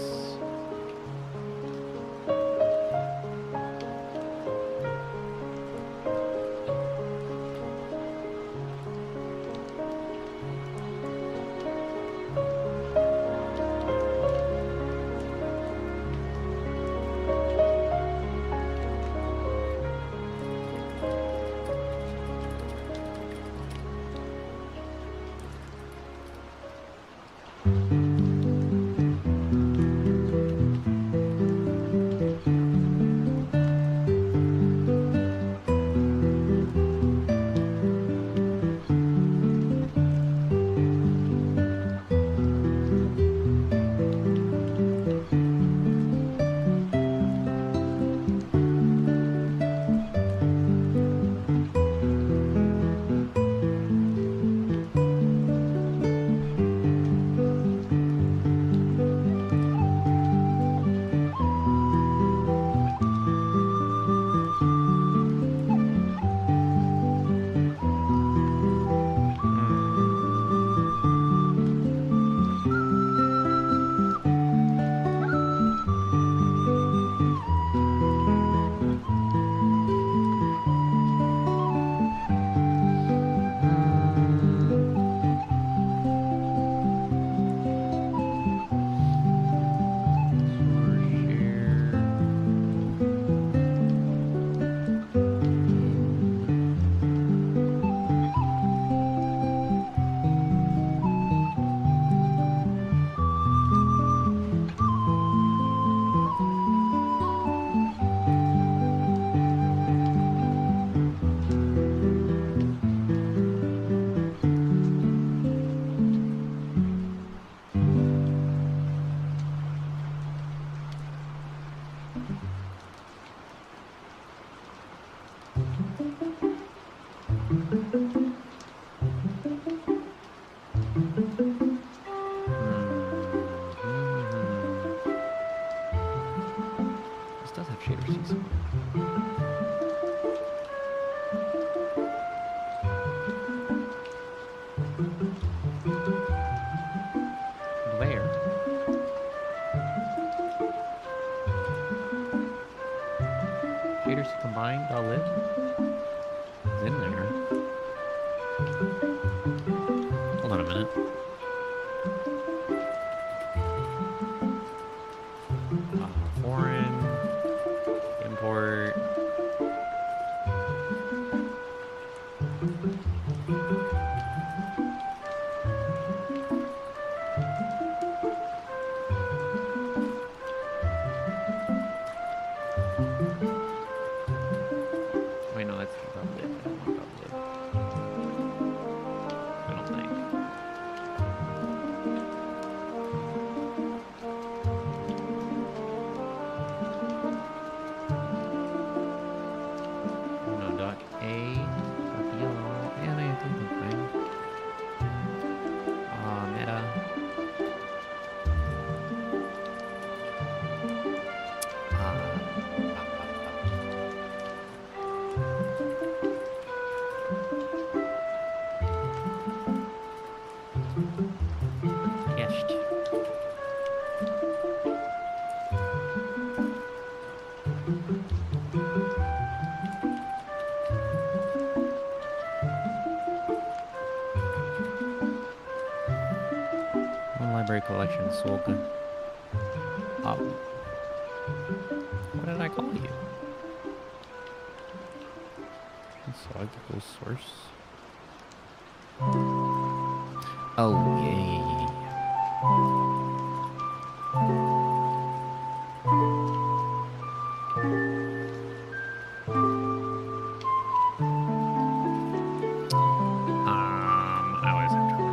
This does have shader season. Where? Shaders combined, all live? It's in there. Hold on a minute. Foreign. Import. Wait, no, that's double it. I don't want double it. I don't think. No, doc A. Doc yellow. And I think the thing. Meta. Yes. One library collection, Vulkan. What did I call you? Logical source. Oh, yay. I always have trouble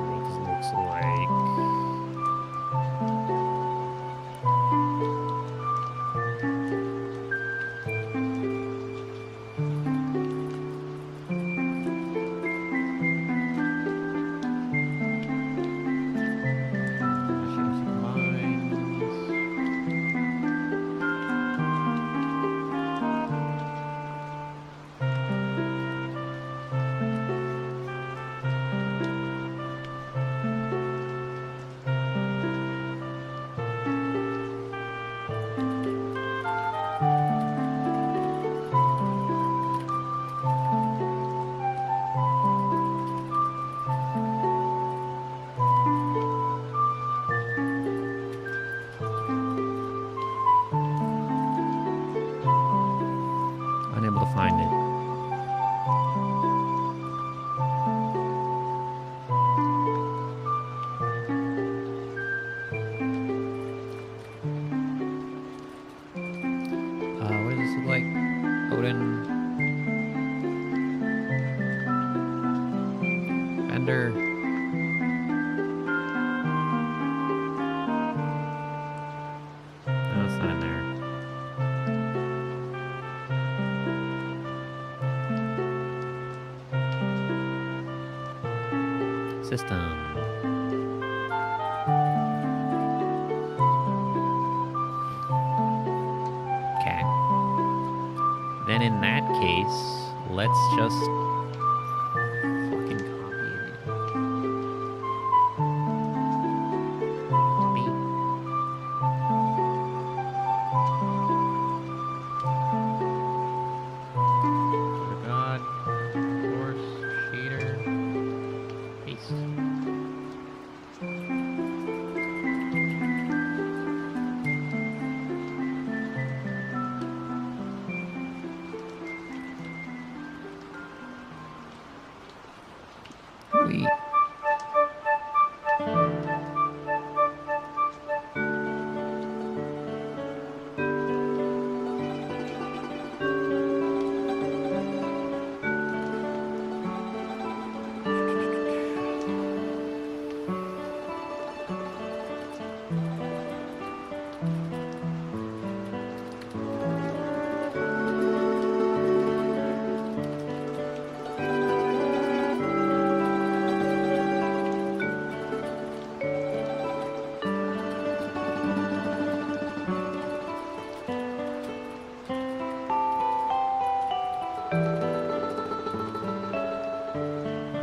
render. No, it's not in there. System. Okay. Then in that case, let's just fucking copy it. Copy. Oh God. Source, shader, paste. Sweet.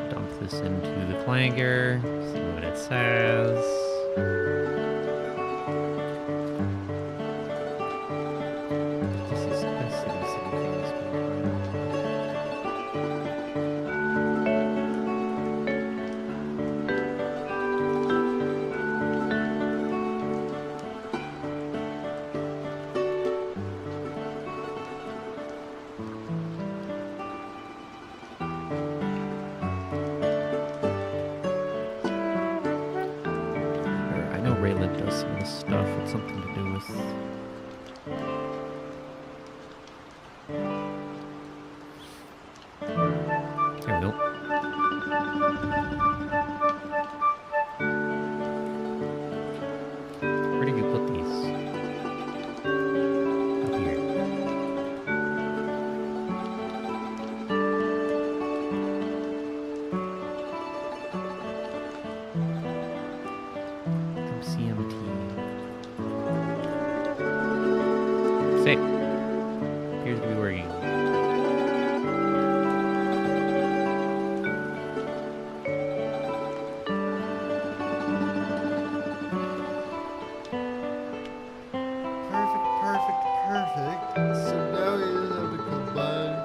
Dump this into the clanger, see what it says. This is I know Raylan does some of this stuff. It's something to do with. There we go. Where did you put these? Up here. From CMT. Sick. Appears to be working. Perfect. So now we just have to compile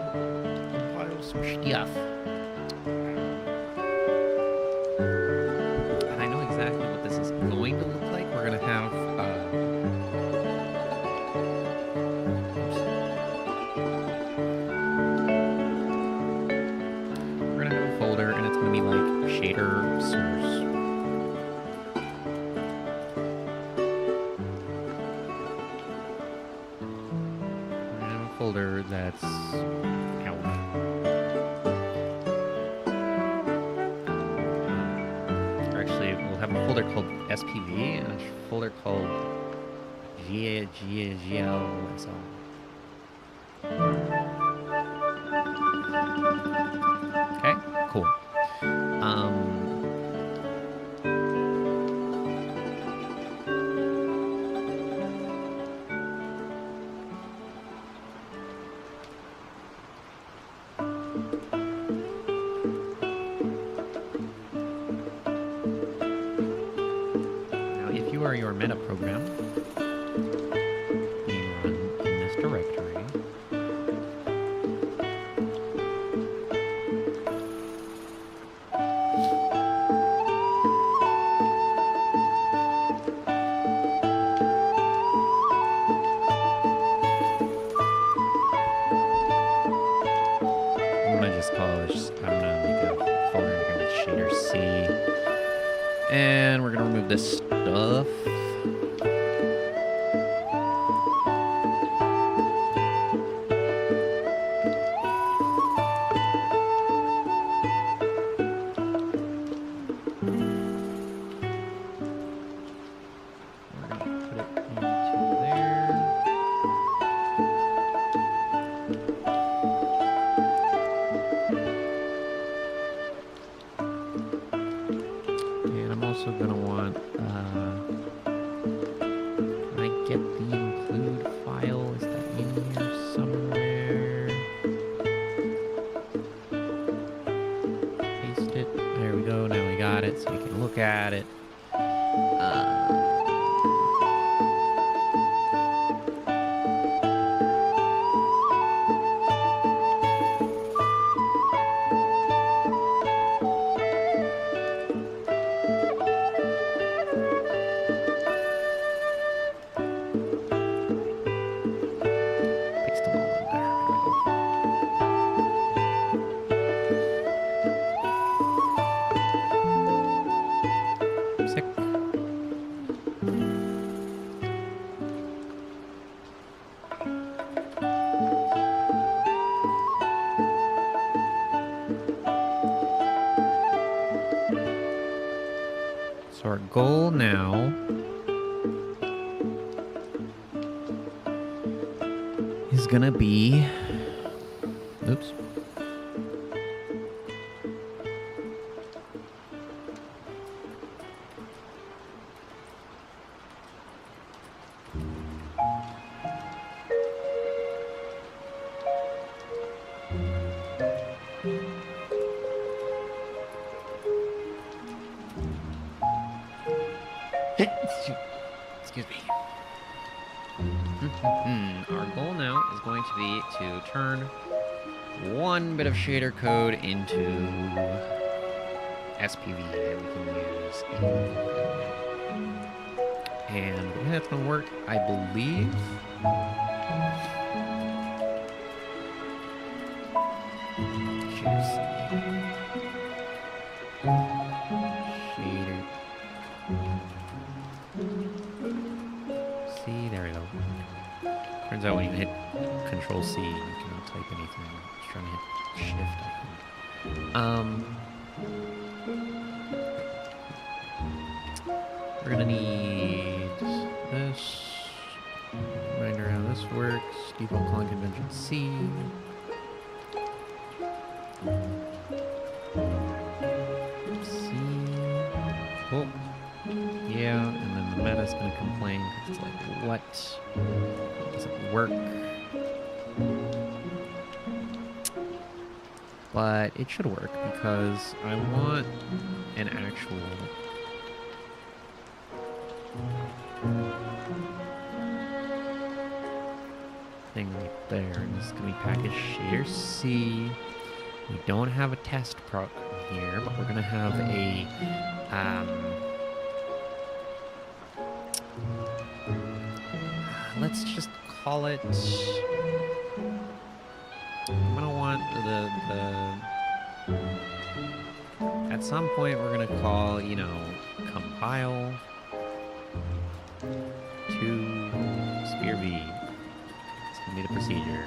some Stuff. And I know exactly what this is going to look like. We're gonna have a folder, and it's gonna be like shader source. We're gonna have a folder that's out. Or actually, we'll have a folder called SPV and a folder called GLSL. Okay, cool. Now, if you are your meta program being run in this directory, I'm gonna just call it. I'm gonna make a folder in here with shader C, and we're gonna remove this stuff. also gonna want, can I get the include file? Is that in here somewhere? Paste it. There we go. Now we got it, so we can look at it. Paste them all in there. There we go. Sick. So our goal now is gonna be, oops. Excuse me. Our goal now is going to be to turn one bit of shader code into SPV that we can use. And the way that's going to work, I believe, shader C. There we go. Turns out when you hit Control C, you cannot type anything. Just trying to hit Shift, I think. We're gonna need this. Reminder how this works. Default calling convention C. C. Oh. Yeah, and then the meta's gonna complain because it's like, what? It doesn't work. But it should work because I want an actual thing right there. And this is gonna be package shader C. We don't have a test proc here, but we're gonna have a let's just call it. I'm gonna want the at some point we're gonna call, you know, compile to spear V. It's gonna be the procedure.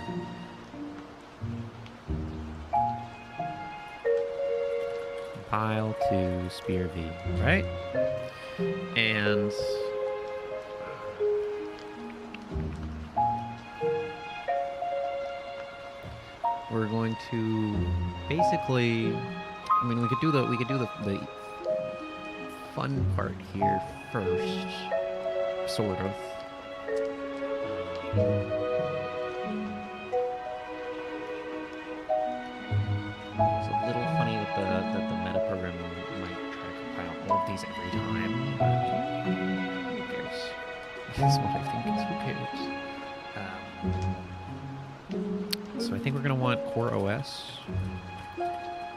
Compile to spear V, right? And we're going to basically, I mean, we could do the fun part here first, sort of. It's a little funny that the meta program might try to compile all of these every time, but who cares? That's what I think is who cares. So I think we're going to want core OS.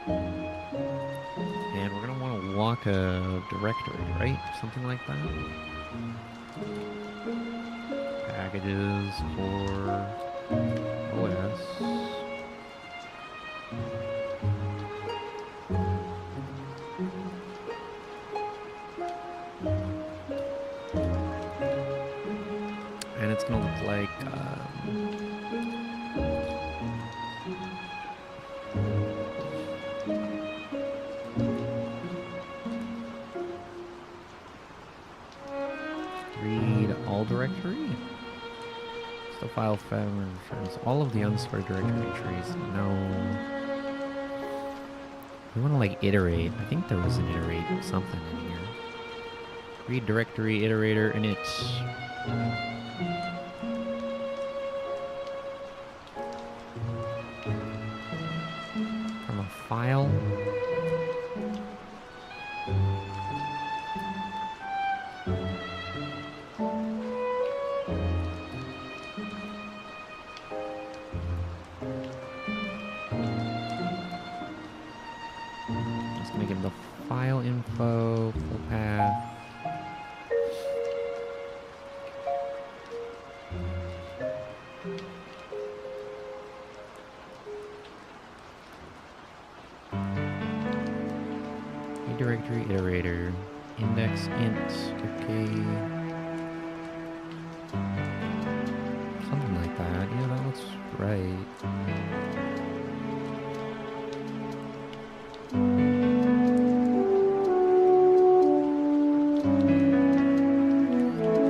And we're going to want to walk a directory, right? Something like that. Packages for OS. And it's going to look like read all directory. So file family returns all of the unstored directory trees. No. We want to like iterate. I think there was an iterate something in here. Read directory iterator init. From a file. Just gonna give the file info, full path. Directory iterator, index int, okay, something like that. Yeah, that looks right.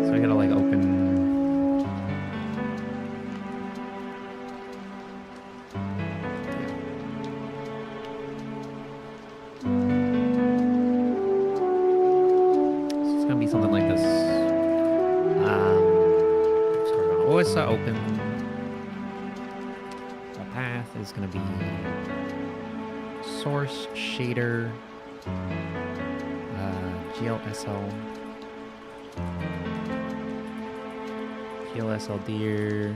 So I gotta like open. Something like this. OS open. The path is going to be source shader GLSL dear.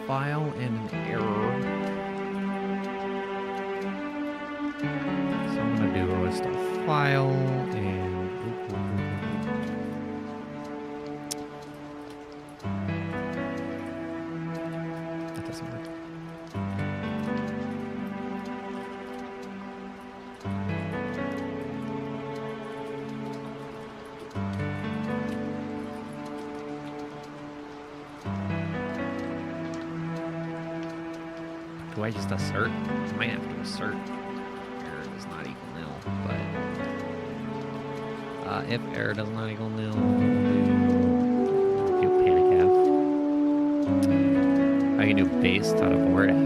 File and an error. So I'm gonna do os.file and that doesn't work. Do I just assert? I might have to assert error does not equal nil, but if error does not equal nil, do panic F. I can do base.abort F.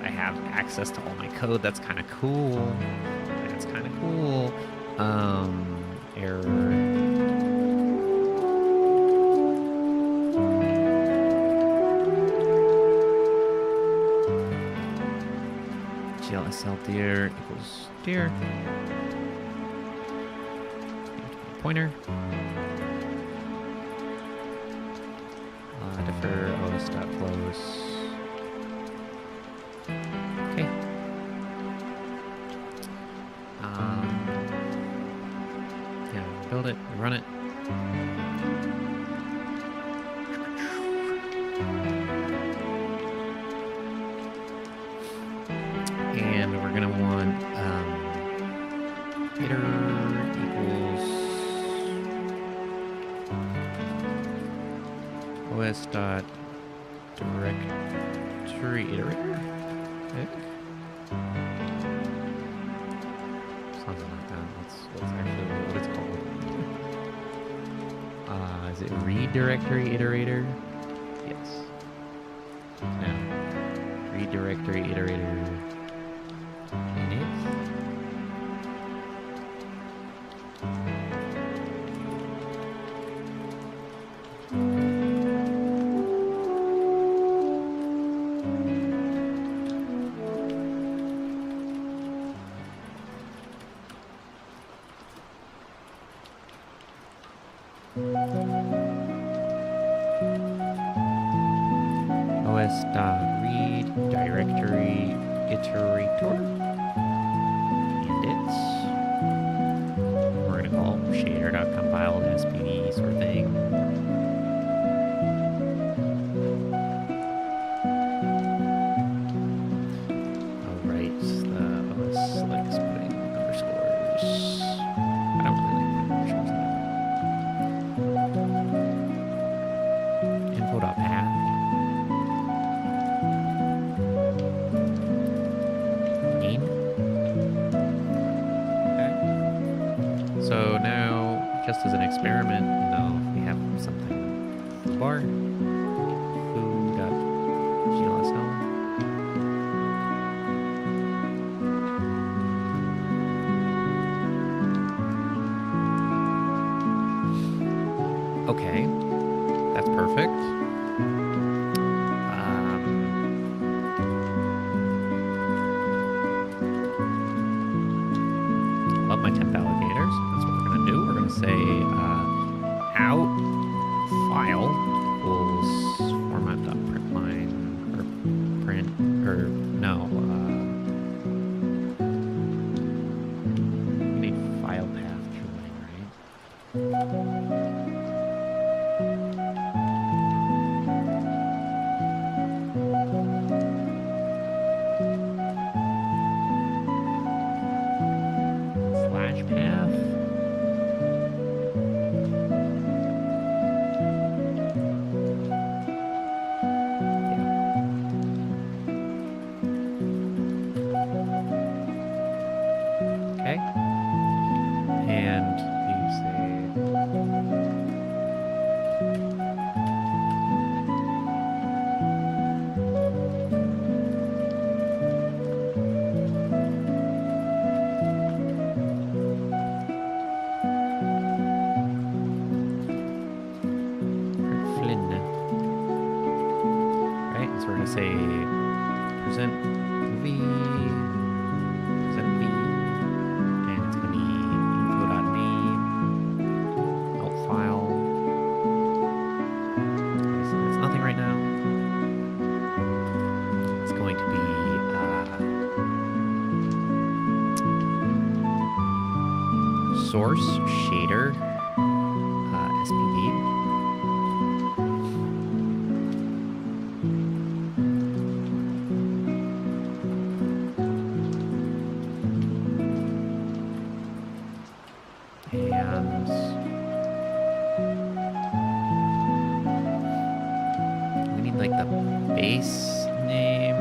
I have access to all my code. That's kind of cool. That's kind of cool. Error. GLSL dear equals dear. Pointer. Defer os.close. Okay. Yeah, build it, run it. And we're gonna want iter equals os dot directory iterator. Something like that. That's actually what it's called. Is it read directory iterator? Yes. No. Read directory iterator. os.read directory iterator, and it's we're gonna call shader.compile spd sort of thing. I'll write the os likes putting underscores. I don't really like putting underscores. Info.path. So now just as an experiment, you know, if we have something. Bar. Food.glsl. Okay, that's perfect. Love my temp alligators. That's what we're gonna do. We're gonna say out file equals format.println or print or no. We need file path join, right? Slash path. Okay. And you say Flynn. Right, so we're gonna say present v, present v, and it's gonna be info.name, out file. Okay, so that's nothing right now. It's going to be source shader SPV. And we need like the base name.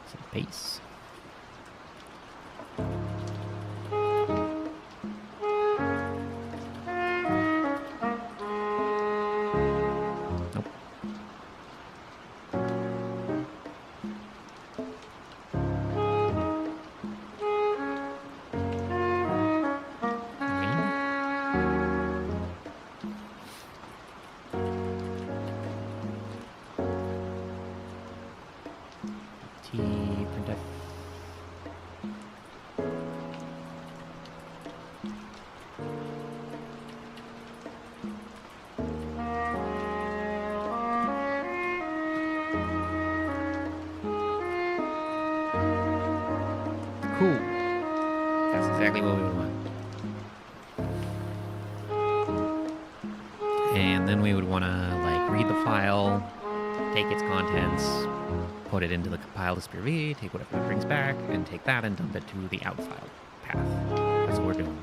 Some base. Nope. T printf. Cool. That's exactly what we would want. And then we would want to like read the file, take its contents, put it into the compile to spear v, take whatever it brings back, and take that and dump it to the out file path. That's what we're doing.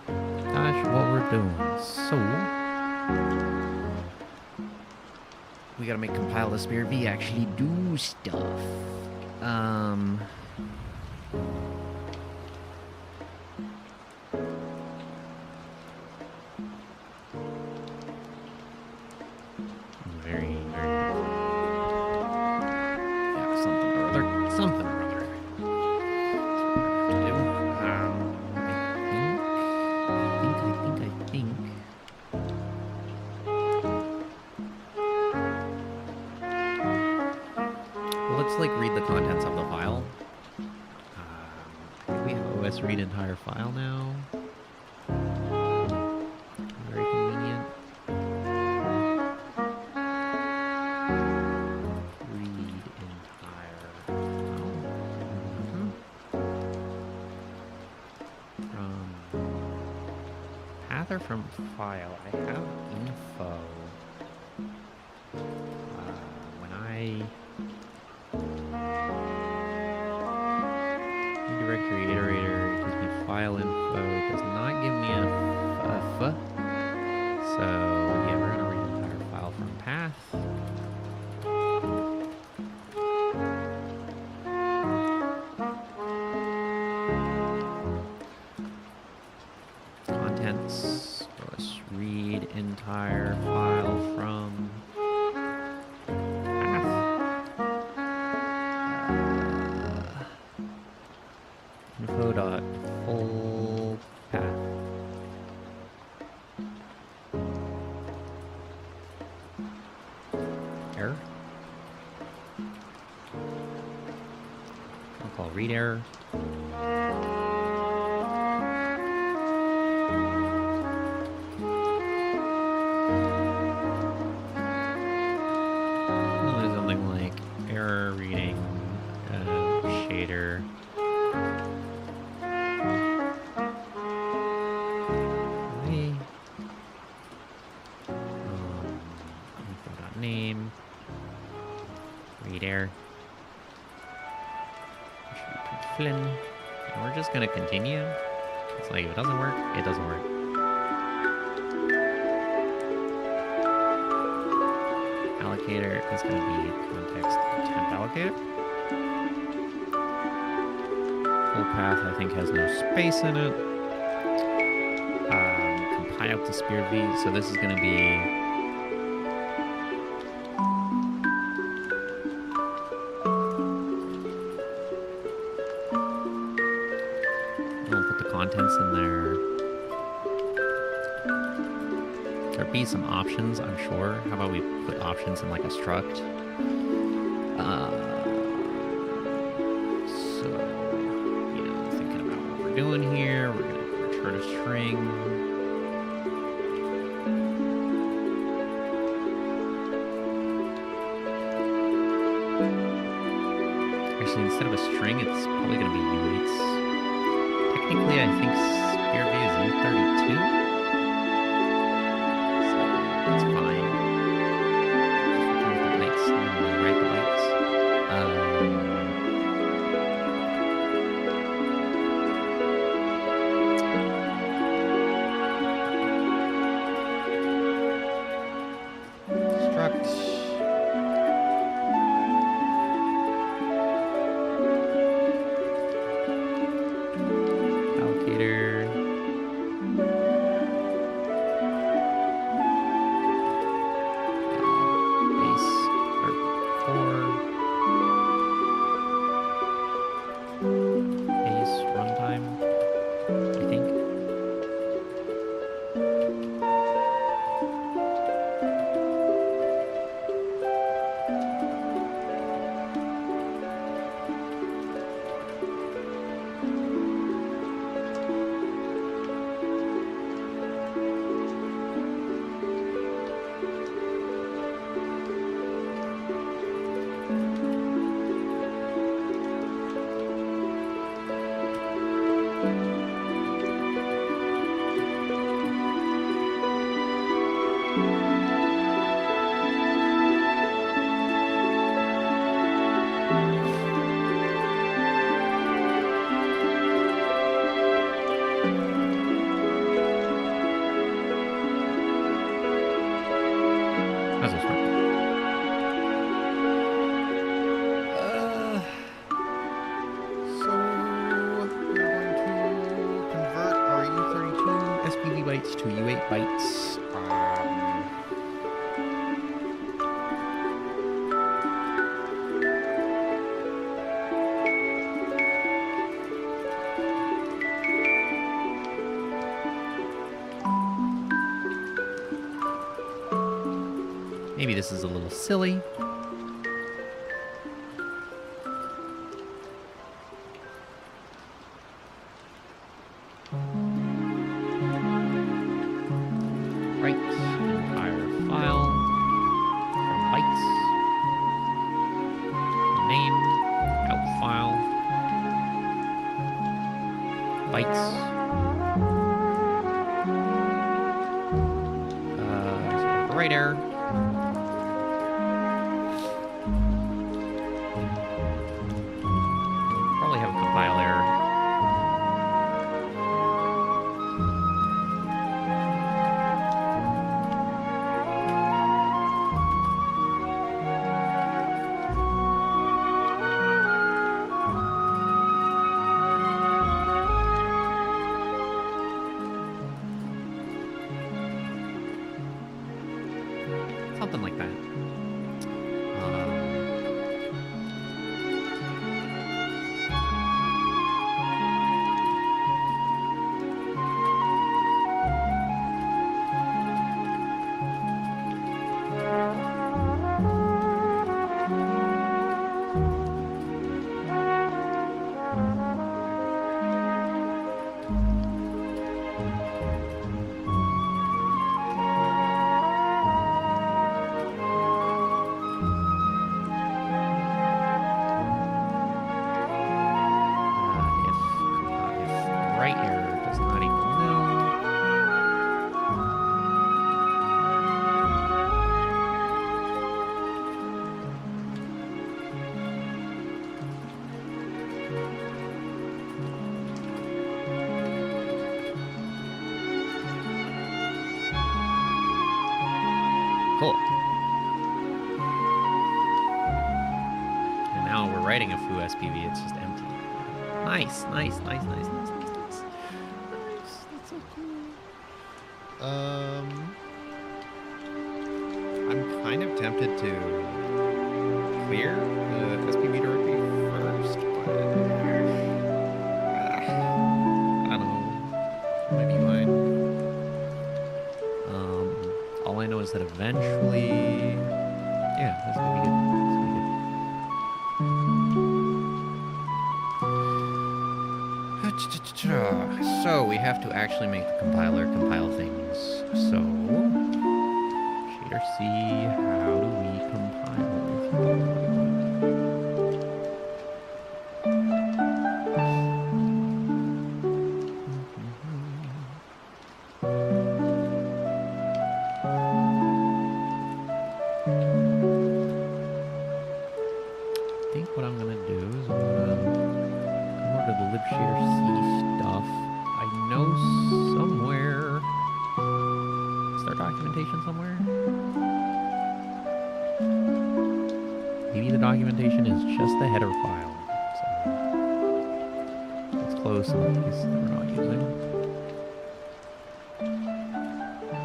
That's what we're doing. So we gotta make compile to spear v actually do stuff. Very, very. Yeah, something or other. Something or other. That's what we're gonna have to do. I think. Well, let's like read the contents of the file. I think we have OS read entire file now. Very convenient. Read entire file. From path or from file? I have info. When I path. Contents. Let's read entire file from path. Info dot full path. Error. I'll call read error. Something like error reading shader. Name. Read error. Flynn. And we're just gonna continue. It's like if it doesn't work, it doesn't work. Allocator is gonna be context temp allocator. Full path I think has no space in it. Compile to spear v, so this is gonna be contents in there. There'd be some options, I'm sure. How about we put options in like a struct? So, you know, thinking about what we're doing here, we're gonna return a string. Actually, instead of a string, it's probably gonna be U8s. Technically, I think spear v is U32. So that's fine. Just return the bytes and then we write the bytes. Struct. bytes to U8 bytes. Maybe this is a little silly. Write entire file from bytes. Name, out file, bytes. Right error. something like that. Cool. And now we're writing a foo SPV, it's just empty. Nice. That's so cool. I'm kind of tempted to clear the SPV directory first, but I don't know. Maybe mine. All I know is that eventually, yeah, this is gonna be good. So we have to actually make the compiler compile things. So shader C, how do we compile? I think what I'm gonna do is I'm gonna come over to the libshader C stuff. I know somewhere. Is there documentation somewhere? Maybe the documentation is just the header file. So let's close some of these that we're not using.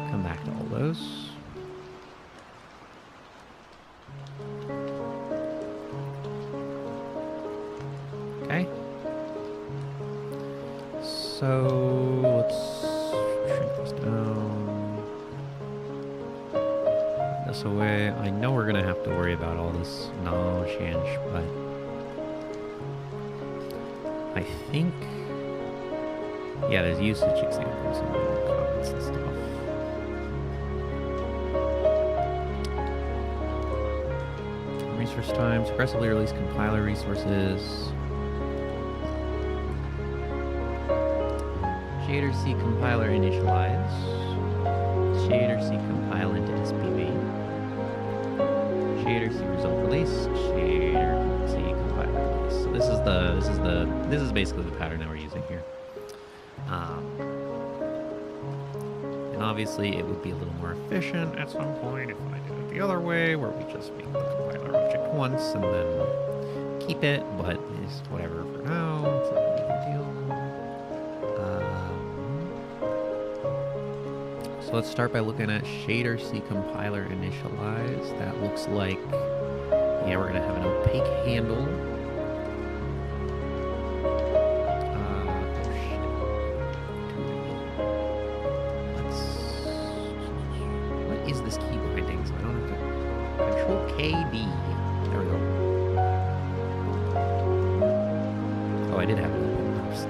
Come back to all those. Okay. So let's shrink this down. Put this away. I know we're gonna have to worry about all this no change, but I think, yeah, there's usage examples and comments and stuff. Resource times, aggressively release compiler resources. Shader C compiler initialize. Shader C compile into SPV. Shader C result release. Shader C compiler release. So this is basically the pattern that we're using here. And obviously it would be a little more efficient at some point if I did it the other way, where we just make the compiler object once and then keep it, but it's whatever for now. It's not a big deal. So let's start by looking at shader C compiler initialize. That looks like, yeah, we're gonna have an opaque handle. What is this key binding? So I don't have to control KB. There we go. Oh, I did have it open first.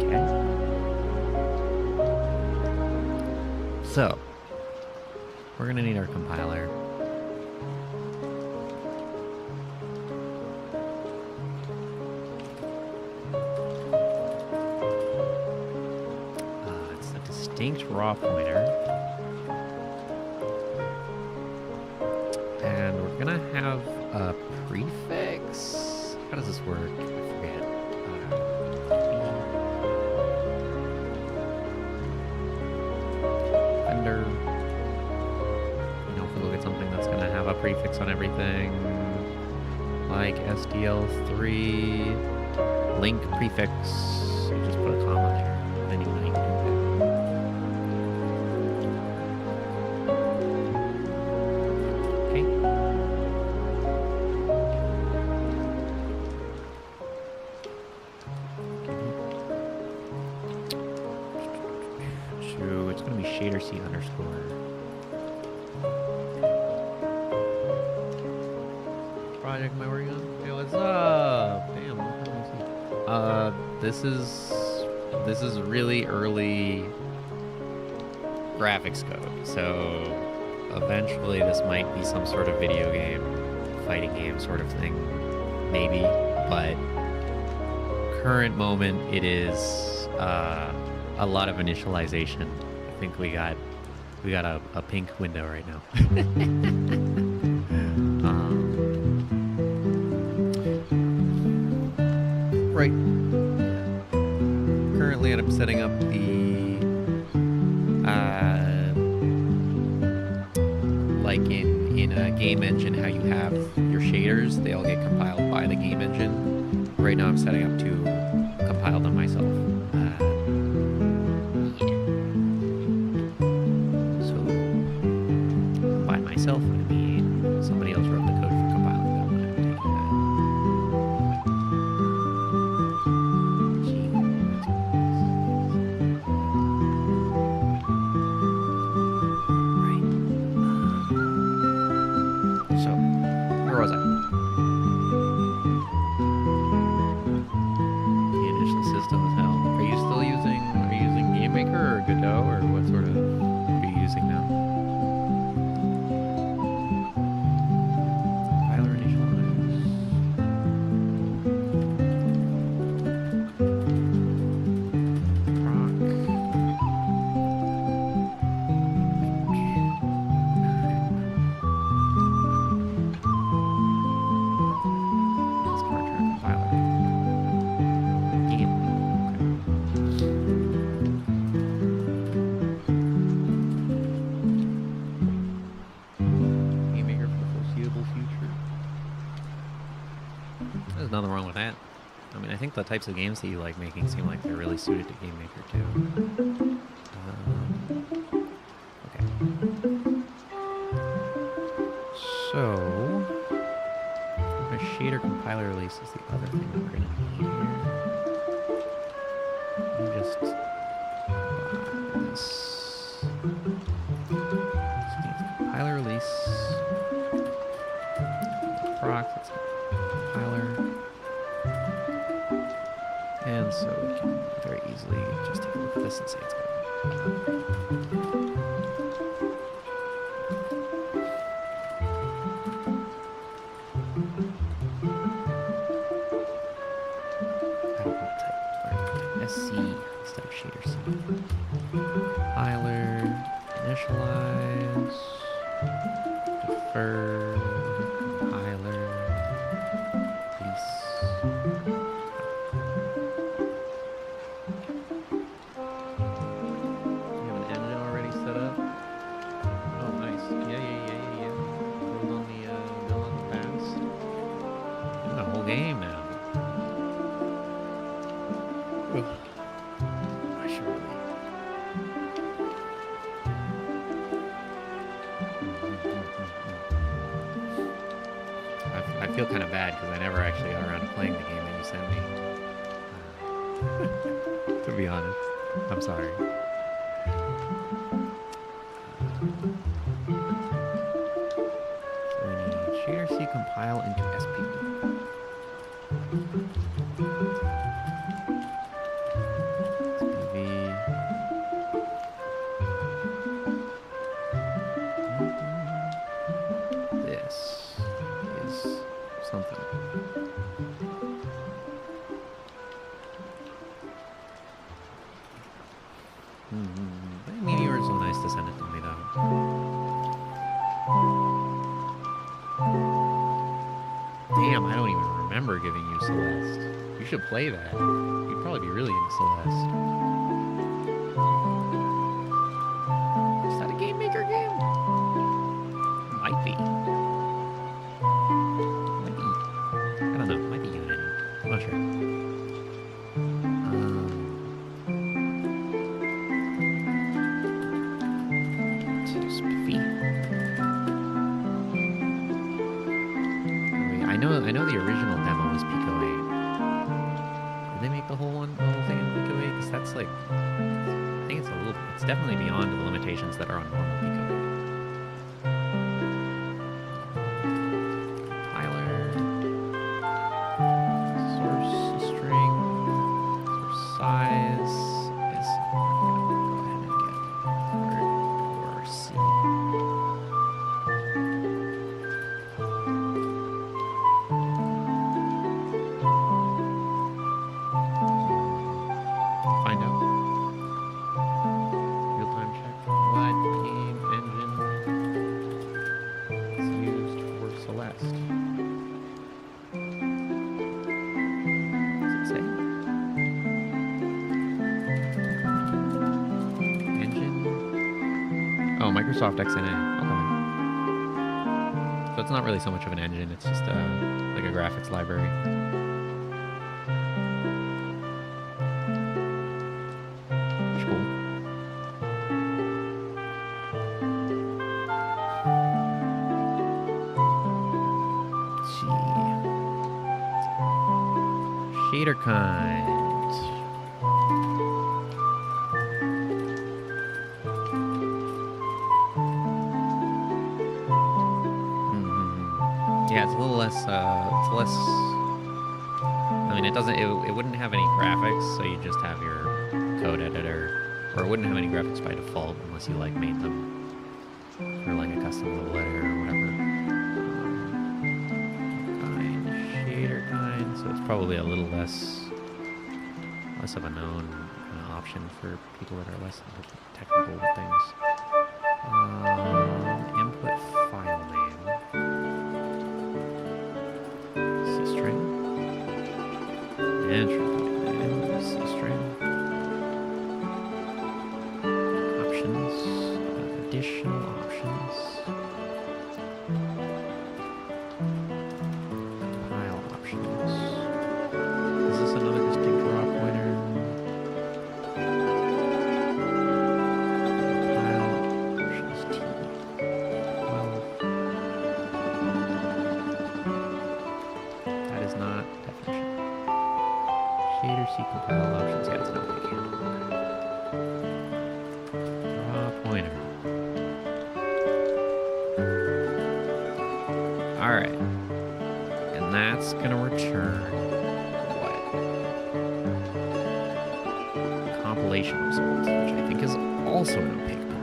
Okay. So, we're going to need our compiler. It's a distinct raw pointer. And we're going to have a prefix. How does this work? I forget. Vendor. You know, if we look at something that's going to have a prefix on everything, like SDL3, link prefix, you just put a comma there. Then you can do WC underscore. Project am I working on? Hey, what's up? Damn, what the hell is this is really early graphics code, so eventually this might be some sort of video game, fighting game sort of thing, maybe, but current moment it is a lot of initialization. I think we got a pink window right now. Right. Currently, I'm setting up the like in a game engine, how you have your shaders, they all get compiled by the game engine. Right now, I'm setting up to compile them myself. So by myself, I mean somebody else wrote the code for compiling them. I'm taking that. So, where was I? The initial system is hell. Are you using GameMaker or Godot, or what sort of are you using now? Compiler initialize. Proc. Smart term compiler. Game. Okay. GameMaker for the foreseeable future. There's nothing wrong with that. I mean, I think the types of games that you like making seem like they're really suited to GameMaker too. Okay. So, a shader compiler release is the other thing that we're going to need here. Let me just this. This needs compiler release. Proc, that's compiler. And so we can very easily just take a look at this and say it's good. I don't want to type. Alright, SC instead of shader C. Compiler, initialize, defer, compiler, release. You have an engine already set up? Oh, nice. Yeah. Build on the past. Doing the whole game now. Ugh. I should really. I feel kind of bad because I never actually got around to playing the game that you sent me. To be honest, I'm sorry. So we need shader C compile into SPD. This is something. I mean, you were so nice to send it to me, though. Damn, I don't even remember giving you Celeste. You should play that. You'd probably be really into Celeste. Is that a Game Maker game? Might be. I don't know. Might be Unity. I'm not sure. I know the original demo was Pico 8. Did they make the whole thing in Pico 8? Because that's like, I I think it's definitely beyond the limitations that are on normal decoding. Compiler, source string, source size is, I'm gonna go ahead and get hardcore C. Find out. Real-time check. What game engine is used for Celeste? Does it say? Engine? Oh, Microsoft XNA. Okay. So it's not really so much of an engine, it's just like a graphics library. Which is cool. Shader kind. Yeah, it's a little less. It's less. I mean, it doesn't. It wouldn't have any graphics, so you just have your code editor, or it wouldn't have any graphics by default unless you like made them for like a custom little editor or whatever. Shader kind, so it's probably a little less of a known option for people that are less technical with things. Input file name. C string. Entry name. C string. Options. Additional options. Compile options. Is this another distinct raw pointer? C compile options. Yeah, it's not big handle. Raw pointer. Alright. And that's gonna return what? Compilation result, which I think is also an opaque pointer.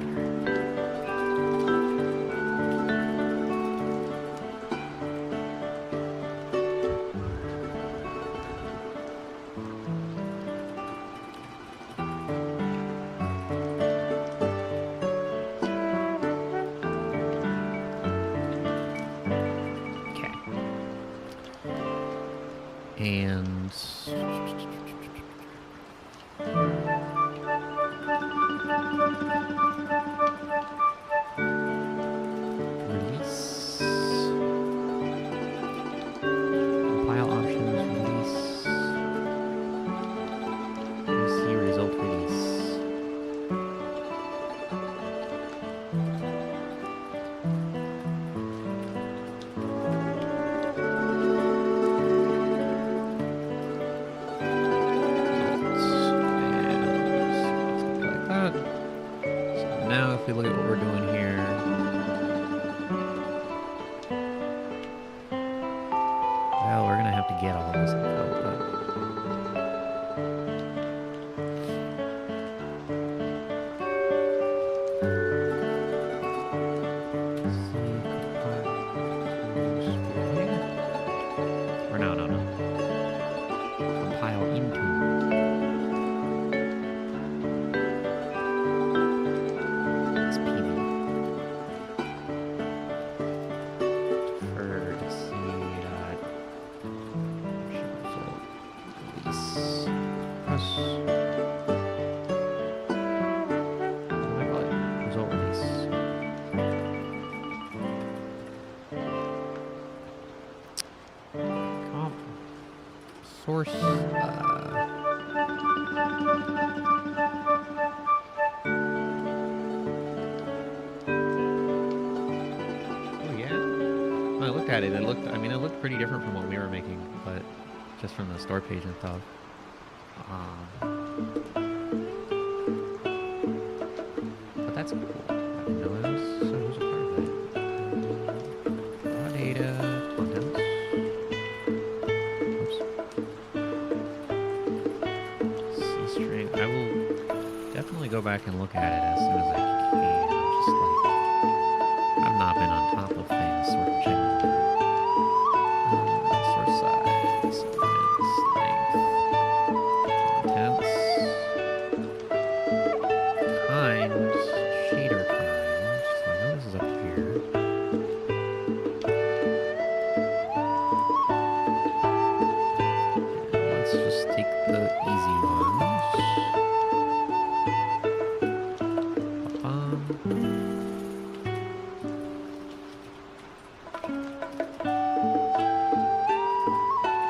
And release, compile options, release, see result release. Now if we look at what we're doing here, well, we're gonna have to get all of this info, but or no. Compile into. Source. Oh yeah. When I looked at it, it looked pretty different from what we were making, but just from the store page and stuff. that's cool. I didn't know that was a part of that. Raw data, contents. Oops. C string. I will definitely go back and look at it as soon as I can. Just like, I've not been on top of things, sort of generally. Source size, sequence, length, contents, times, shader times. So I know this is up here. And let's just take the easy ones.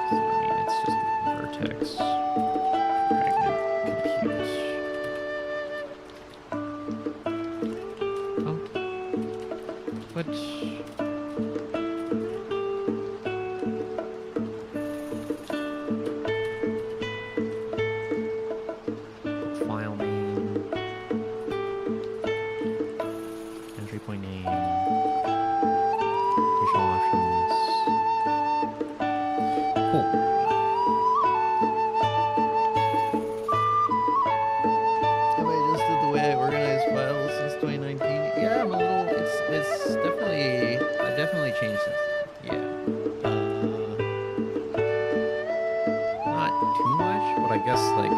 So I mean, it's just vertex, fragment, compute. Oh, what? File name, entry point name, additional options. Cool. Have I just did the way I organize files since 2019? Yeah, I'm a little. It's definitely. I definitely changed since then. Yeah. Not too much, but I guess like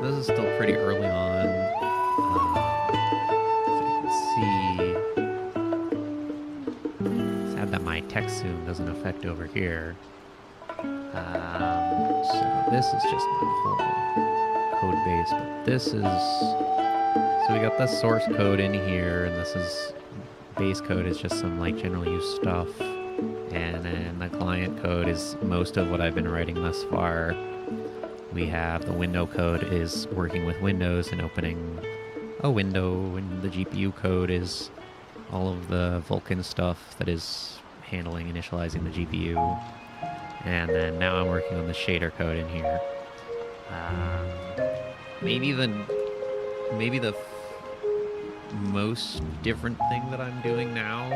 this is still pretty early on. So you can see, sad that my text zoom doesn't affect over here. So this is just my whole code base, but this is, so we got the source code in here, and this is base code is just some like general use stuff, and then the client code is most of what I've been writing thus far. We have the window code is working with Windows and opening a window, and the GPU code is all of the Vulkan stuff that is handling initializing the GPU. And then now I'm working on the shader code in here. Maybe the most different thing that I'm doing now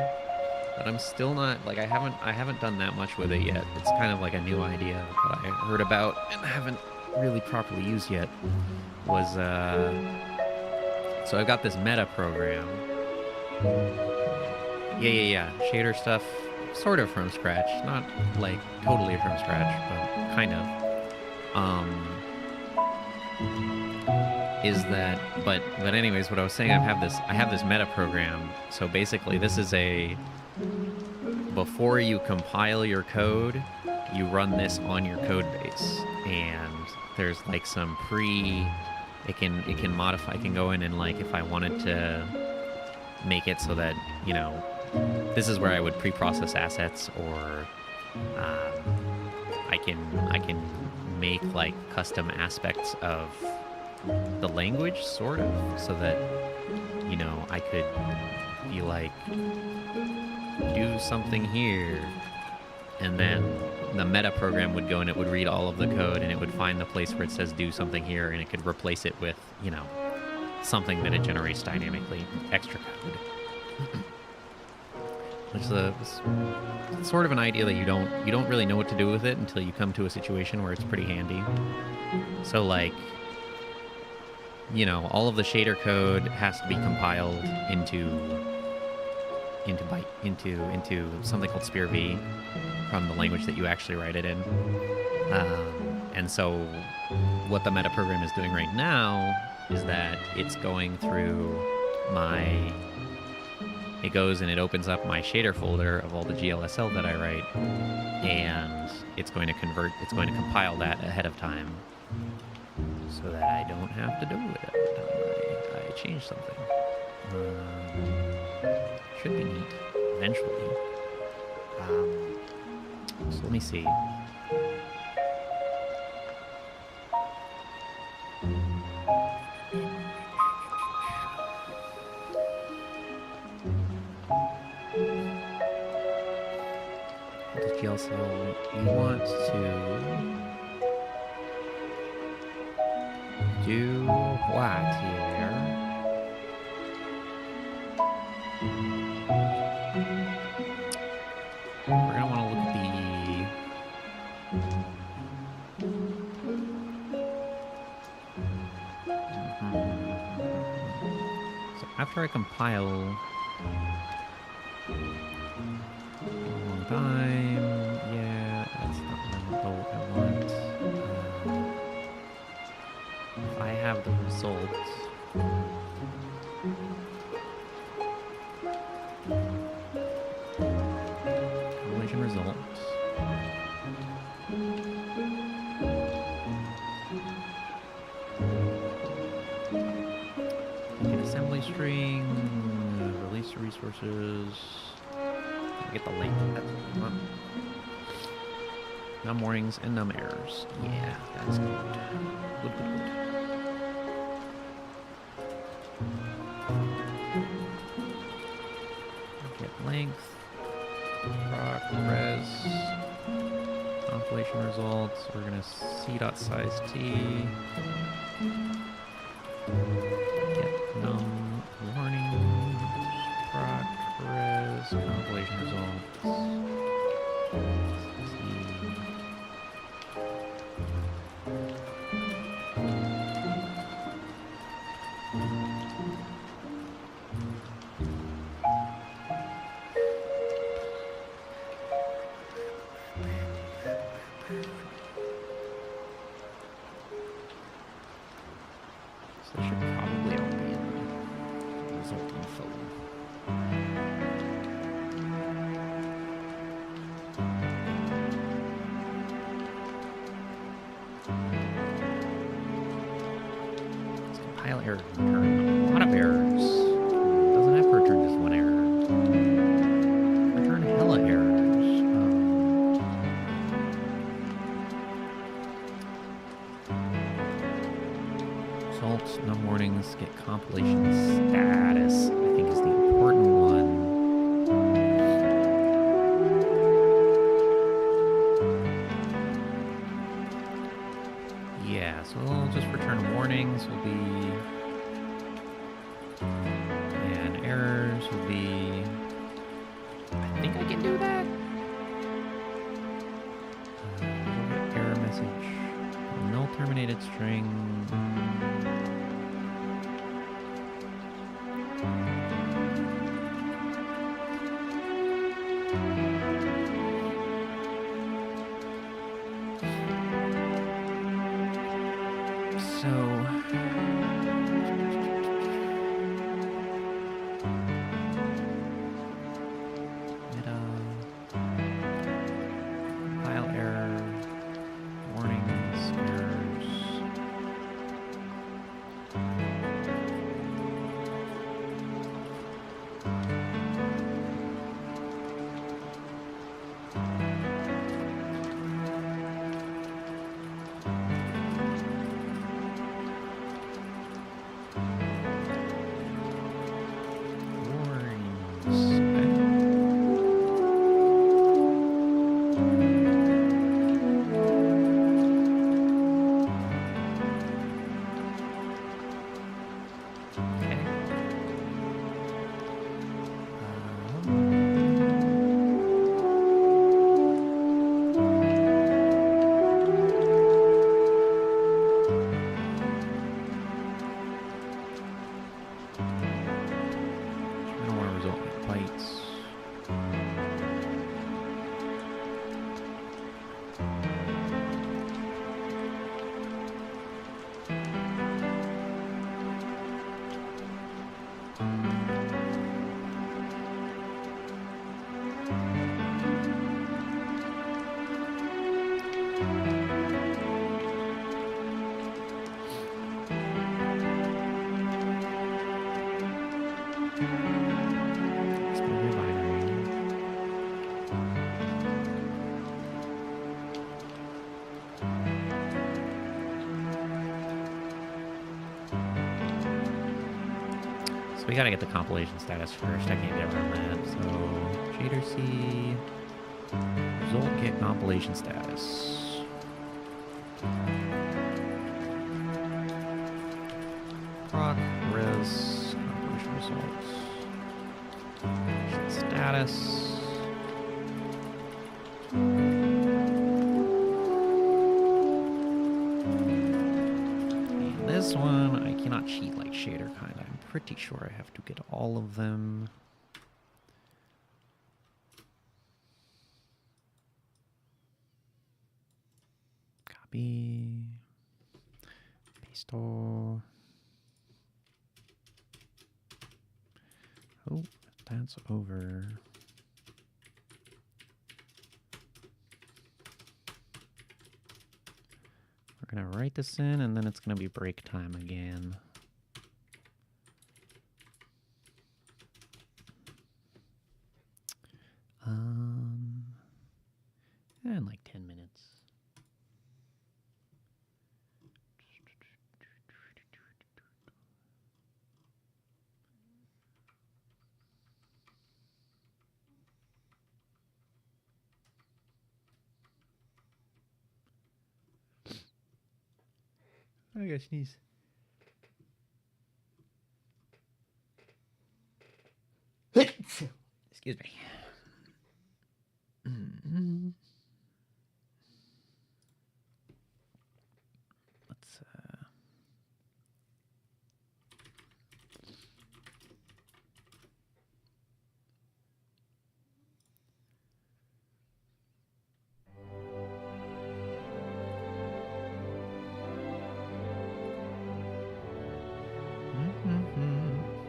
that I'm still not like I haven't done that much with it yet. It's kind of like a new idea that I heard about and haven't really properly used yet. Was so I've got this meta program. Yeah. Shader stuff. Sort of from scratch, not like totally from scratch, but kind of. Is that? But anyways, what I was saying, I have this meta program. So basically, this is a before you compile your code, you run this on your code base, and there's like some it can modify. I can go in and like if I wanted to make it so that this is where I would pre-process assets, or I can make like custom aspects of the language, sort of, so that I could be like do something here, and then the meta program would go and it would read all of the code and it would find the place where it says do something here, and it could replace it with something that it generates dynamically, extra code. Which is sort of an idea that you don't really know what to do with it until you come to a situation where it's pretty handy. So like, all of the shader code has to be compiled into something called SpearV from the language that you actually write it in. And so what the meta program is doing right now is that it's going through it goes and it opens up my shader folder of all the GLSL that I write, and it's going to compile that ahead of time so that I don't have to do it every time I change something. Should be neat eventually. So let me see. So we want to do what here? We're gonna want to look at So after I compile a long time, yeah, that's not what I want. If I have the results. Compilation results. Get assembly string, release the resources. Get the link. That's what I want. Num warnings and num errors. Yeah, that's good. Good, good, good. Get length. Proc, res. Compilation results. We're gonna c.size t. Get num warnings. Proc, res. Compilation results. So they should probably all be in result info. Let's compile error return a lot of errors. Doesn't have to return just one error. Return hella errors. Results, num warnings, get compilation status, I think is the important one. Yeah, so we'll just return warnings will be, and errors will be, I think I can do that. We'll get error message, null terminated string. So meta compile error warnings errors. So we gotta get the compilation status first. I can't get around that. So shader C result get compilation status. Proc res compilation results. Status. And this one, I cannot cheat like Shader kind. I'm pretty sure I have to get all of them. Copy. Paste all. Oh, that's over. We're gonna write this in, and then it's gonna be break time again. And like 10 minutes. I gotta sneeze. Excuse me. Let's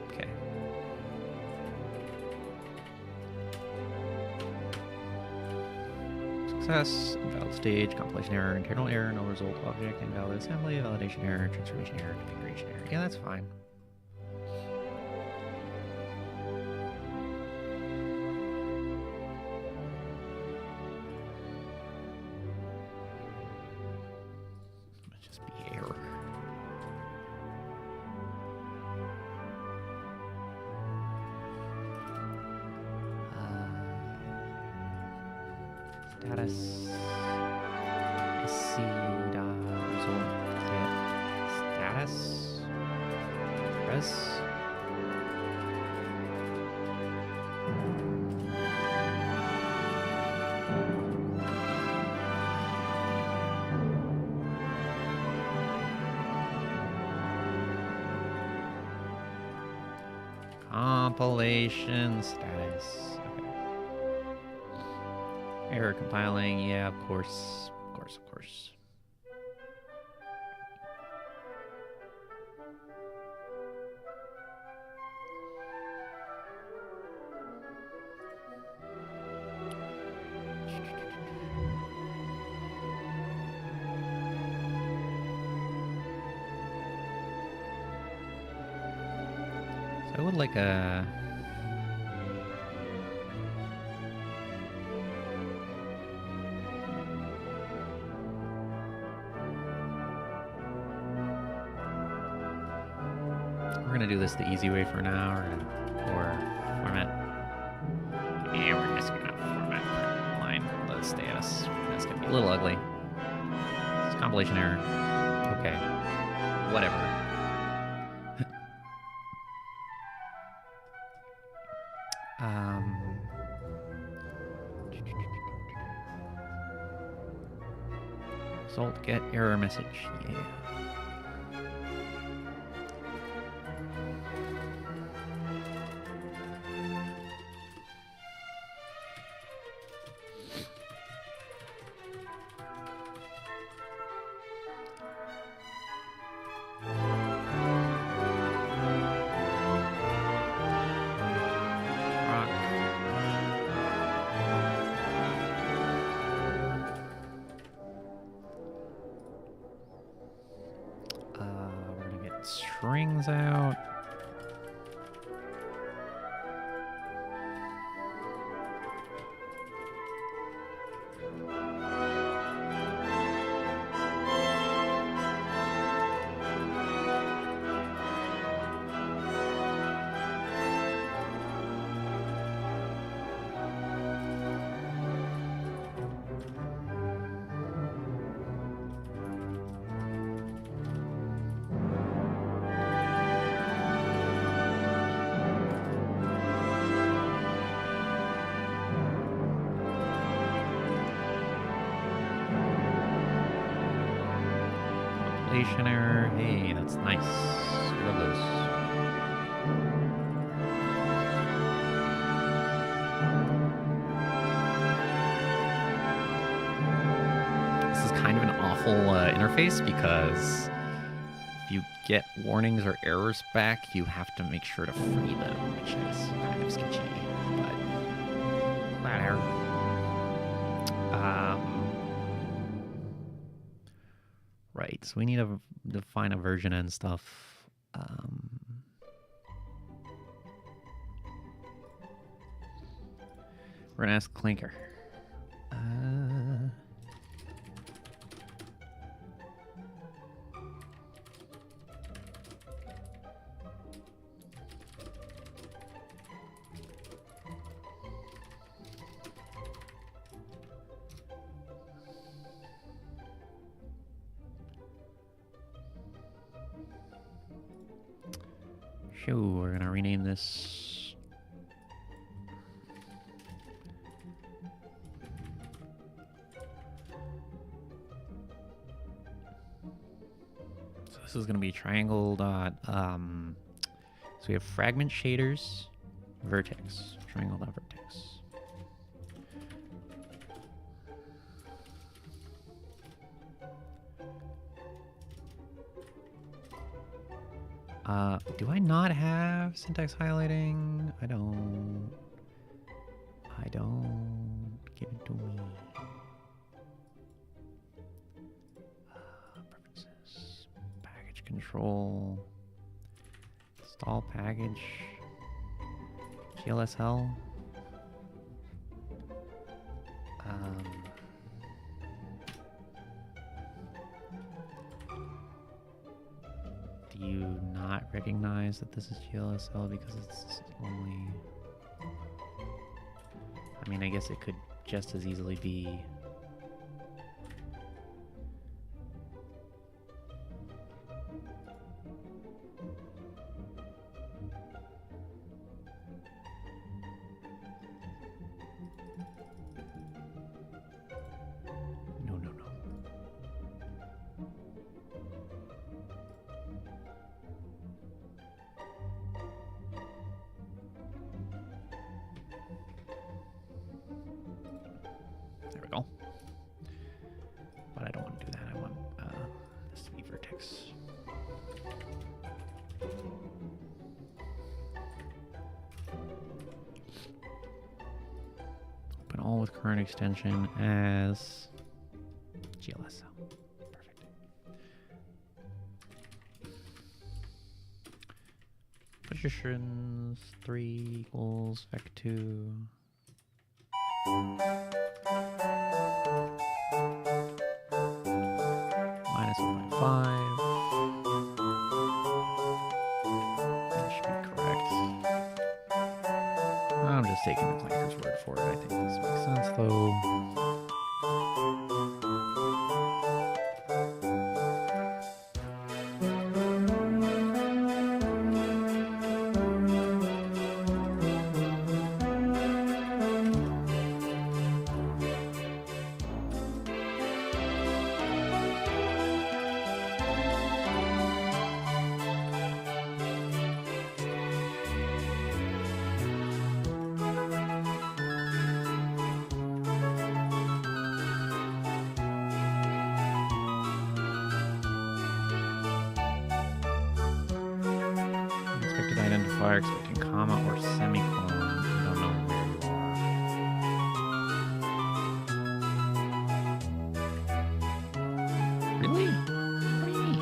okay. Success, invalid stage, compilation error, internal error, no result, object, invalid assembly, validation error, transformation error, configuration error. Yeah, that's fine. Let's just be error. Status SC result get status res compilation status. Error compiling, yeah, of course. So I would like a... We're gonna do this the easy way for now, or format. Yeah, we're just gonna format line the status. That's gonna be a little ugly. It's compilation error. Okay, whatever. Result get error message. Yeah. We're gonna get strings out. Compilation error. Hey, that's nice. Love those. This is kind of an awful interface because if you get warnings or errors back, you have to make sure to free them, which is kind of sketchy. But whatever. Right, so we need to define a version and stuff. We're gonna ask Clinker. Sure, we're gonna rename this. So this is gonna be triangle dot. So we have fragment shaders, vertex, triangle dot vertex. Do I not have syntax highlighting? I don't. Give it to me. Preferences. Package control. Install package. GLSL. Do you not recognize that this is GLSL because it's only... I mean, I guess it could just as easily be... No. There we go. But I don't want to do that. I want this to be vertex. Open all with current extension as GLSL. Perfect. Positions 3 equals vec2. Minus 1.5. That should be correct. I'm just taking the clanker's word for it. I think this makes sense, though. Expected identifier, expecting comma or semicolon. I don't know where you are. Really? What do you mean?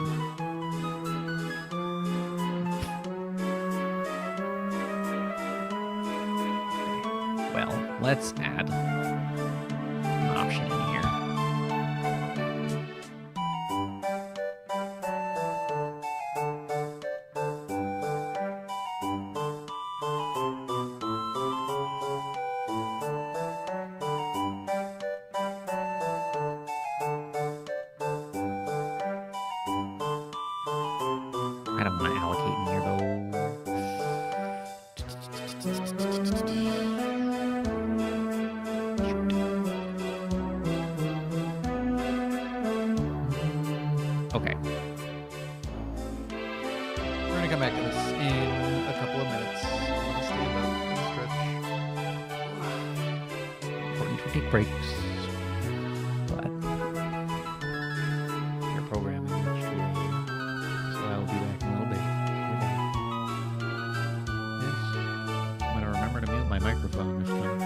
Okay. Well, let's add an option in here. I don't want to allocate in here, though. Okay. take breaks, but your programming much too late. So I'll be back in a little bit. Yes, I'm gonna remember to mute my microphone this time.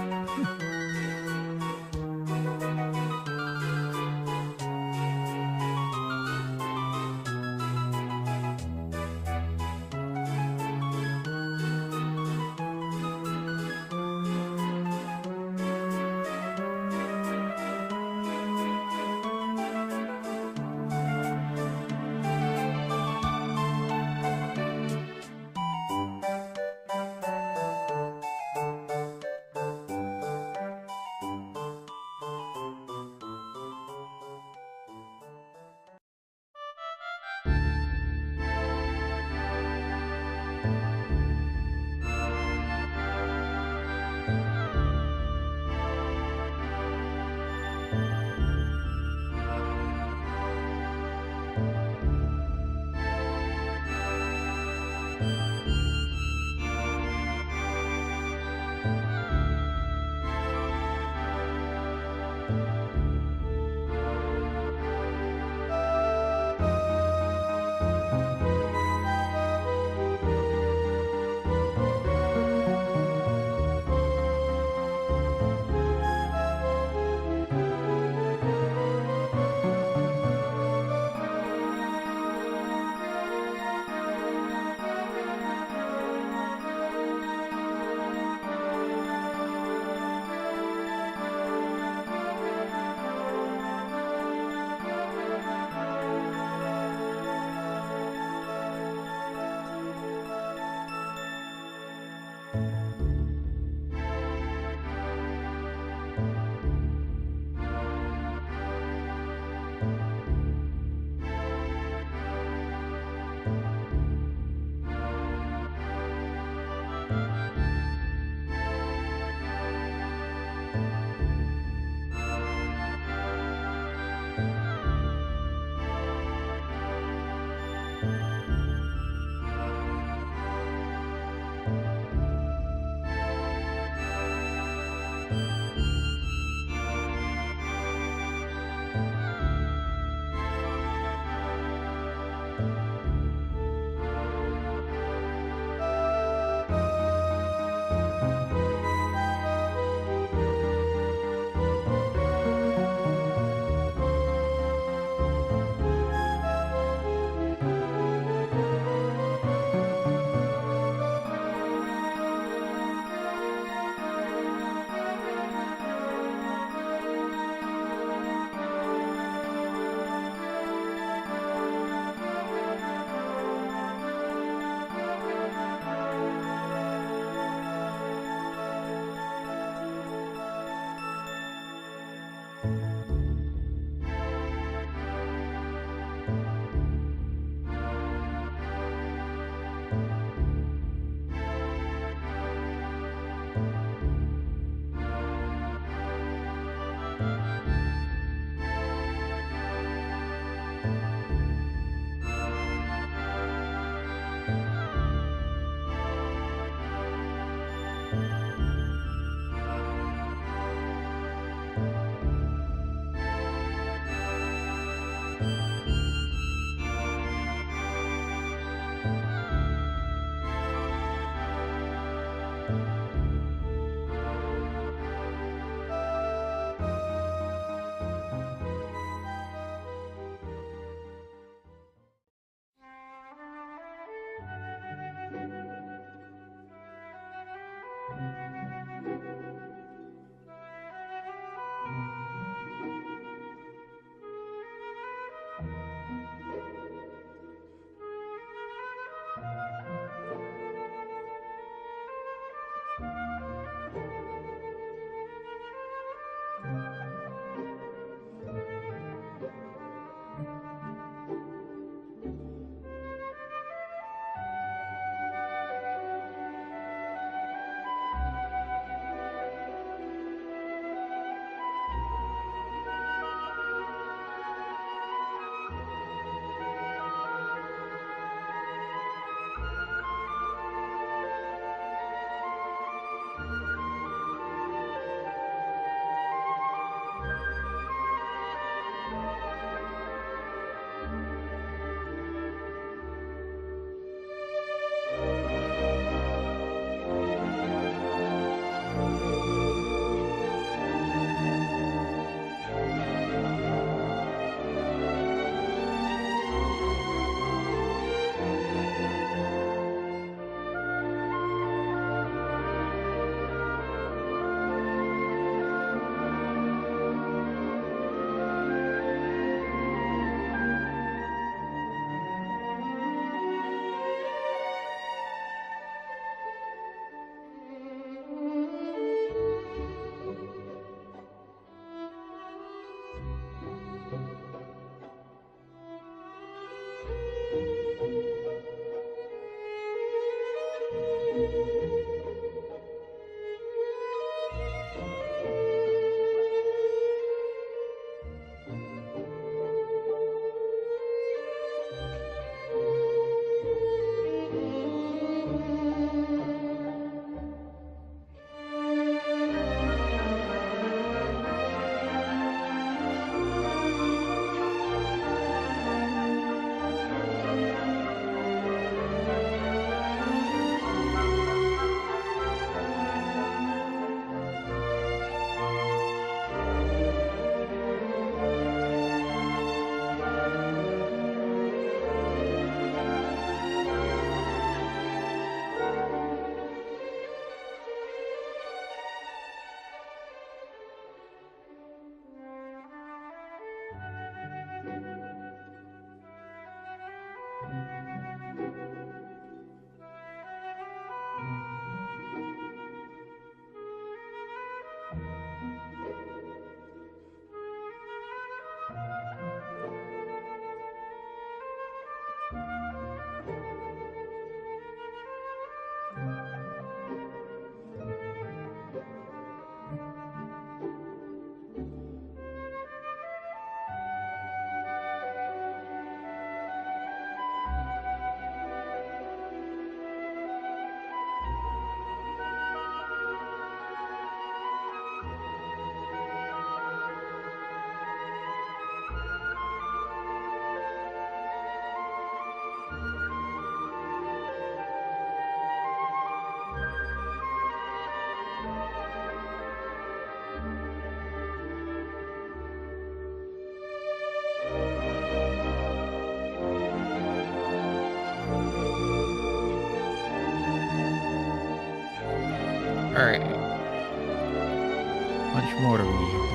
much more do we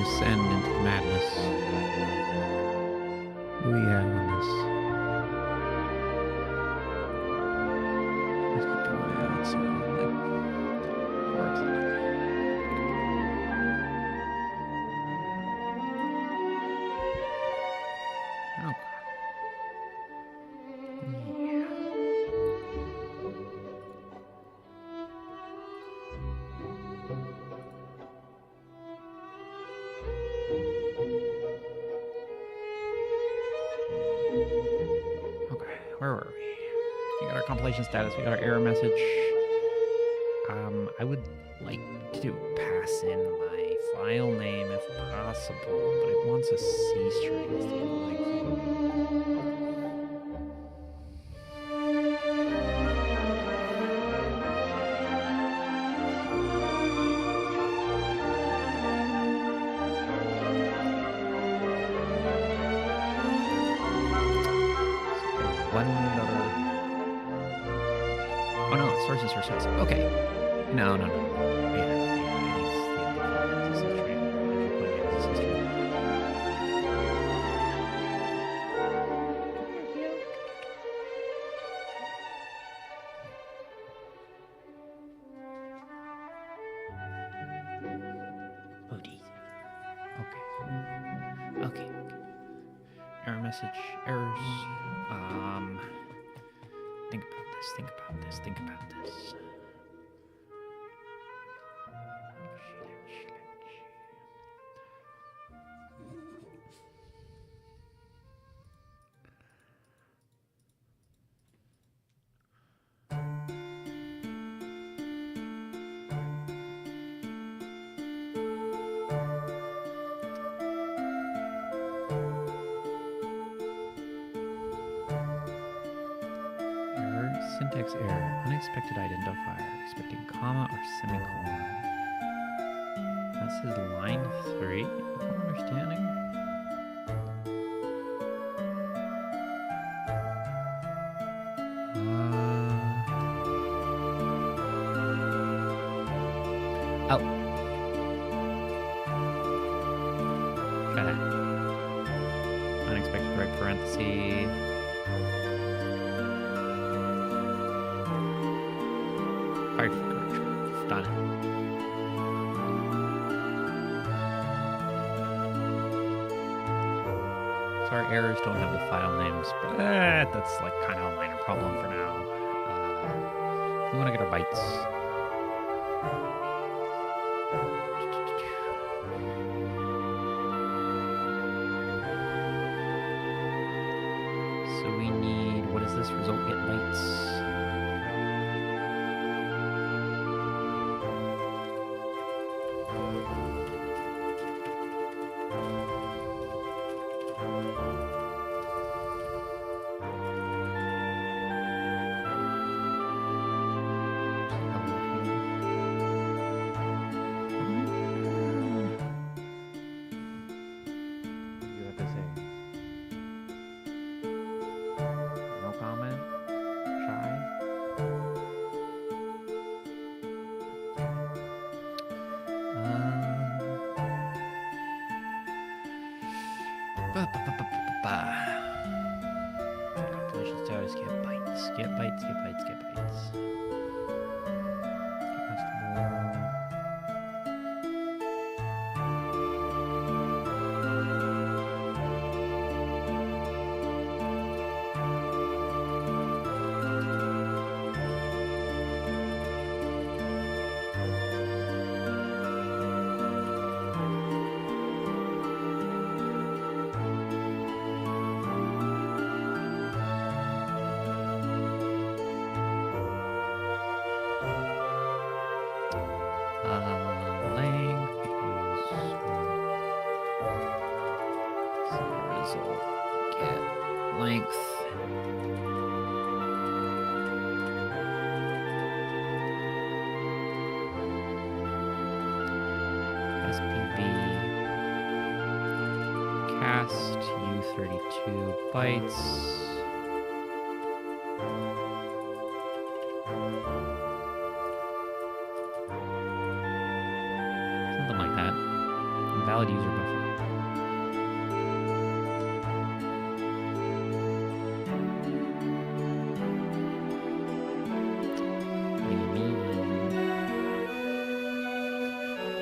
descend into the madness? What do we have on this? Let's keep going out, so like 4 o'clock. Where were we? We got our compilation status. We got our error message. I would like to pass in my file name if possible, but it wants a C string instead of like. Oh no, it's sources for sources. Okay. No. Yeah, it's the string. Oh, geez. Okay. Error message. Errors. Think about this. Syntax error. Unexpected identifier. Expecting comma or semicolon. This is line 3, if I'm understanding. Oh. Okay. Unexpected right parenthesis. Done it. So our errors don't have the file names, but that's like kind of a minor problem for now. We want to get our bytes. So we need, what is this? Result get bytes. Compilation status, get bytes. Length. SPV cast U32 bytes. Something like that. Valid user buffer.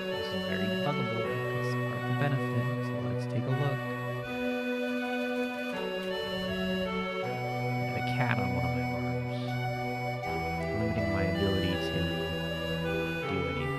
This is very debuggable. It's part of the benefit. So let's take a look. I have a cat on one of my arms, limiting my ability to do anything.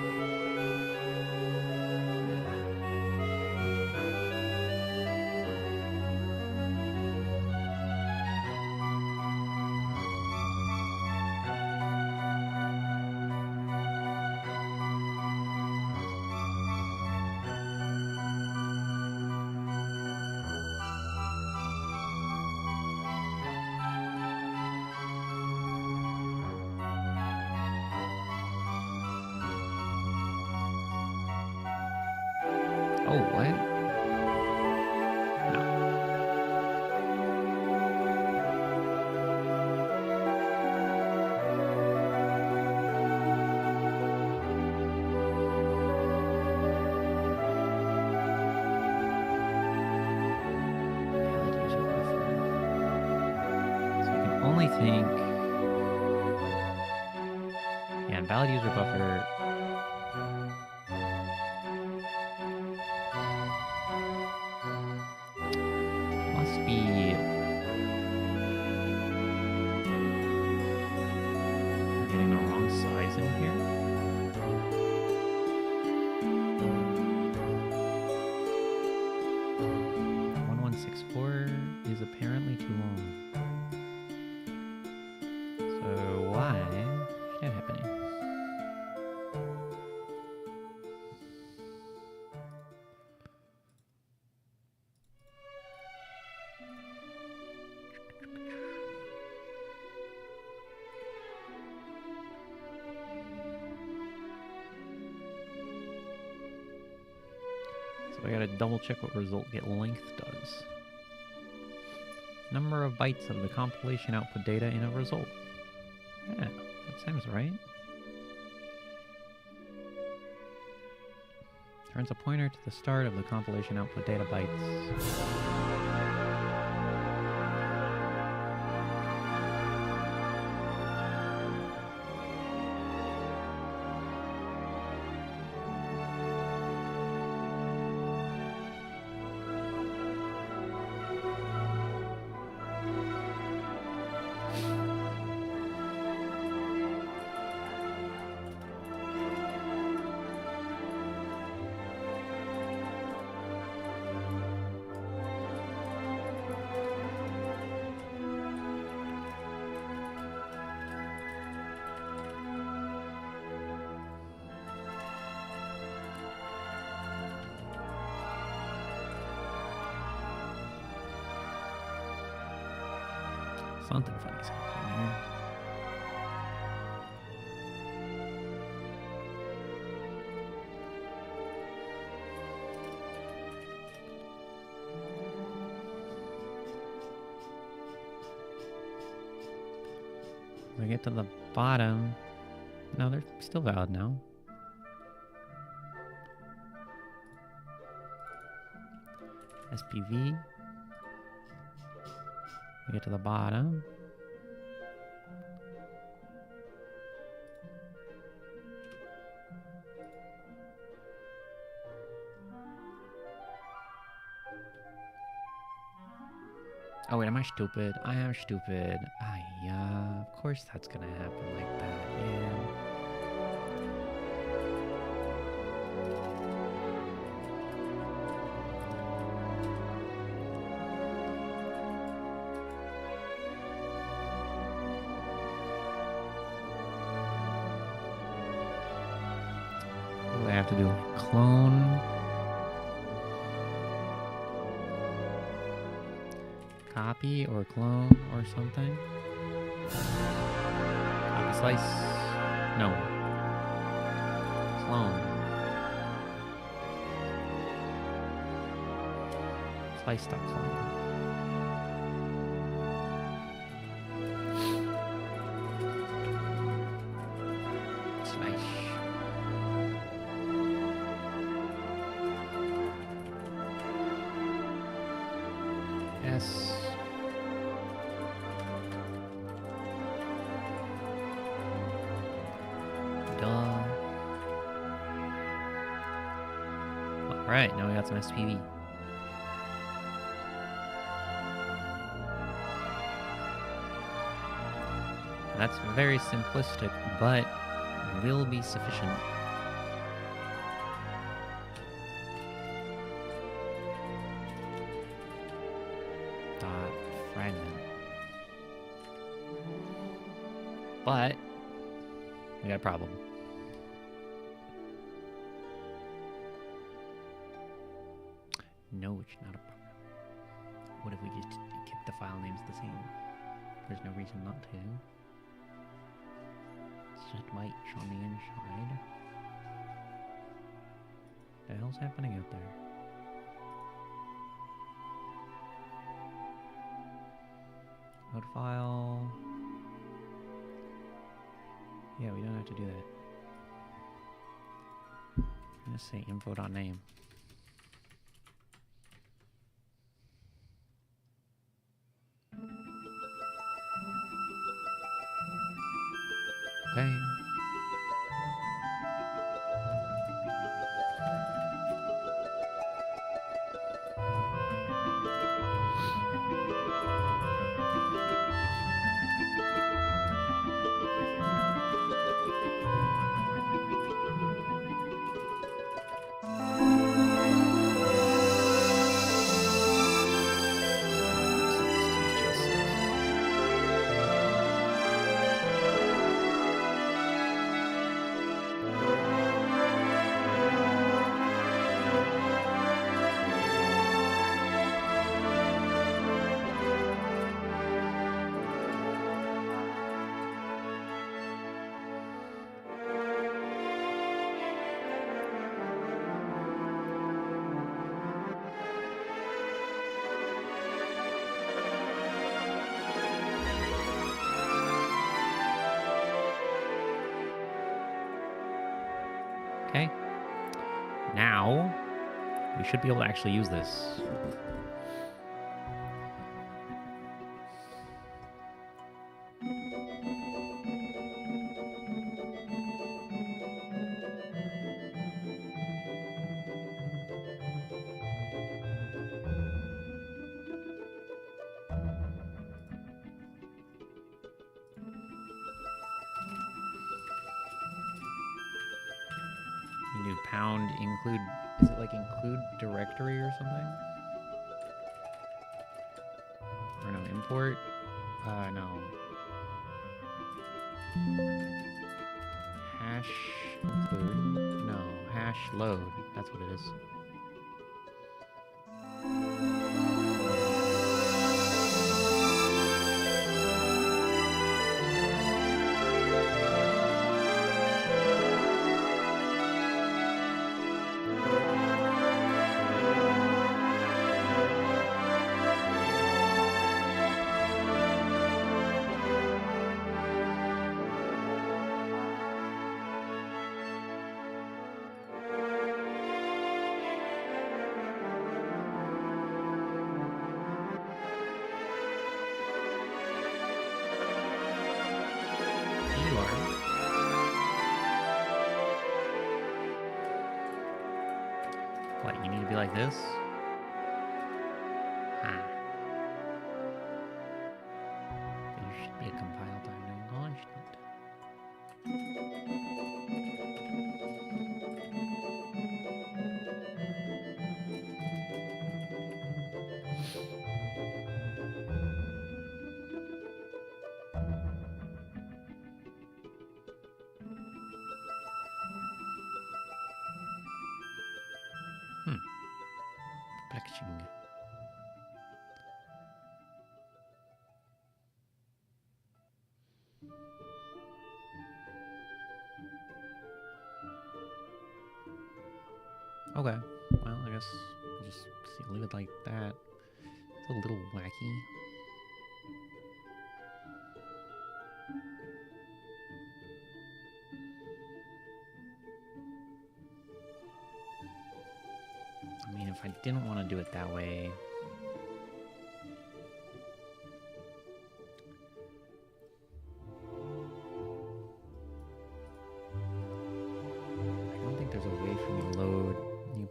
Oh, what? No. Valid user buffer. So I can only think. Yeah, valid user buffer. Must be we're getting the wrong size in here. 1164 is apparently too long. So why is that happening? So I gotta double check what result get length does. Number of bytes of the compilation output data in a result. Yeah, that seems right. Turns a pointer to the start of the compilation output data bytes. Something funny's happening here. As I get to the bottom. No, they're still valid now. SPV. We get to the bottom. Oh wait, am I stupid? I am stupid. Ah, yeah, of course that's gonna happen like that, yeah. What do I have to do? Like clone? Copy or clone or something? Copy slice? No. Clone. Slice dot clone. Slice. Yes. Duh. Alright, now we got some SPV. That's very simplistic, but will be sufficient. Dot fragment. But we got a problem. No, it's not a problem. What if we just kept the file names the same? There's no reason not to. It's just white on the inside. The hell's happening out there? Load file. Yeah, we don't have to do that. I'm gonna say info.name. Okay. Okay. Now, we should be able to actually use this. You do pound include, is it like include directory or something? Or no, import? No. Hash include? No, hash load. That's what it is. What, you need to be like this? Ah. There should be a compile time known constant. Perplexing. Okay, well, I guess we'll just leave it like that. It's a little wacky. I mean, if I didn't want to do it that way,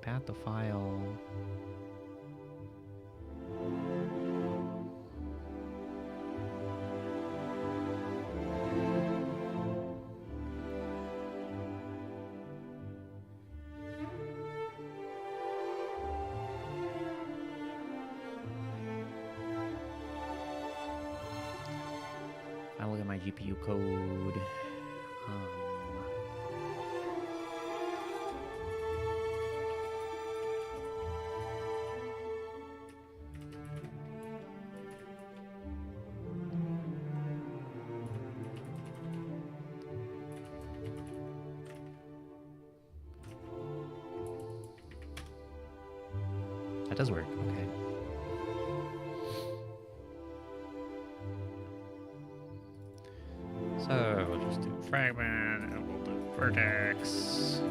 path to file. I look at my GPU code. That does work. Okay. So we'll just do fragment and we'll do vertex.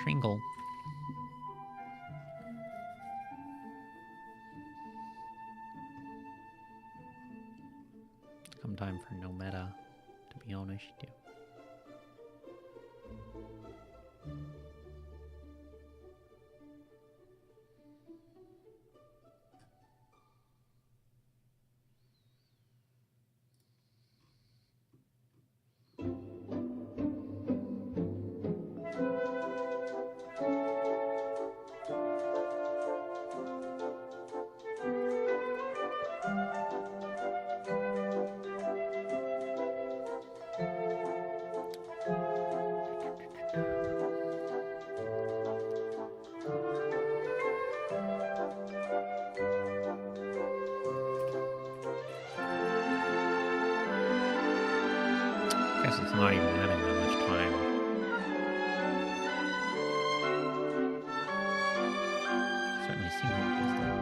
Tringle. Come time for no meta, to be honest. Yeah. Guess it's not even adding that much time. Certainly seems like this though.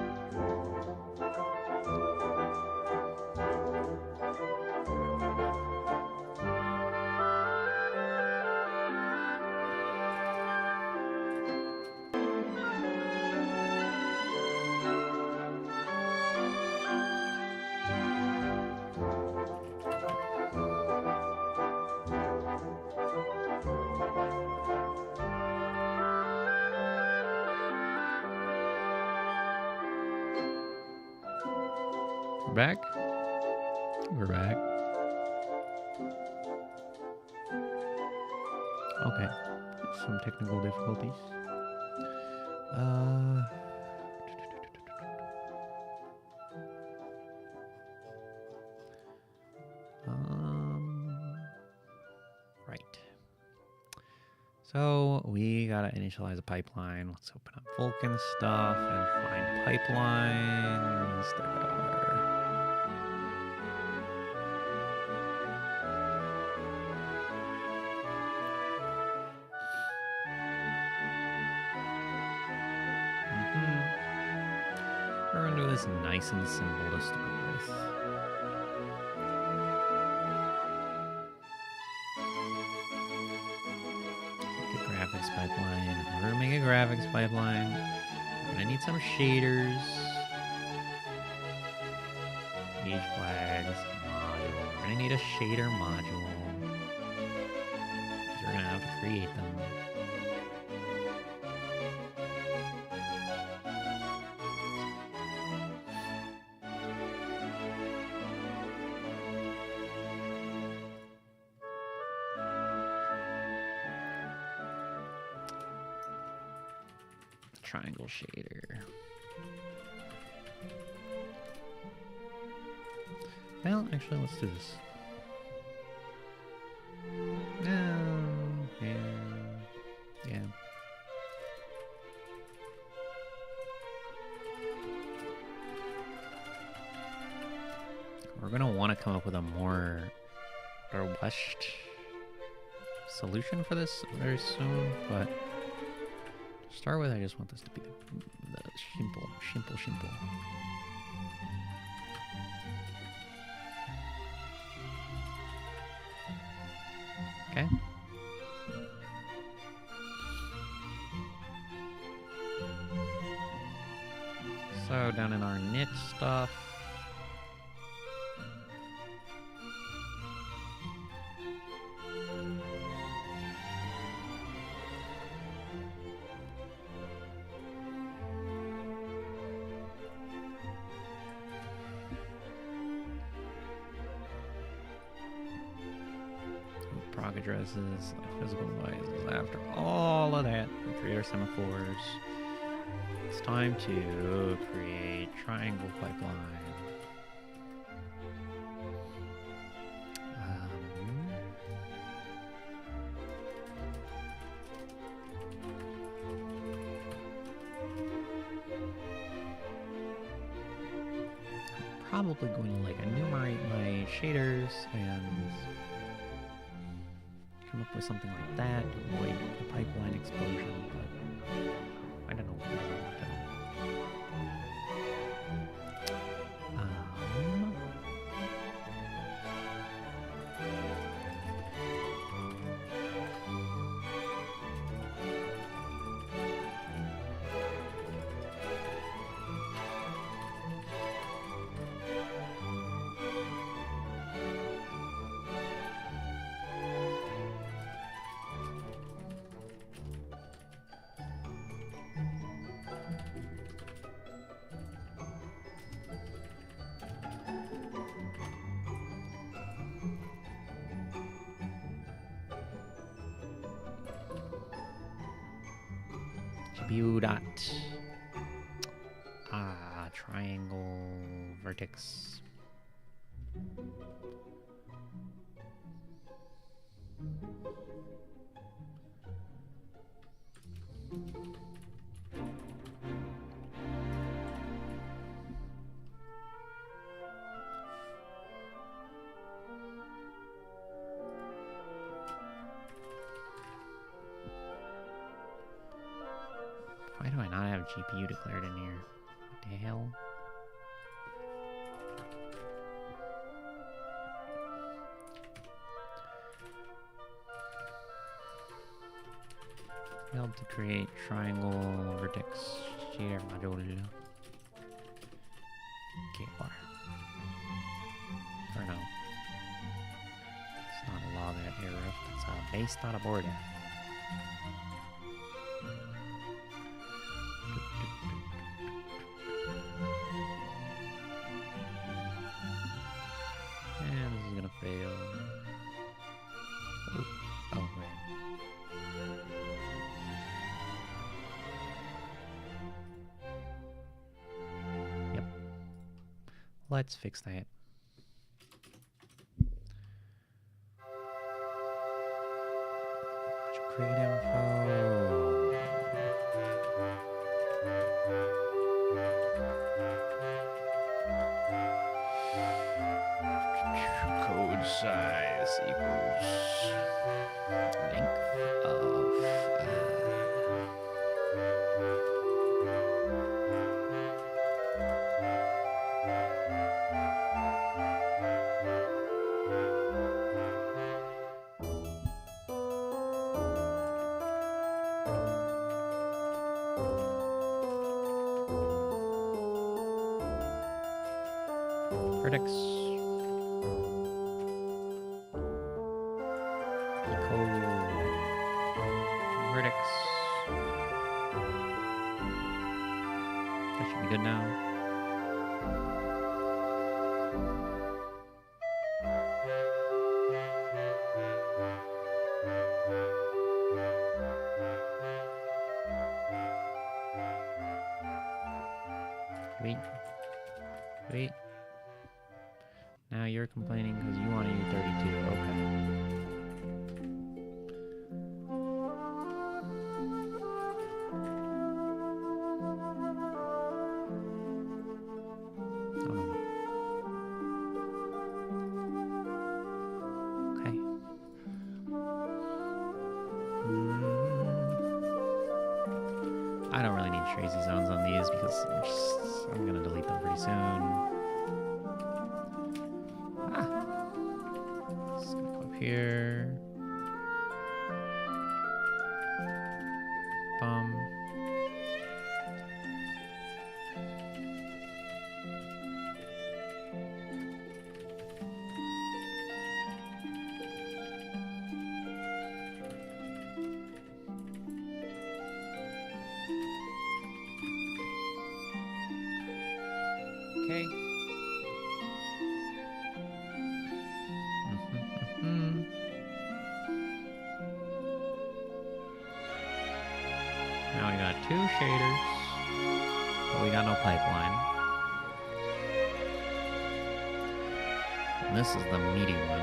We're back? We're back. Okay. Some technical difficulties. Right. So we gotta initialize a pipeline. Let's open up Vulkan stuff and find pipelines. There are. We're gonna do this nice and simple to start with. Make a graphics pipeline. We're gonna make a graphics pipeline. We're gonna need some shaders. Page flags, module. We're gonna need a shader module. We're gonna have to create them. Triangle shader. Well, actually, let's do this. Yeah. We're gonna want to come up with a more robust solution for this very soon, but to start with, I just want this to be the simple. Okay. So down in our knit stuff. Prog addresses, like physical devices. After all of that, we create our semaphores. It's time to create triangle pipeline. Probably going to like enumerate my shaders and come up with something like that to avoid the pipeline explosion, but I don't know what I want to do. GPU dot triangle vertex. Why do I not have GPU declared in here? What the hell? Failed to create triangle vertex shader module. Okay, bar. Or no. It's not a log at error. It's a base dot abort. And this is gonna fail. Oop. Oh, right. Yep. Let's fix that. Create info. Code size equals length of vertex equal vertex. That should be good now. Wait. Wait. Now you're complaining because you want to use 32. Okay. Okay. I don't really need Tracy zones on these because I'm gonna delete them pretty soon. Just gonna go up here. Okay. Now we got 2 shaders, but we got no pipeline. And this is the meaty one.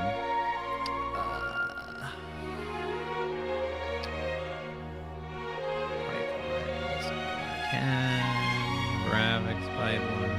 Pipelines. 10 graphics pipeline.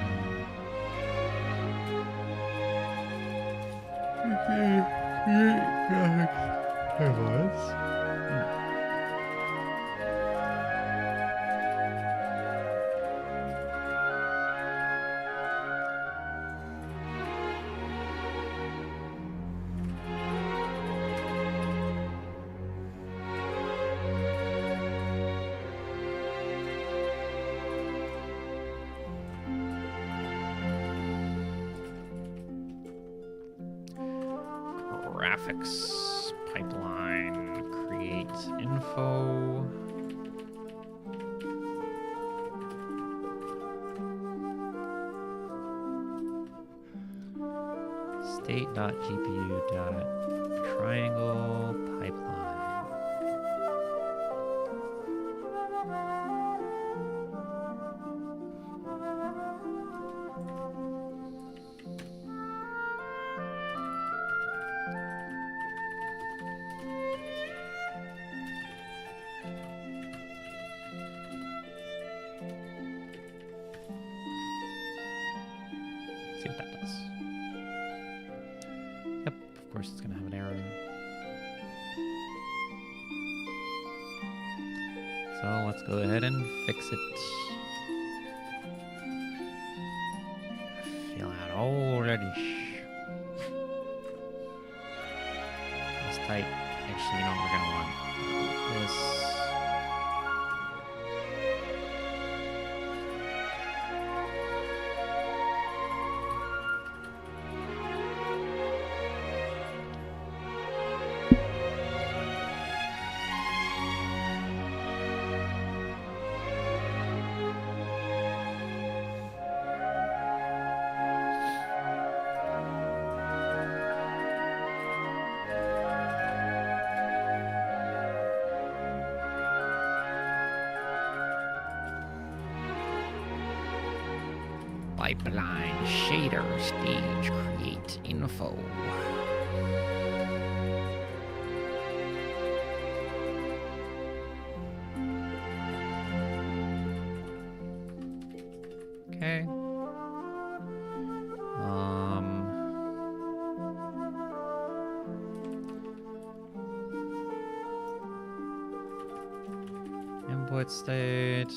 Graphics pipeline, create info. State.gpu.triangle pipeline. See what that does. Yep, of course it's gonna have an error. So let's go ahead and fix it. I feel that already. Let's type. Actually, you know what we're gonna want? This. Pipeline shader stage create info. Okay. Input state.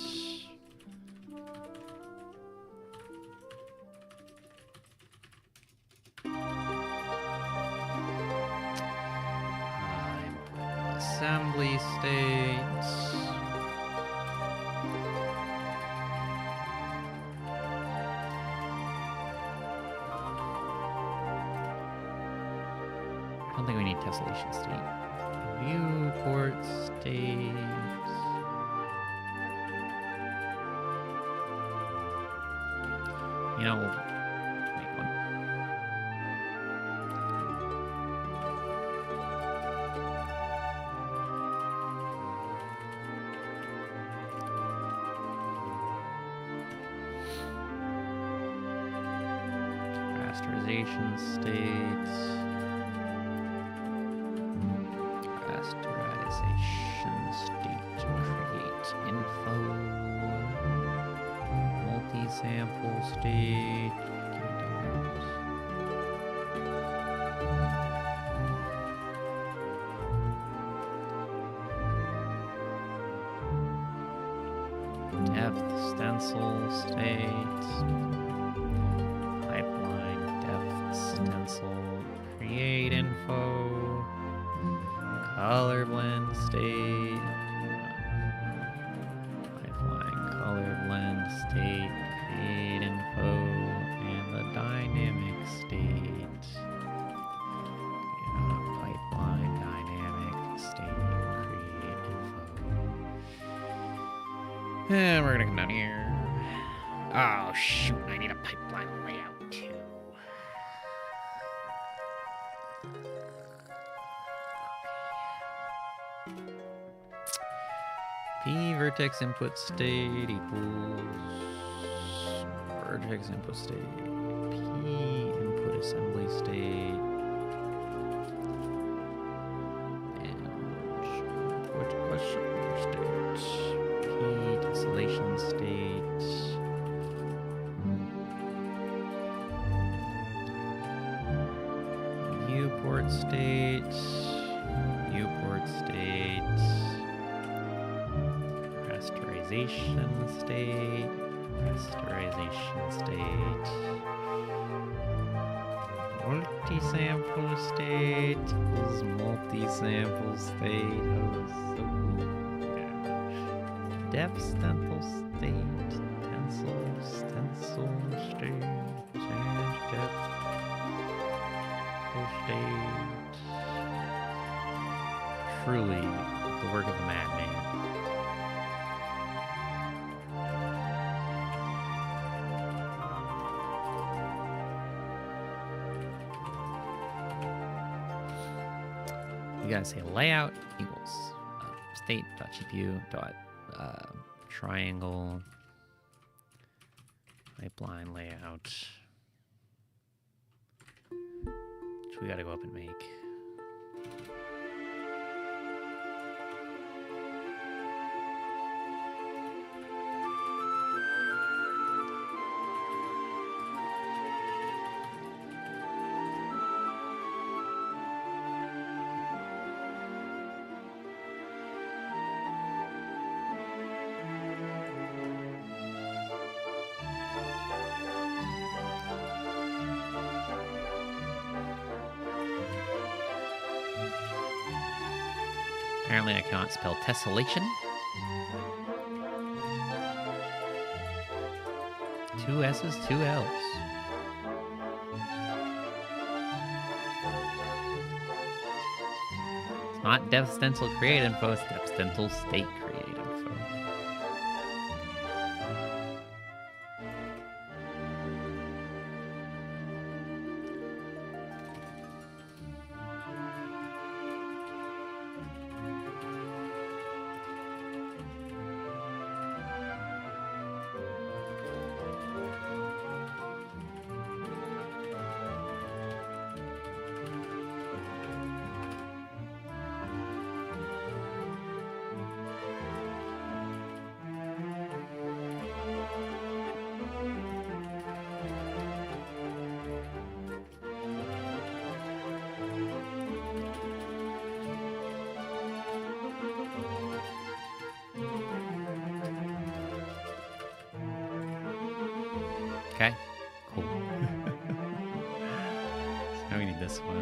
Assembly state. I don't think we need tessellation state. Viewport state. You know, we'll make one. Rasterization states. Rasterization state. Create info. Multi-sample state. Depth stencil state. Pipeline depth stencil. Create info. Color blend state. Pipeline color blend state. Create info. And the dynamic state. Pipeline dynamic state. Create info. And we're gonna come down here. Oh, shoot. I need a pipeline layout, too. P vertex input state equals vertex input state P input assembly state and input assembly state P tessellation state viewport state viewport state rasterization state, rasterization state, multi-sample state equals multi-sample state. Oh, so yeah. Depth stencil state, stencil state, change depth state. Truly the work of a madman. You gotta say layout equals state.gpu dot triangle pipeline layout, which we gotta go up and make. Apparently I cannot spell tessellation. 2 S's, 2 L's. It's not depth stencil create info, it's depth stencil state create info. Okay, cool. So now we need this one.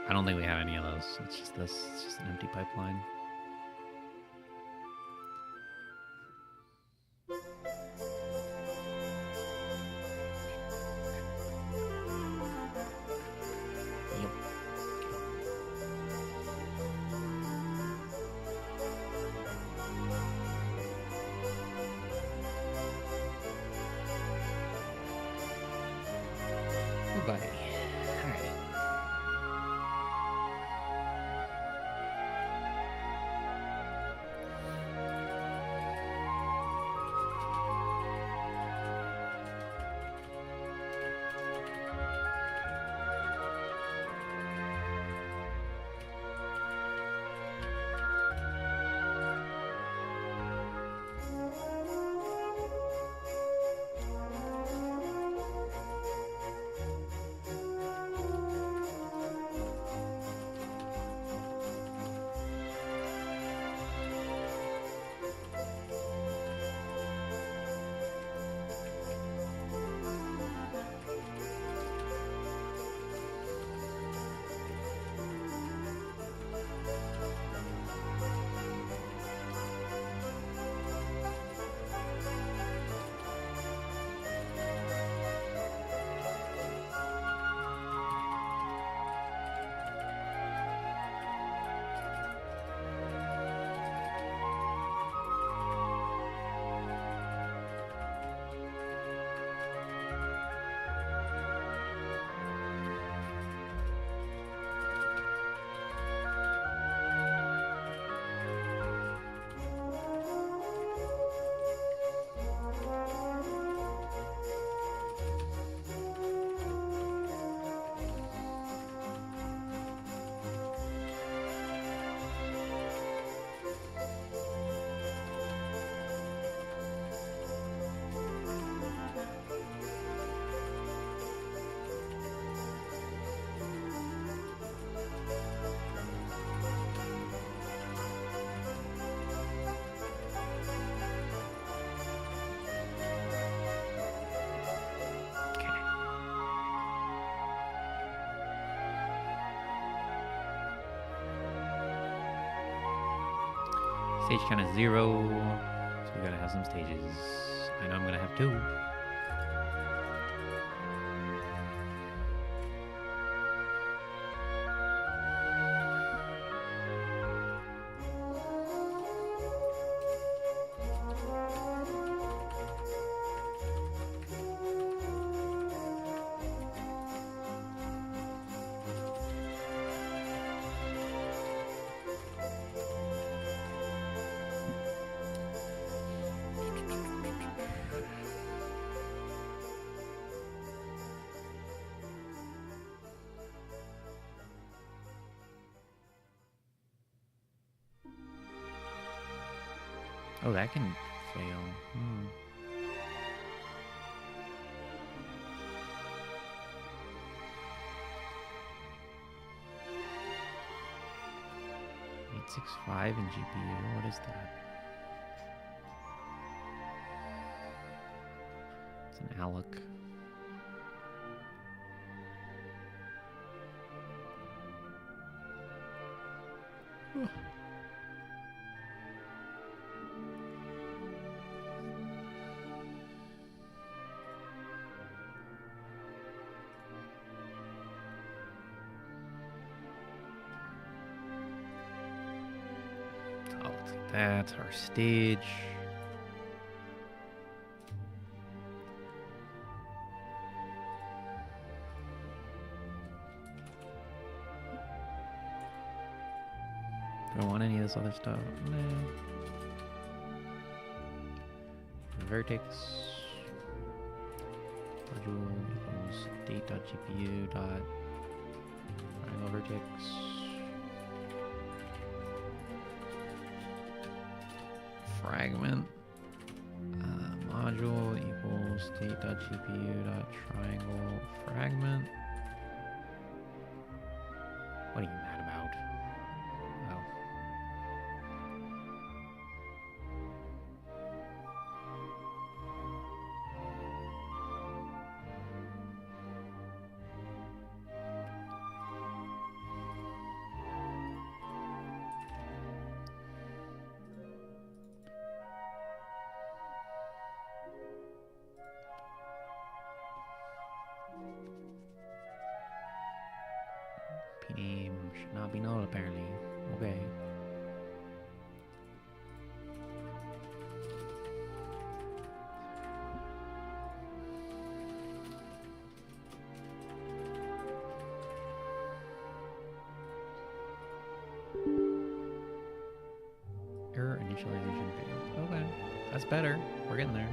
I don't think we have any of those. It's just this. It's just an empty pipeline. Yep. Goodbye. All right. Stage count is 0, so we gotta have some stages. I know I'm gonna have 2. Oh, that can fail. Hmm. .865 in GPU. What is that? It's an ALEC. Oh, looks like that's our stage. Do I want any of this other stuff? No. Vertex module equals date.gpu dot triangle vertex. Fragment module equals state.gpu dot triangle fragment. What are you mad about? Oh. Name should not be known apparently. Okay. Error initialization failed. Okay. That's better. We're getting there.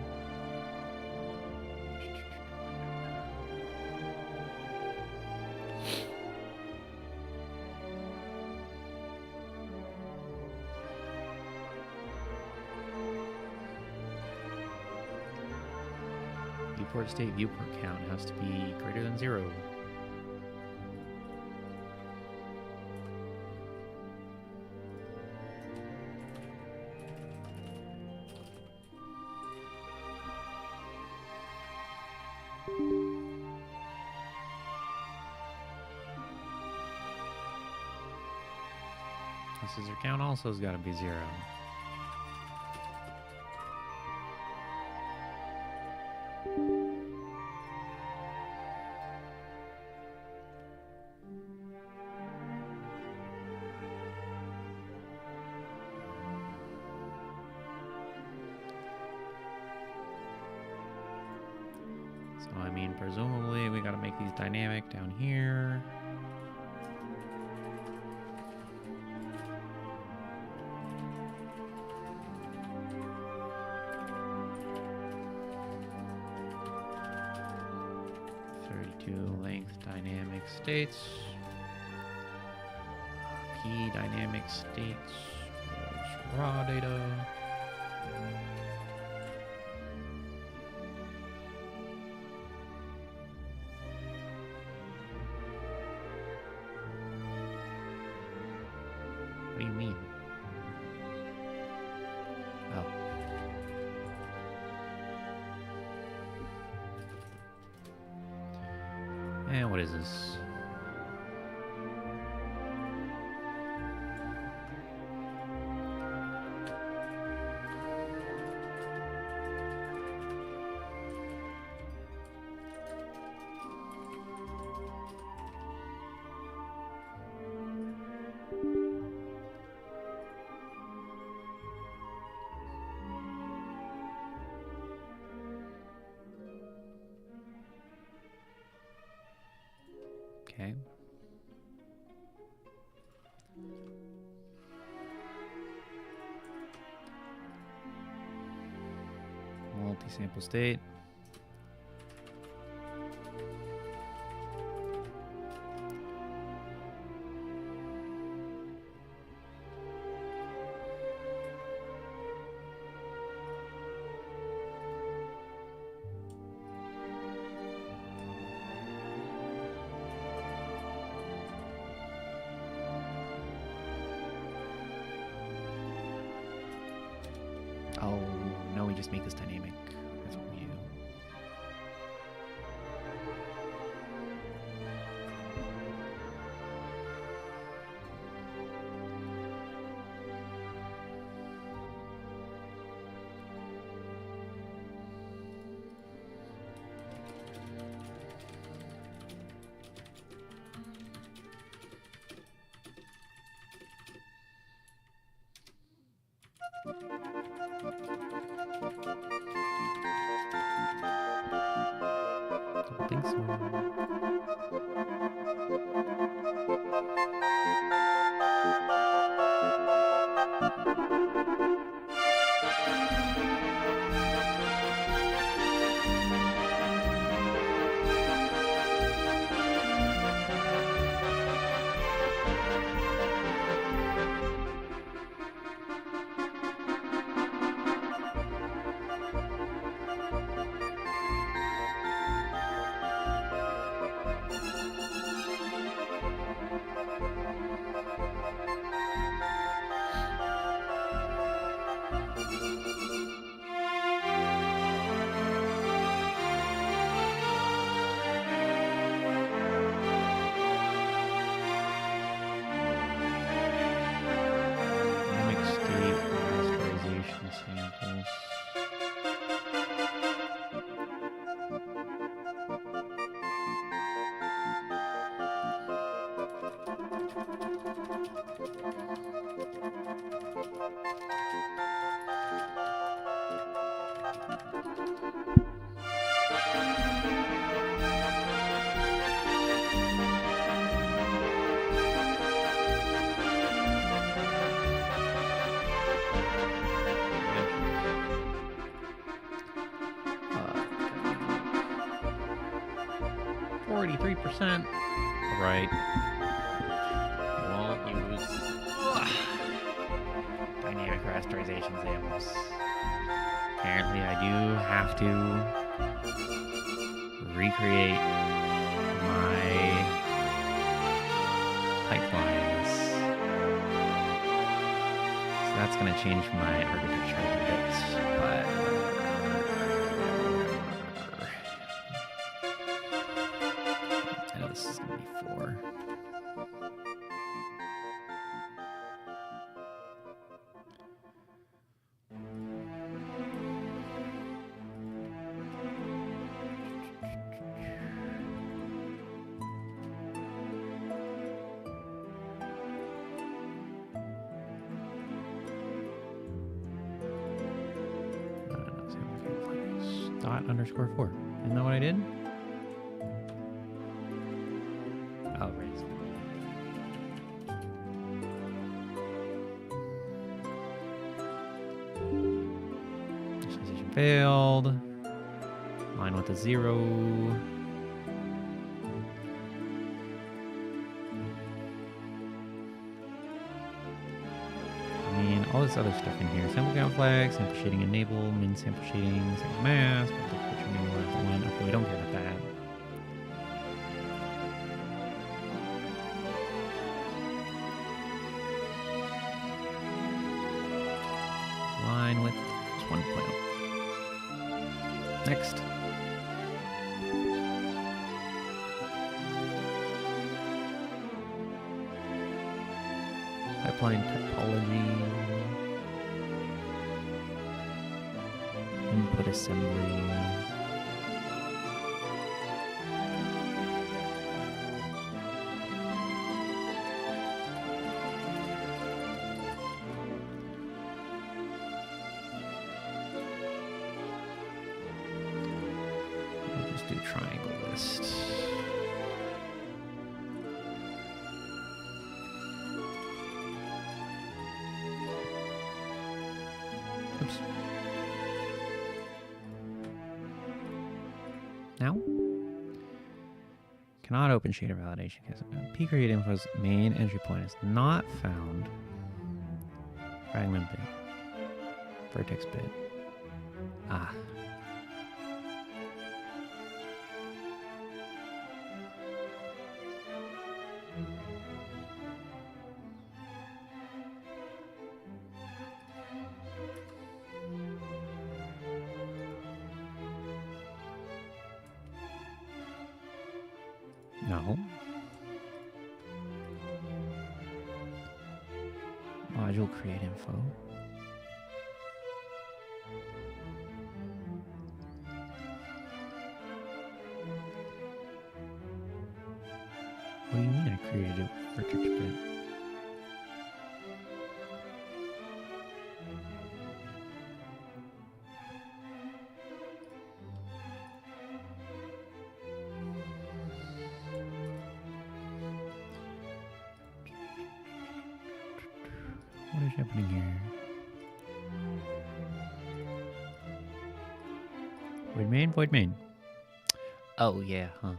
Viewport state viewport count has to be greater than 0. The scissor count also has got to be 0. So, I mean, presumably we got to make these dynamic down here. Length dynamic states. P dynamic states. Raw data. What do you mean? Oh. And what is this? Okay. Multi-sample state. Oh, no, we just make this dynamic. That's what we do. Don't think so. Dynamic state rasterization samples. Uh, 43%. Right. Won't use dynamic rasterization samples. Apparently, I do have to recreate my pipelines. So that's going to change my architecture a bit, but I know this is going to be 4. Dot_4. Isn't that what I did? Oh, right. Initialization failed. Line with a 0. I mean, all this other stuff in here. Sample count flag, sample shading enable, min sample shading, sample mask, okay, we don't care about that. Line width is 1.0. Next. Pipeline topology. Input assembly. We'll just do triangle list. Now? Cannot open shader validation because pcreate info's main entry point is not found. Fragment bit. Vertex bit. Ah. No. Module create info. What do you mean I created a vertex bit? What is happening here? Void main. Oh yeah, huh?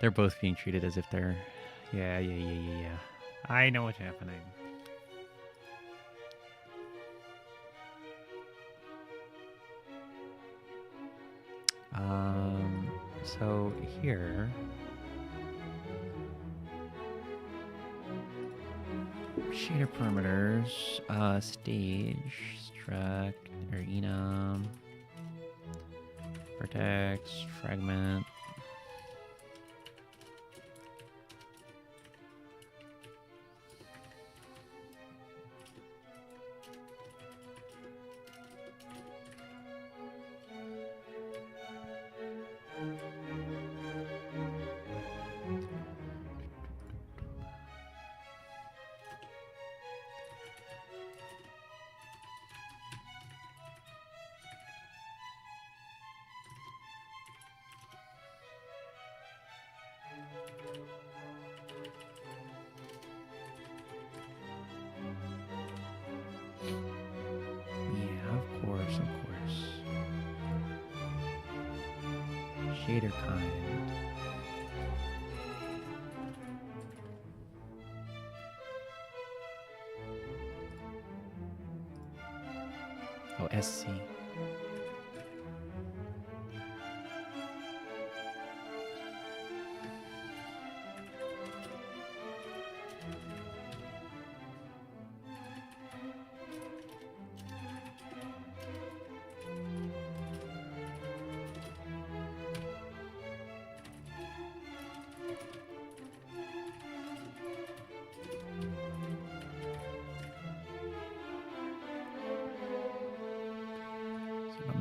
They're both being treated as if they're... Yeah. I know what's happening. So here... Shader parameters, stage, struct, or enum, vertex, fragment. Shader kind. Oh, SC.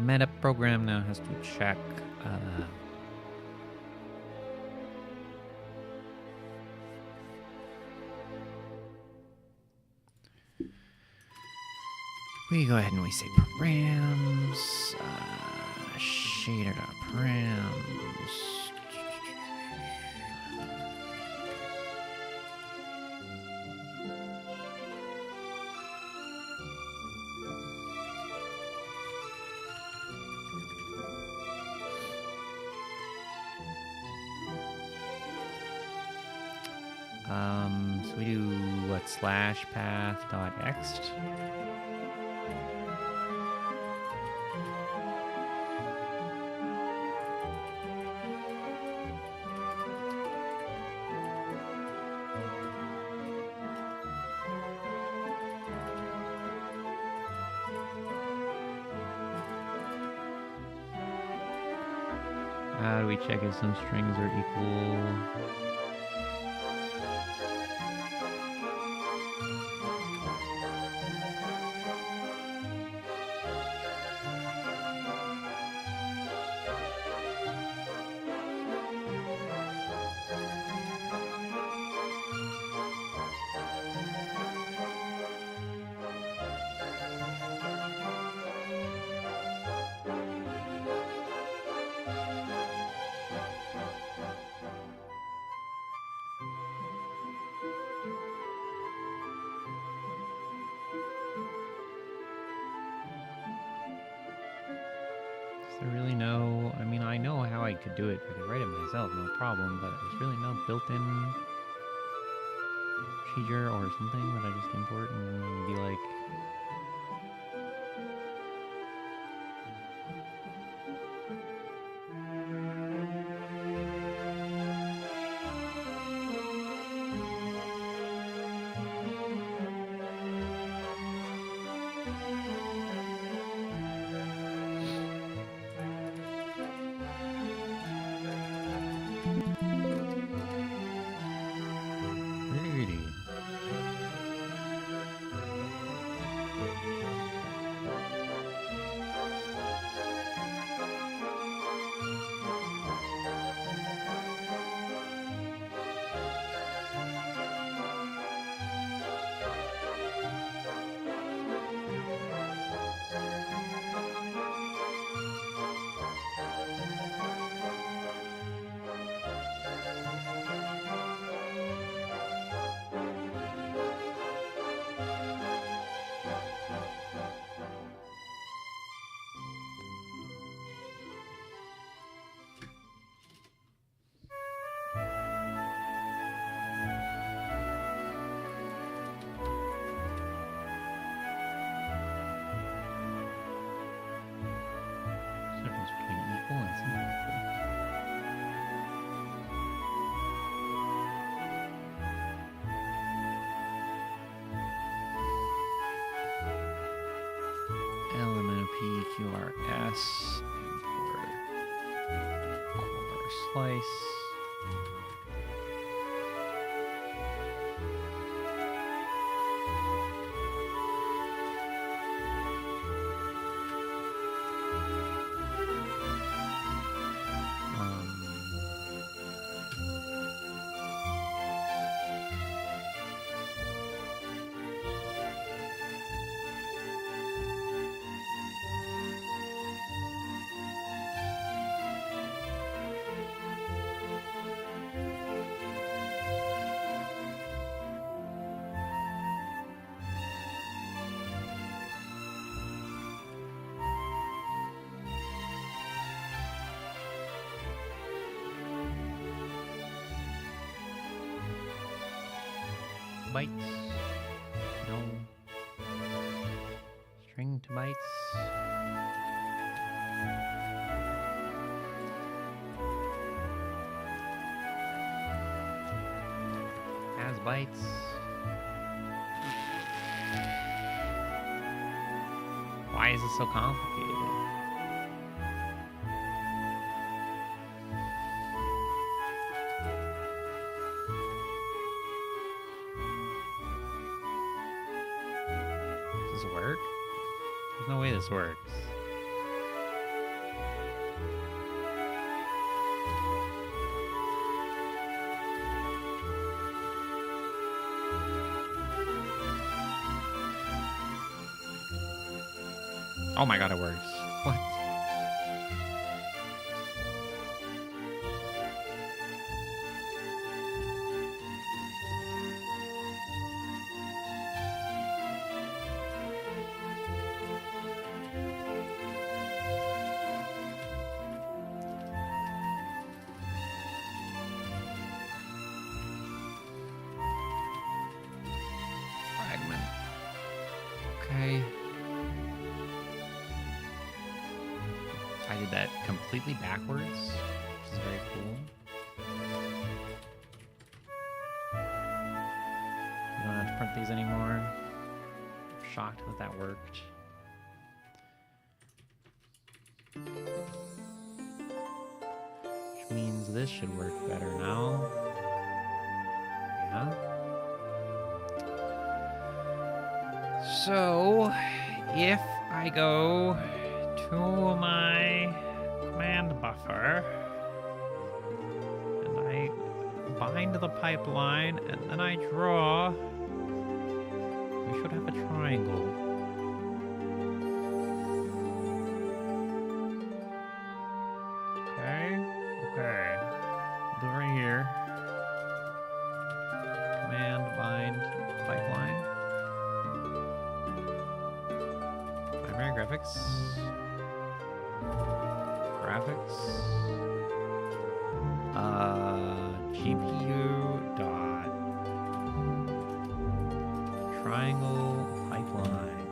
Meta program now has to check we go ahead and we say params shader.params. So we do what, slash path dot ext. How do we check if some strings are equal? Is there really no... I mean, I know how I could do it. I could write it myself, no problem, but there's really no built-in procedure or something that I just import and be like... Really? Difference between equal and semi-equal. LMNOP QRS import core slice. Bytes. No. String to bytes. As bytes. Why is it so complicated? Does this work? There's no way this works. Oh my god, it works. What? Fragment. Okay. I did that completely backwards, which is very cool. You don't have to print these anymore. I'm shocked that that worked. Which means this should work better now. Yeah. So, if I go to my command buffer and I bind the pipeline and then I draw, we should have a triangle. Okay. Do it right here. Command bind pipeline. Primary graphics. graphics. GPU dot triangle pipeline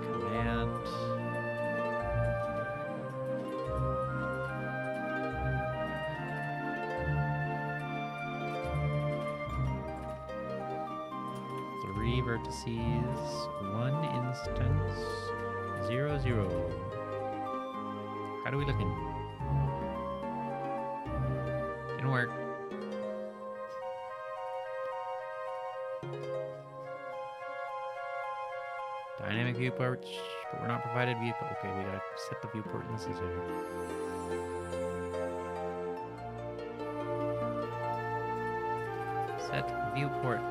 command. Three vertices, one instance, 0, 0. How do we looking? Didn't work. Dynamic viewports, but we're not provided viewport. Okay, we gotta set the viewport in the scissor. Set viewport.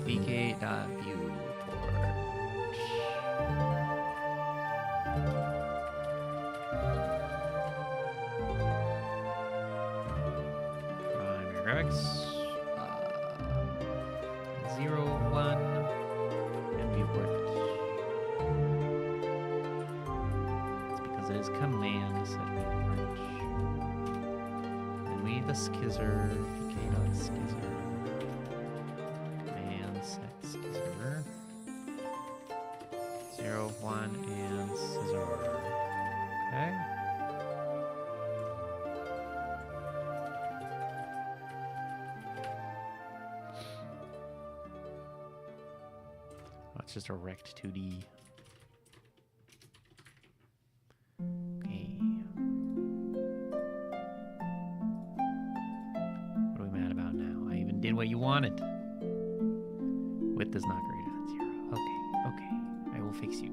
VK.viewport. Primary graphics. 0, 1. And viewport. It's because it is command set viewport. And we need the skizzer. VK.skizzer. Set scissor. 0, 1, and scissor. Okay. That's just a rect 2D. Okay. What are we mad about now? I even did what you wanted. Width is not greater than 0. Okay, okay. I will fix you.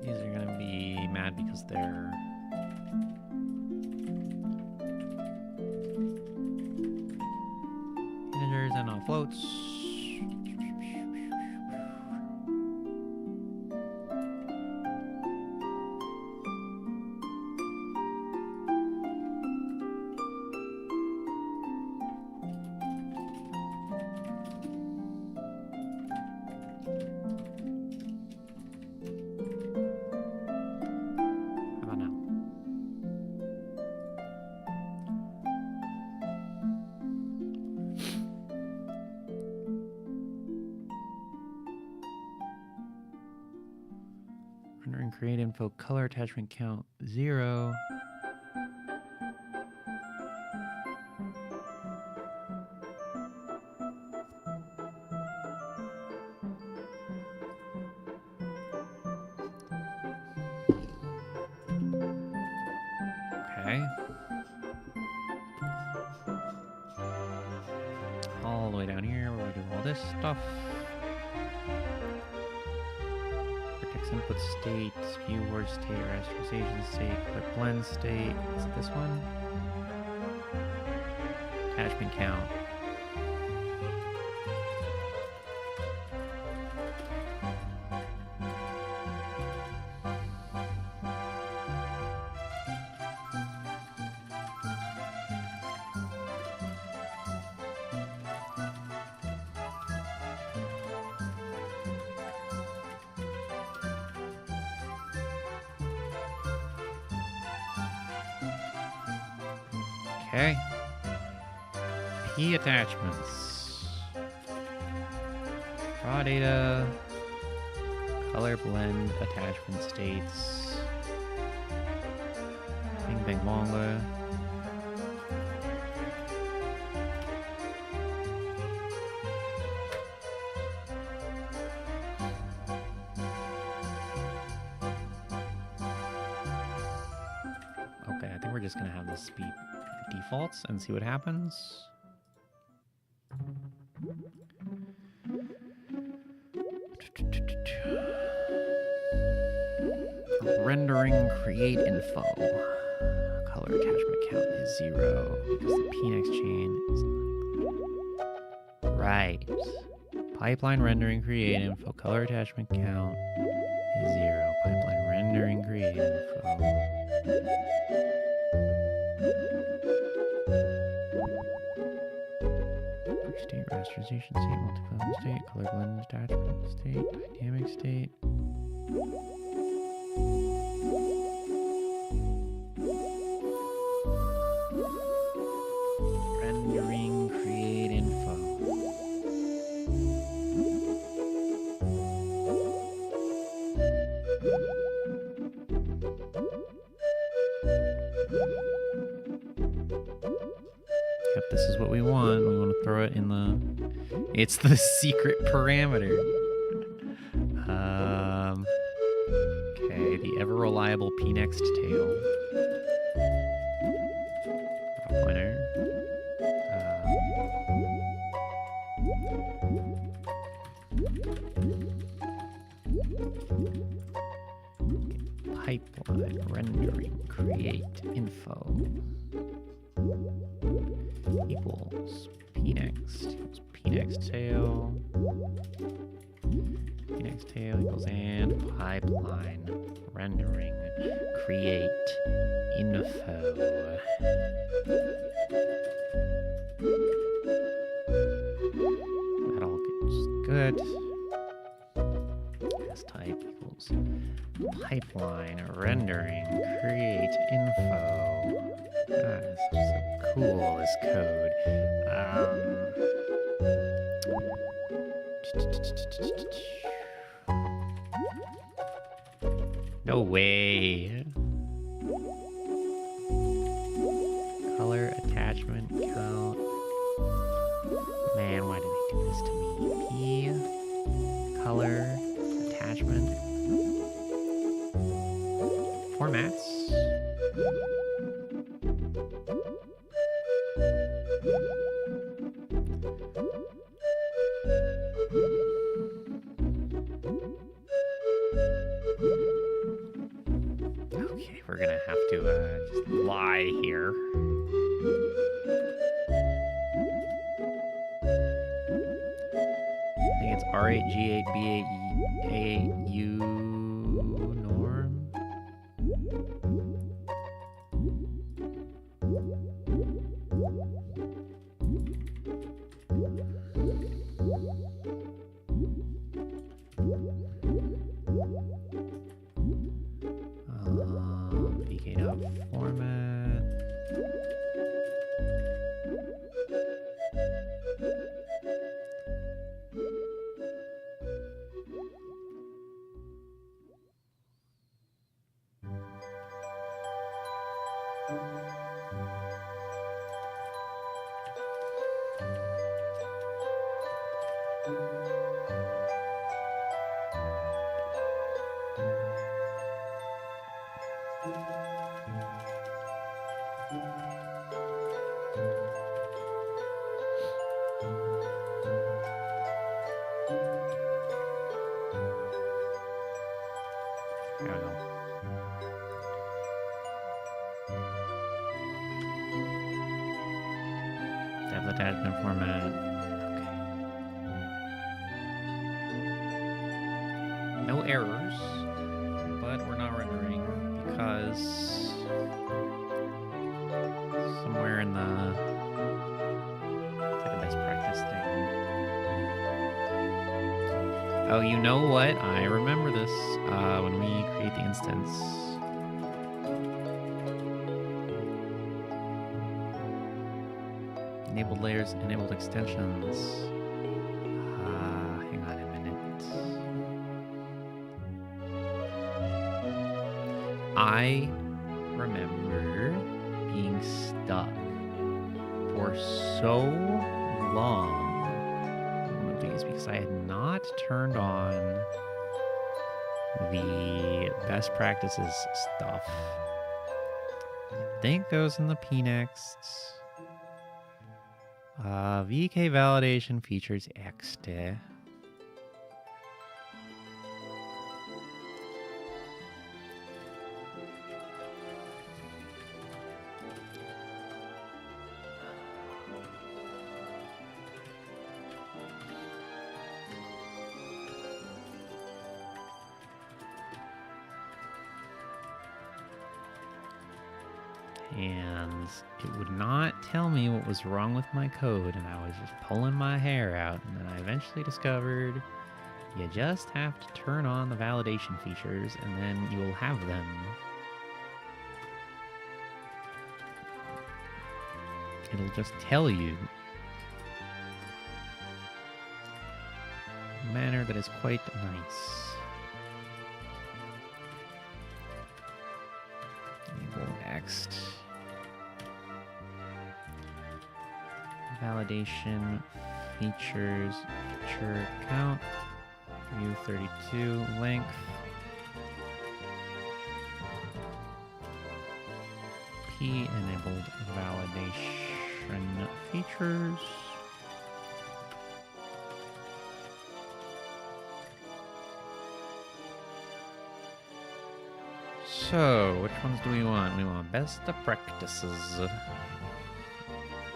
These are gonna be mad because they're and on floats. How about now? Render and create info, color attachment count 0. Okay. All the way down here, we're going to do all this stuff. Input state, view word state, rasterization state, clip blend state. Is it this one? Attachment count. Okay. P attachments. Raw data. Color blend attachment states. Bing bang bonga. Okay, I think we're just gonna have this be defaults and see what happens. rendering create info. Color attachment count is 0 because the pnex chain is not included. Right. Pipeline rendering create info. Color attachment count is 0. Pipeline rendering create info. State, rasterization state, multivalent state, color blend attachment state, dynamic state. Rendering create info. Yep, this is what we want. We want to throw it in the... It's the secret parameter. Okay, the ever-reliable pnext tail. Pointer. Pipeline rendering create info equals pnext tail equals and pipeline rendering create info. That all gets good. S type equals pipeline rendering create info. It's just so cool, this code. No way. Color attachment count. Man, why did they do this to me? P. Color attachment. Formats. Okay, we're gonna have to just lie here. I think it's R8, G8, B8, A8, U norm. VK format. There we go. Depth attachment format. Okay. No errors, but we're not rendering because somewhere in the it's like a best practice thing. Oh, you know what? I remember this when we create the instance. Enabled layers, enabled extensions. Hang on a minute. I remember being stuck for so long on one of these because I had not turned on the best practices stuff. I think those in the pnext. VK validation features ext. and it would not tell me what was wrong with my code, and I was just pulling my hair out. And then I eventually discovered you just have to turn on the validation features, and then you will have them. It'll just tell you in a manner that is quite nice. Enable next. Validation features, feature count, View32 length. P enabled validation features. So, which ones do we want? We want best of practices.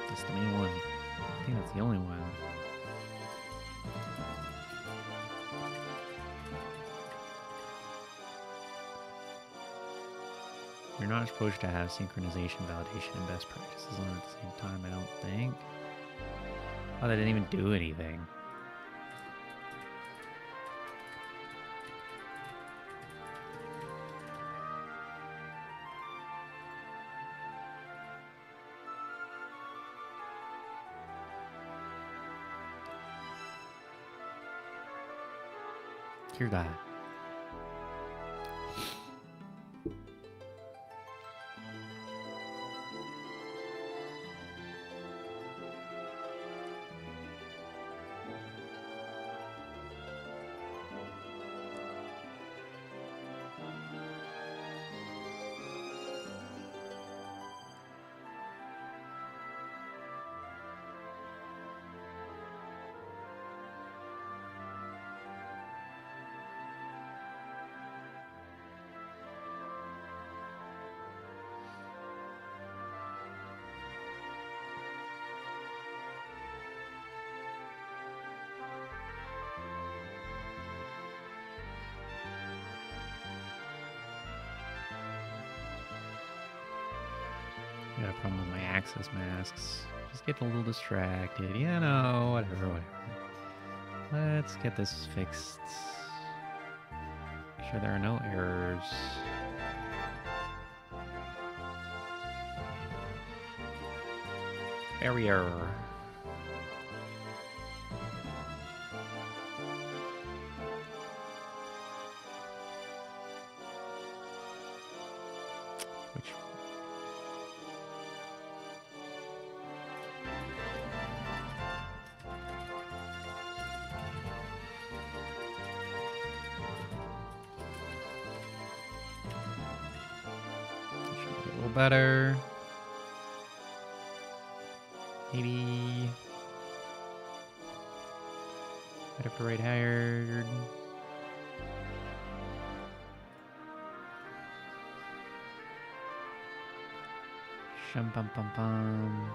That's the main one. I think that's the only one. You're not supposed to have synchronization, validation, and best practices on at the same time, I don't think. Oh, they didn't even do anything. Dear God. I got a problem with my access masks. Just getting a little distracted. You know, whatever. Let's get this fixed. Make sure there are no errors. Barrier. Which should be a little better. Maybe better for right hired. Shum pum pum pum.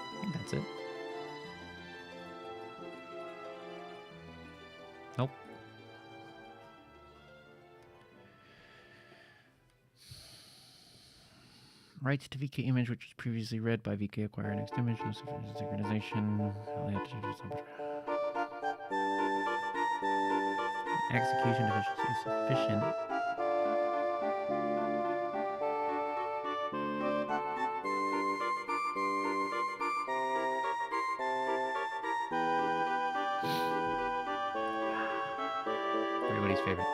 I think that's it. Nope. Writes to VK image, which was previously read by VK acquire next image. No sufficient synchronization. Execution efficiency is sufficient. Everybody's favorite.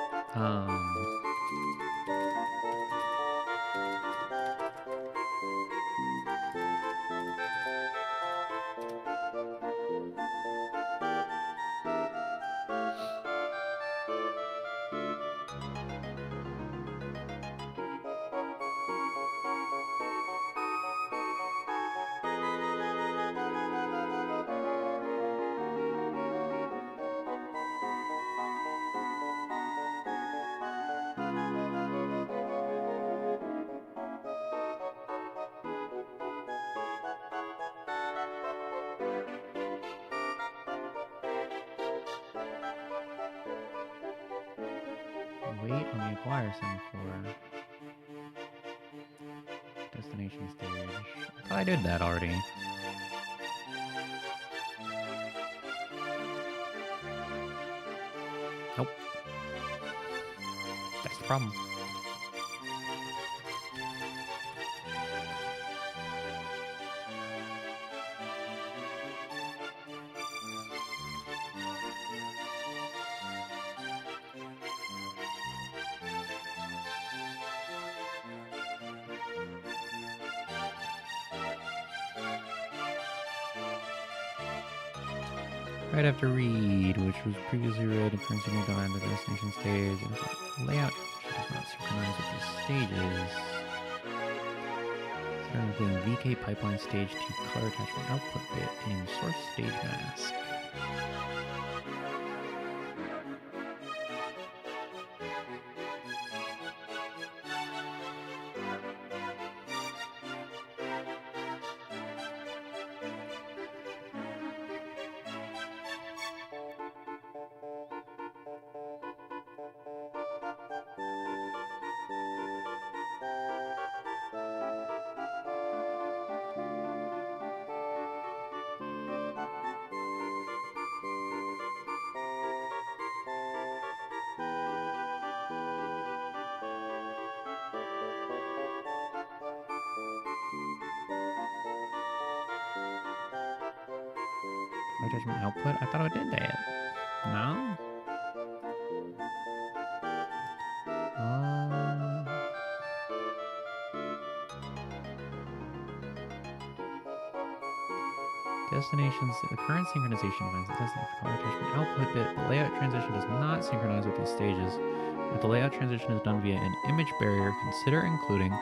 wait on the acquire semaphore. Destination stage. I thought I did that already. Nope. That's the problem. Right after read, which was previously read and currently moved on to the destination stage, and the layout does not synchronize with these stages. So we're including VK pipeline stage to color attachment output bit in source stage mask. Attachment output? I thought I did that. No? Destinations, the current synchronization device is testing for color attachment output bit. The layout transition does not synchronize with these stages. If the layout transition is done via an image barrier, consider including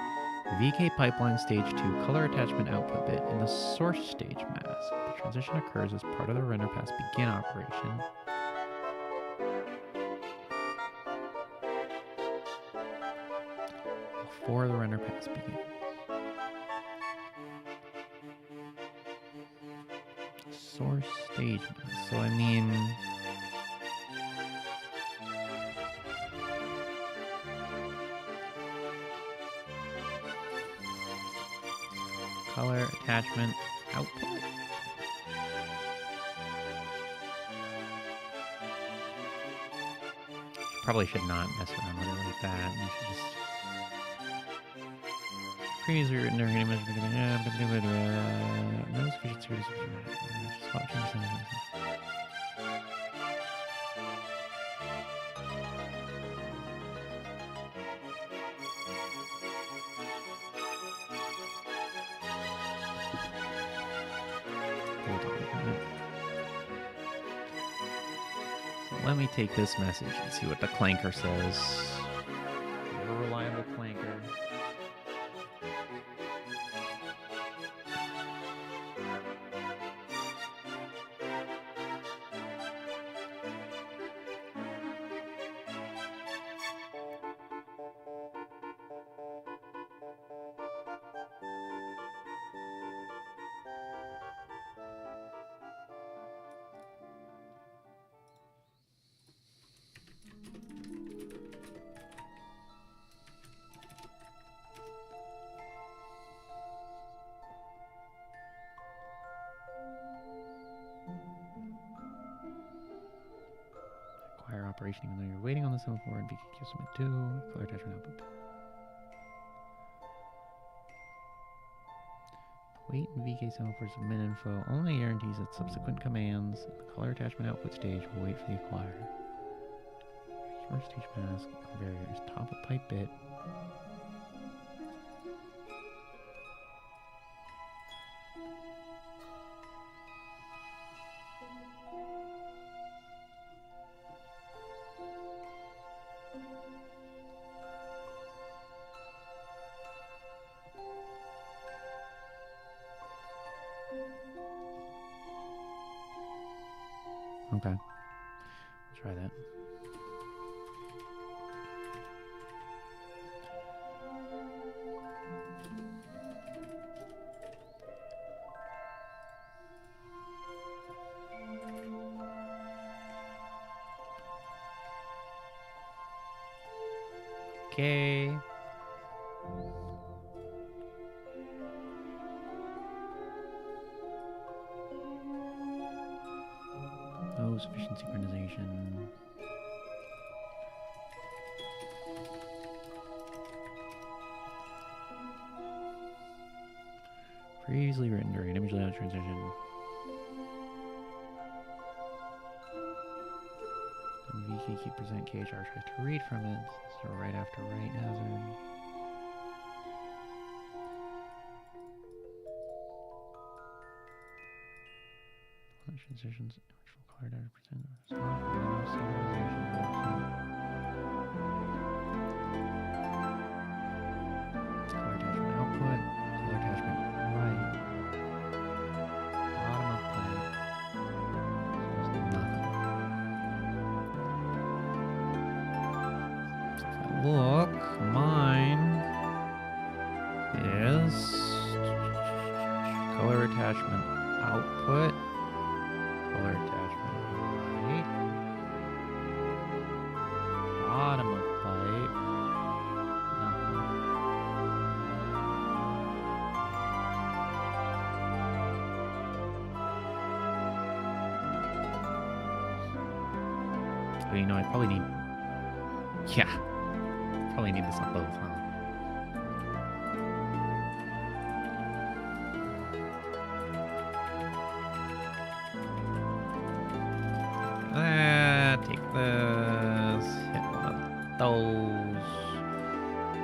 VK pipeline stage 2 color attachment output bit in the source stage mask. The transition occurs as part of the render pass begin operation. Before the render pass begins. Source stage mask. So I mean, color attachment output. Probably should not mess around with it like that. You should just previously written no sufficient series spot change. Hold on a minute. So let me take this message and see what the clanker says. You're a reliable clanker. Acquire operation even though you're waiting on the semaphore and VK submit 2 color attachment output. Wait and VK semaphore submit info only guarantees that subsequent commands in the color attachment output stage will wait for the acquire. Source stage mask barriers top of pipe bit. Okay. Let's try that. Okay. Oh, sufficient synchronization. Previously written during image layout transition. And VK key present KHR tries to read from it. So right after write hazard. Transitions, original color data present. Color attachment output. Color attachment right. Bottom of pipe. So there's nothing. If I look, mine is color attachment output. Color attachment right. Bottom of pipe. Nothing. Oh, you know, I probably need... Yeah. Probably need this on both, huh? Take this. Hit one of those.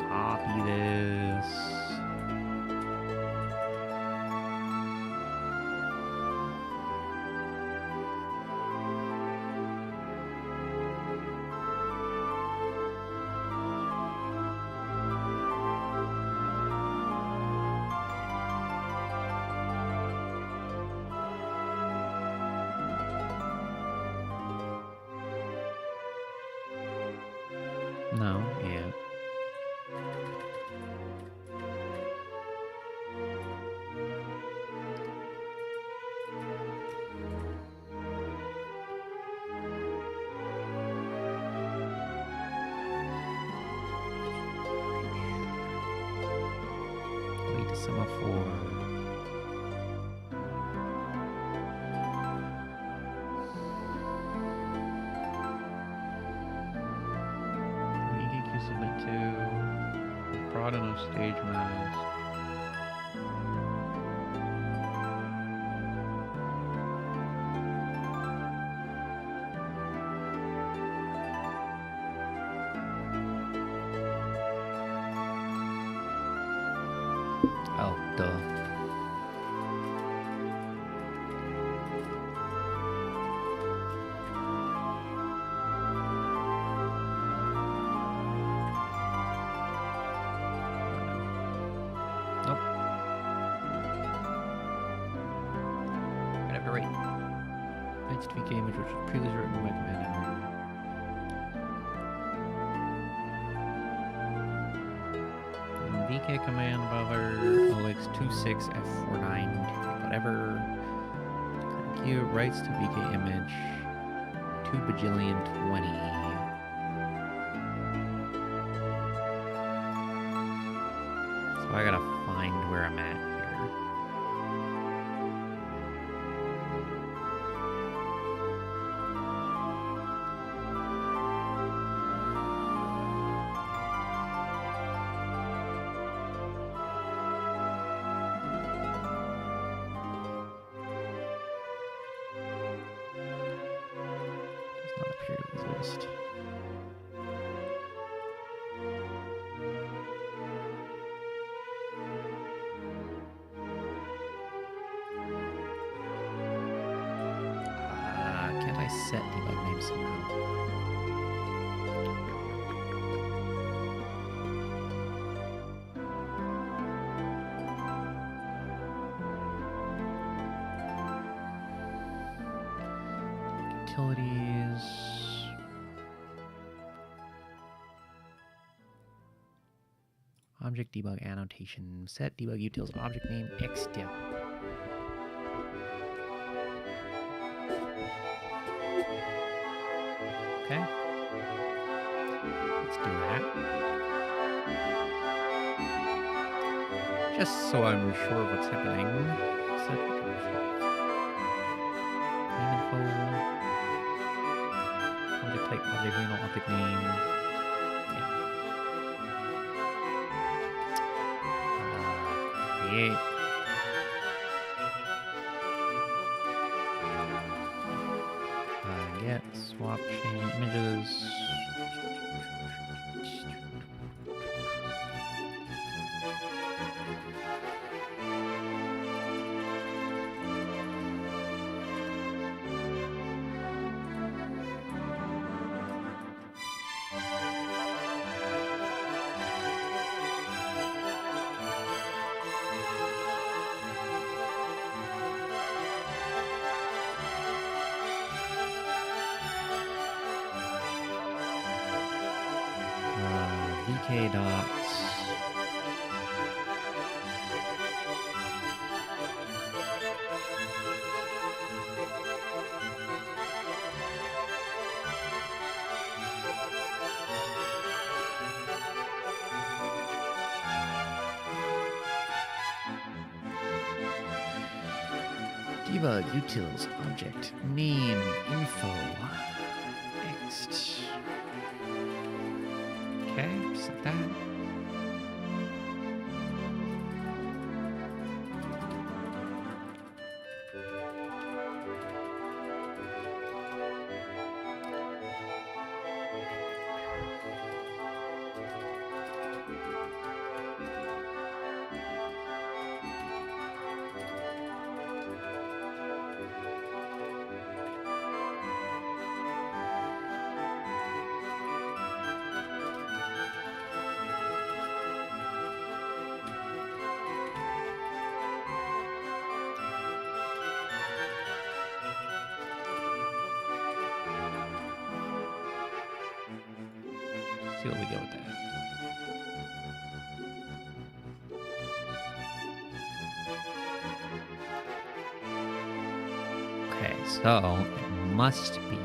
Copy this. No, yeah. Wait to semaphore. Submit to broaden of stage mask. Oh, duh. Nope. Right after right. Next VK image, which was previously written by command enter. VK command buffer OX26F49 whatever. Current queue writes to VK image 2 bajillion 20. So I gotta find where I'm at here. Does not appear to exist. Can't I set debug name somehow? Utilities. Object debug annotation. Set debug utils object name xdeb. Okay. Let's do that. Just so I'm sure of what's happening. Set name info. Object type, object handle, object name. Yeah. Create. Get swap chain images. VK dots. Debug utils object name info. Next. Okay, set that. See what we go with that. Okay, so it must be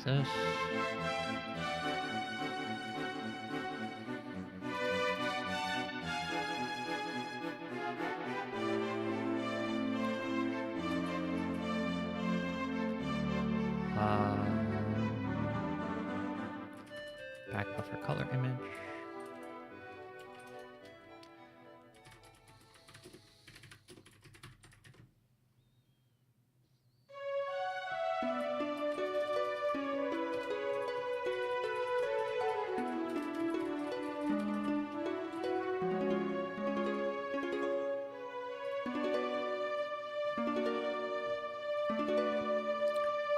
this. Back buffer color image.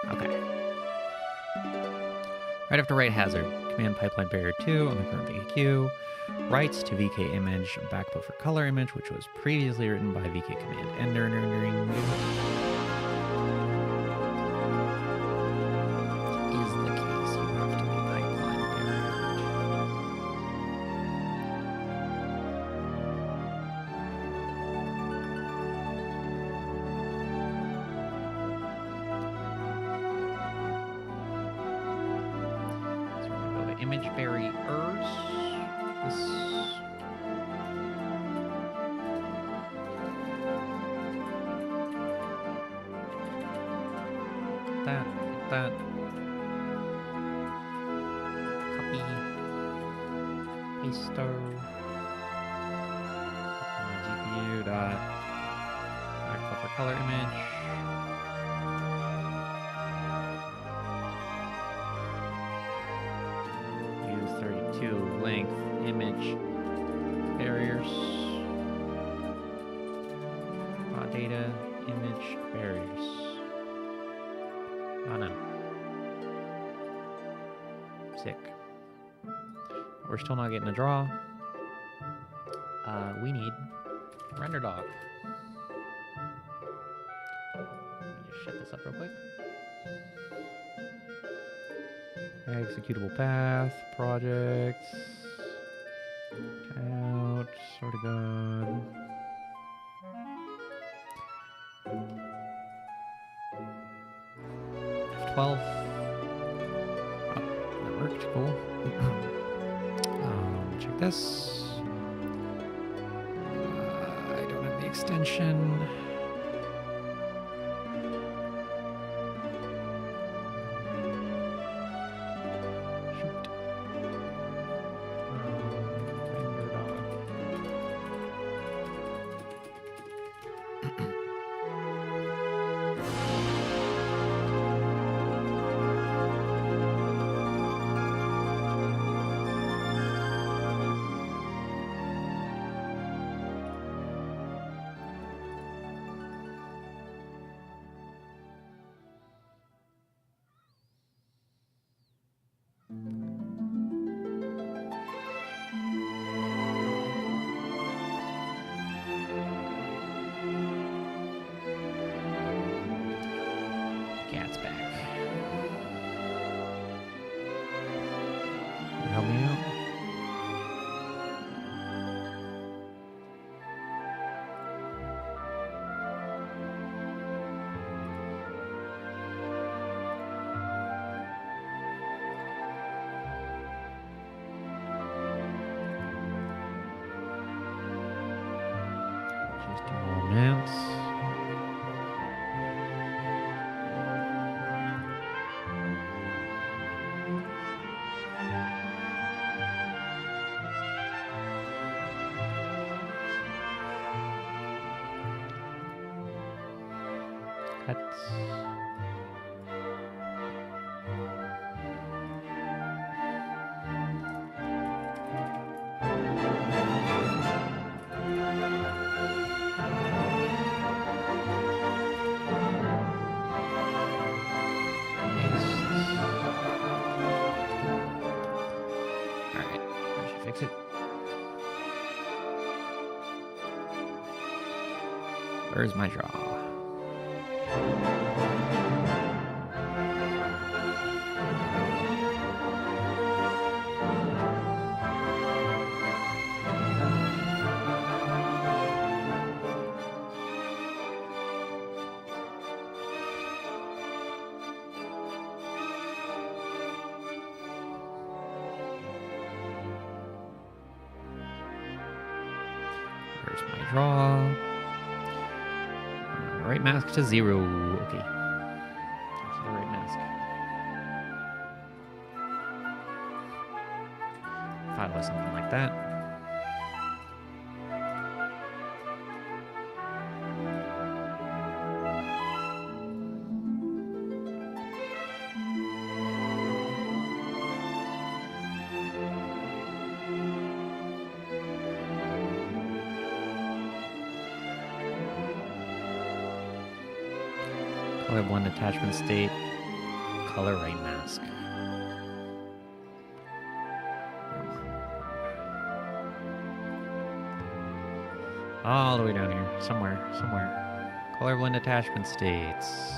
Okay. Right after write hazard, command pipeline barrier 2 on the current VKQ, writes to VK image back buffer color image, which was previously written by VK command ender rendering. Is the case, you have to be pipeline barrier 2. So we're going to go to image barriers. This. That. Copy. Paste. GPU dot back buffer color image. Use 32 length image barriers. Raw data image barriers. Oh no. Sick. We're still not getting a draw. We need render dog. Let me just shut this up real quick. Executable path, projects, out, sort of god. F12. Oh, that worked. Cool. Check this. I don't have the extension. Shoot. Render dog. Cat's back. Help me out. Just a moment. Cuts. Alright, I should fix it. Where's my draw? Where's my draw? Right mask to 0. Okay. That's the right mask. Thought it was something like that. Color 1 attachment state, color right mask. All the way down here, somewhere. Colorblind attachment states.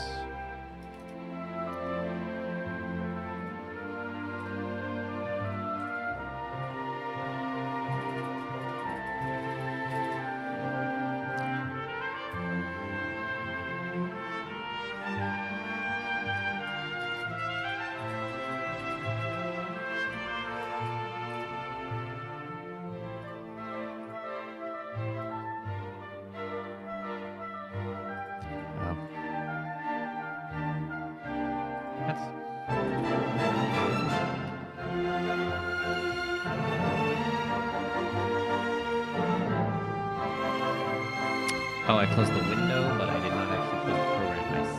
Oh, I closed the window, but I did not actually close the program. Nice.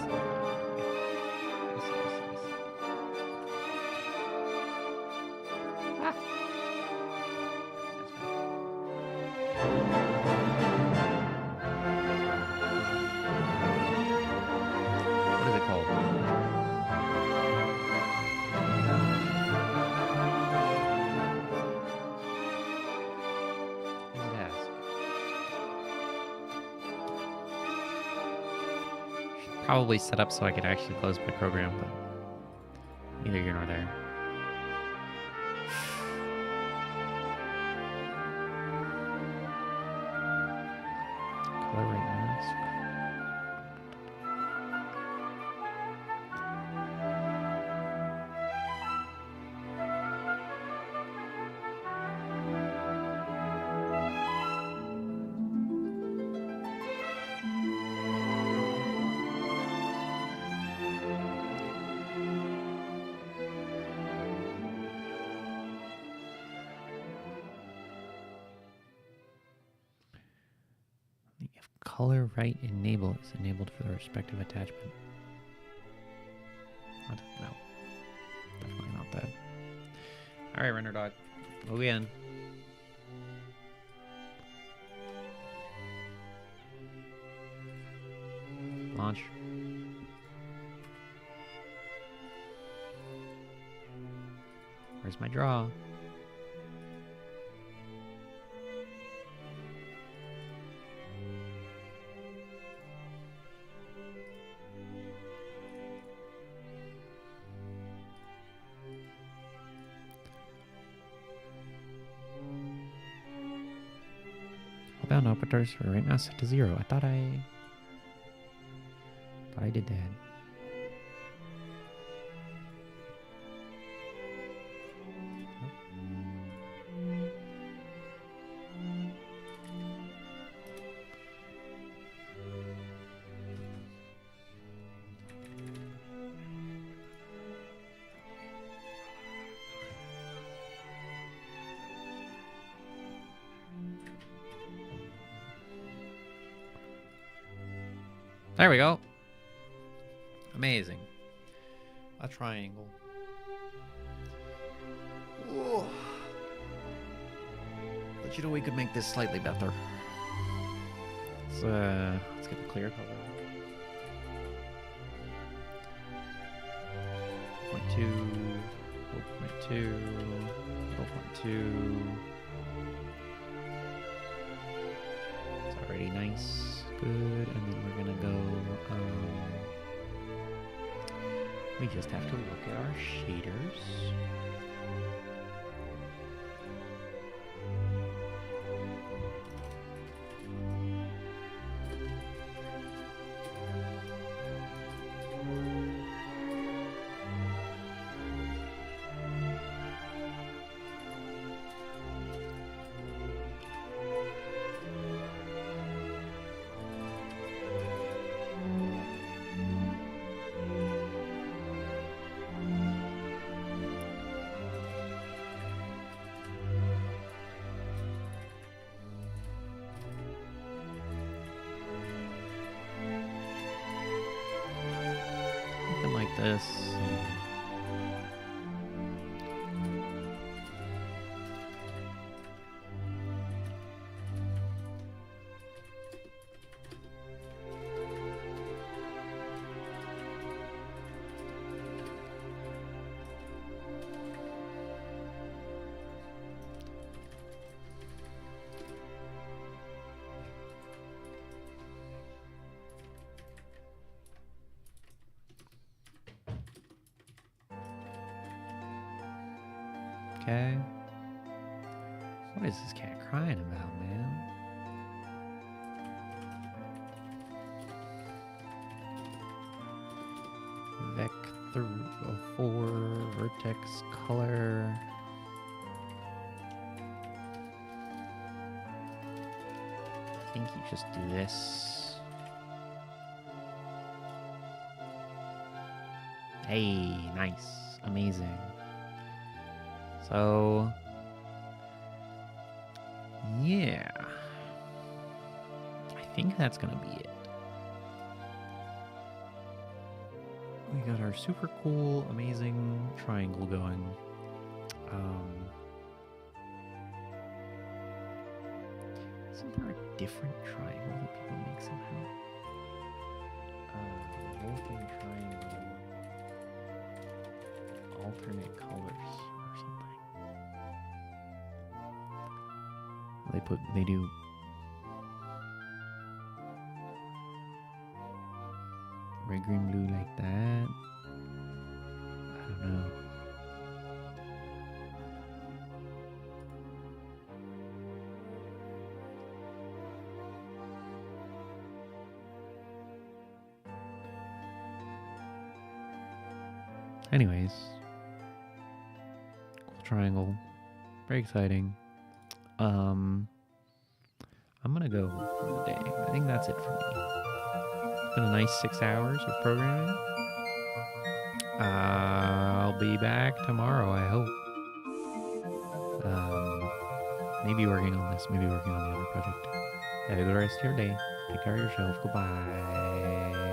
Ah. What is it called? probably set up so I could actually close my program, but neither here nor there. Color rate mask. If color right enable is enabled for the respective attachment. What? No. Definitely not that. Alright, render dog. Move in. Launch. Where's my draw? Bound operators are right now set to 0. I thought I did that. There we go. Amazing. A triangle. Whoa. But you know we could make this slightly better. Let's get the clear color. 0.2, 0.2, 0.2. It's already nice. Good, and then we're gonna go, we just have to look at our shaders. Something like this. Okay. What is this cat crying about, man? Vector 4, vertex color. I think you just do this. Hey, nice. Amazing. So, yeah, I think that's gonna be it. We got our super cool, amazing triangle going. Isn't there a different triangle that people make somehow? Vulkan triangle, alternate colors or something. They do. Red, green, blue like that. I don't know. Anyways, cool triangle, very exciting. I'm gonna go for the day. I think that's it for me. It's been a nice 6 hours of programming. I'll be back tomorrow, I hope. Maybe working on this, maybe working on the other project. Have a good rest of your day. Take care of yourself. Goodbye.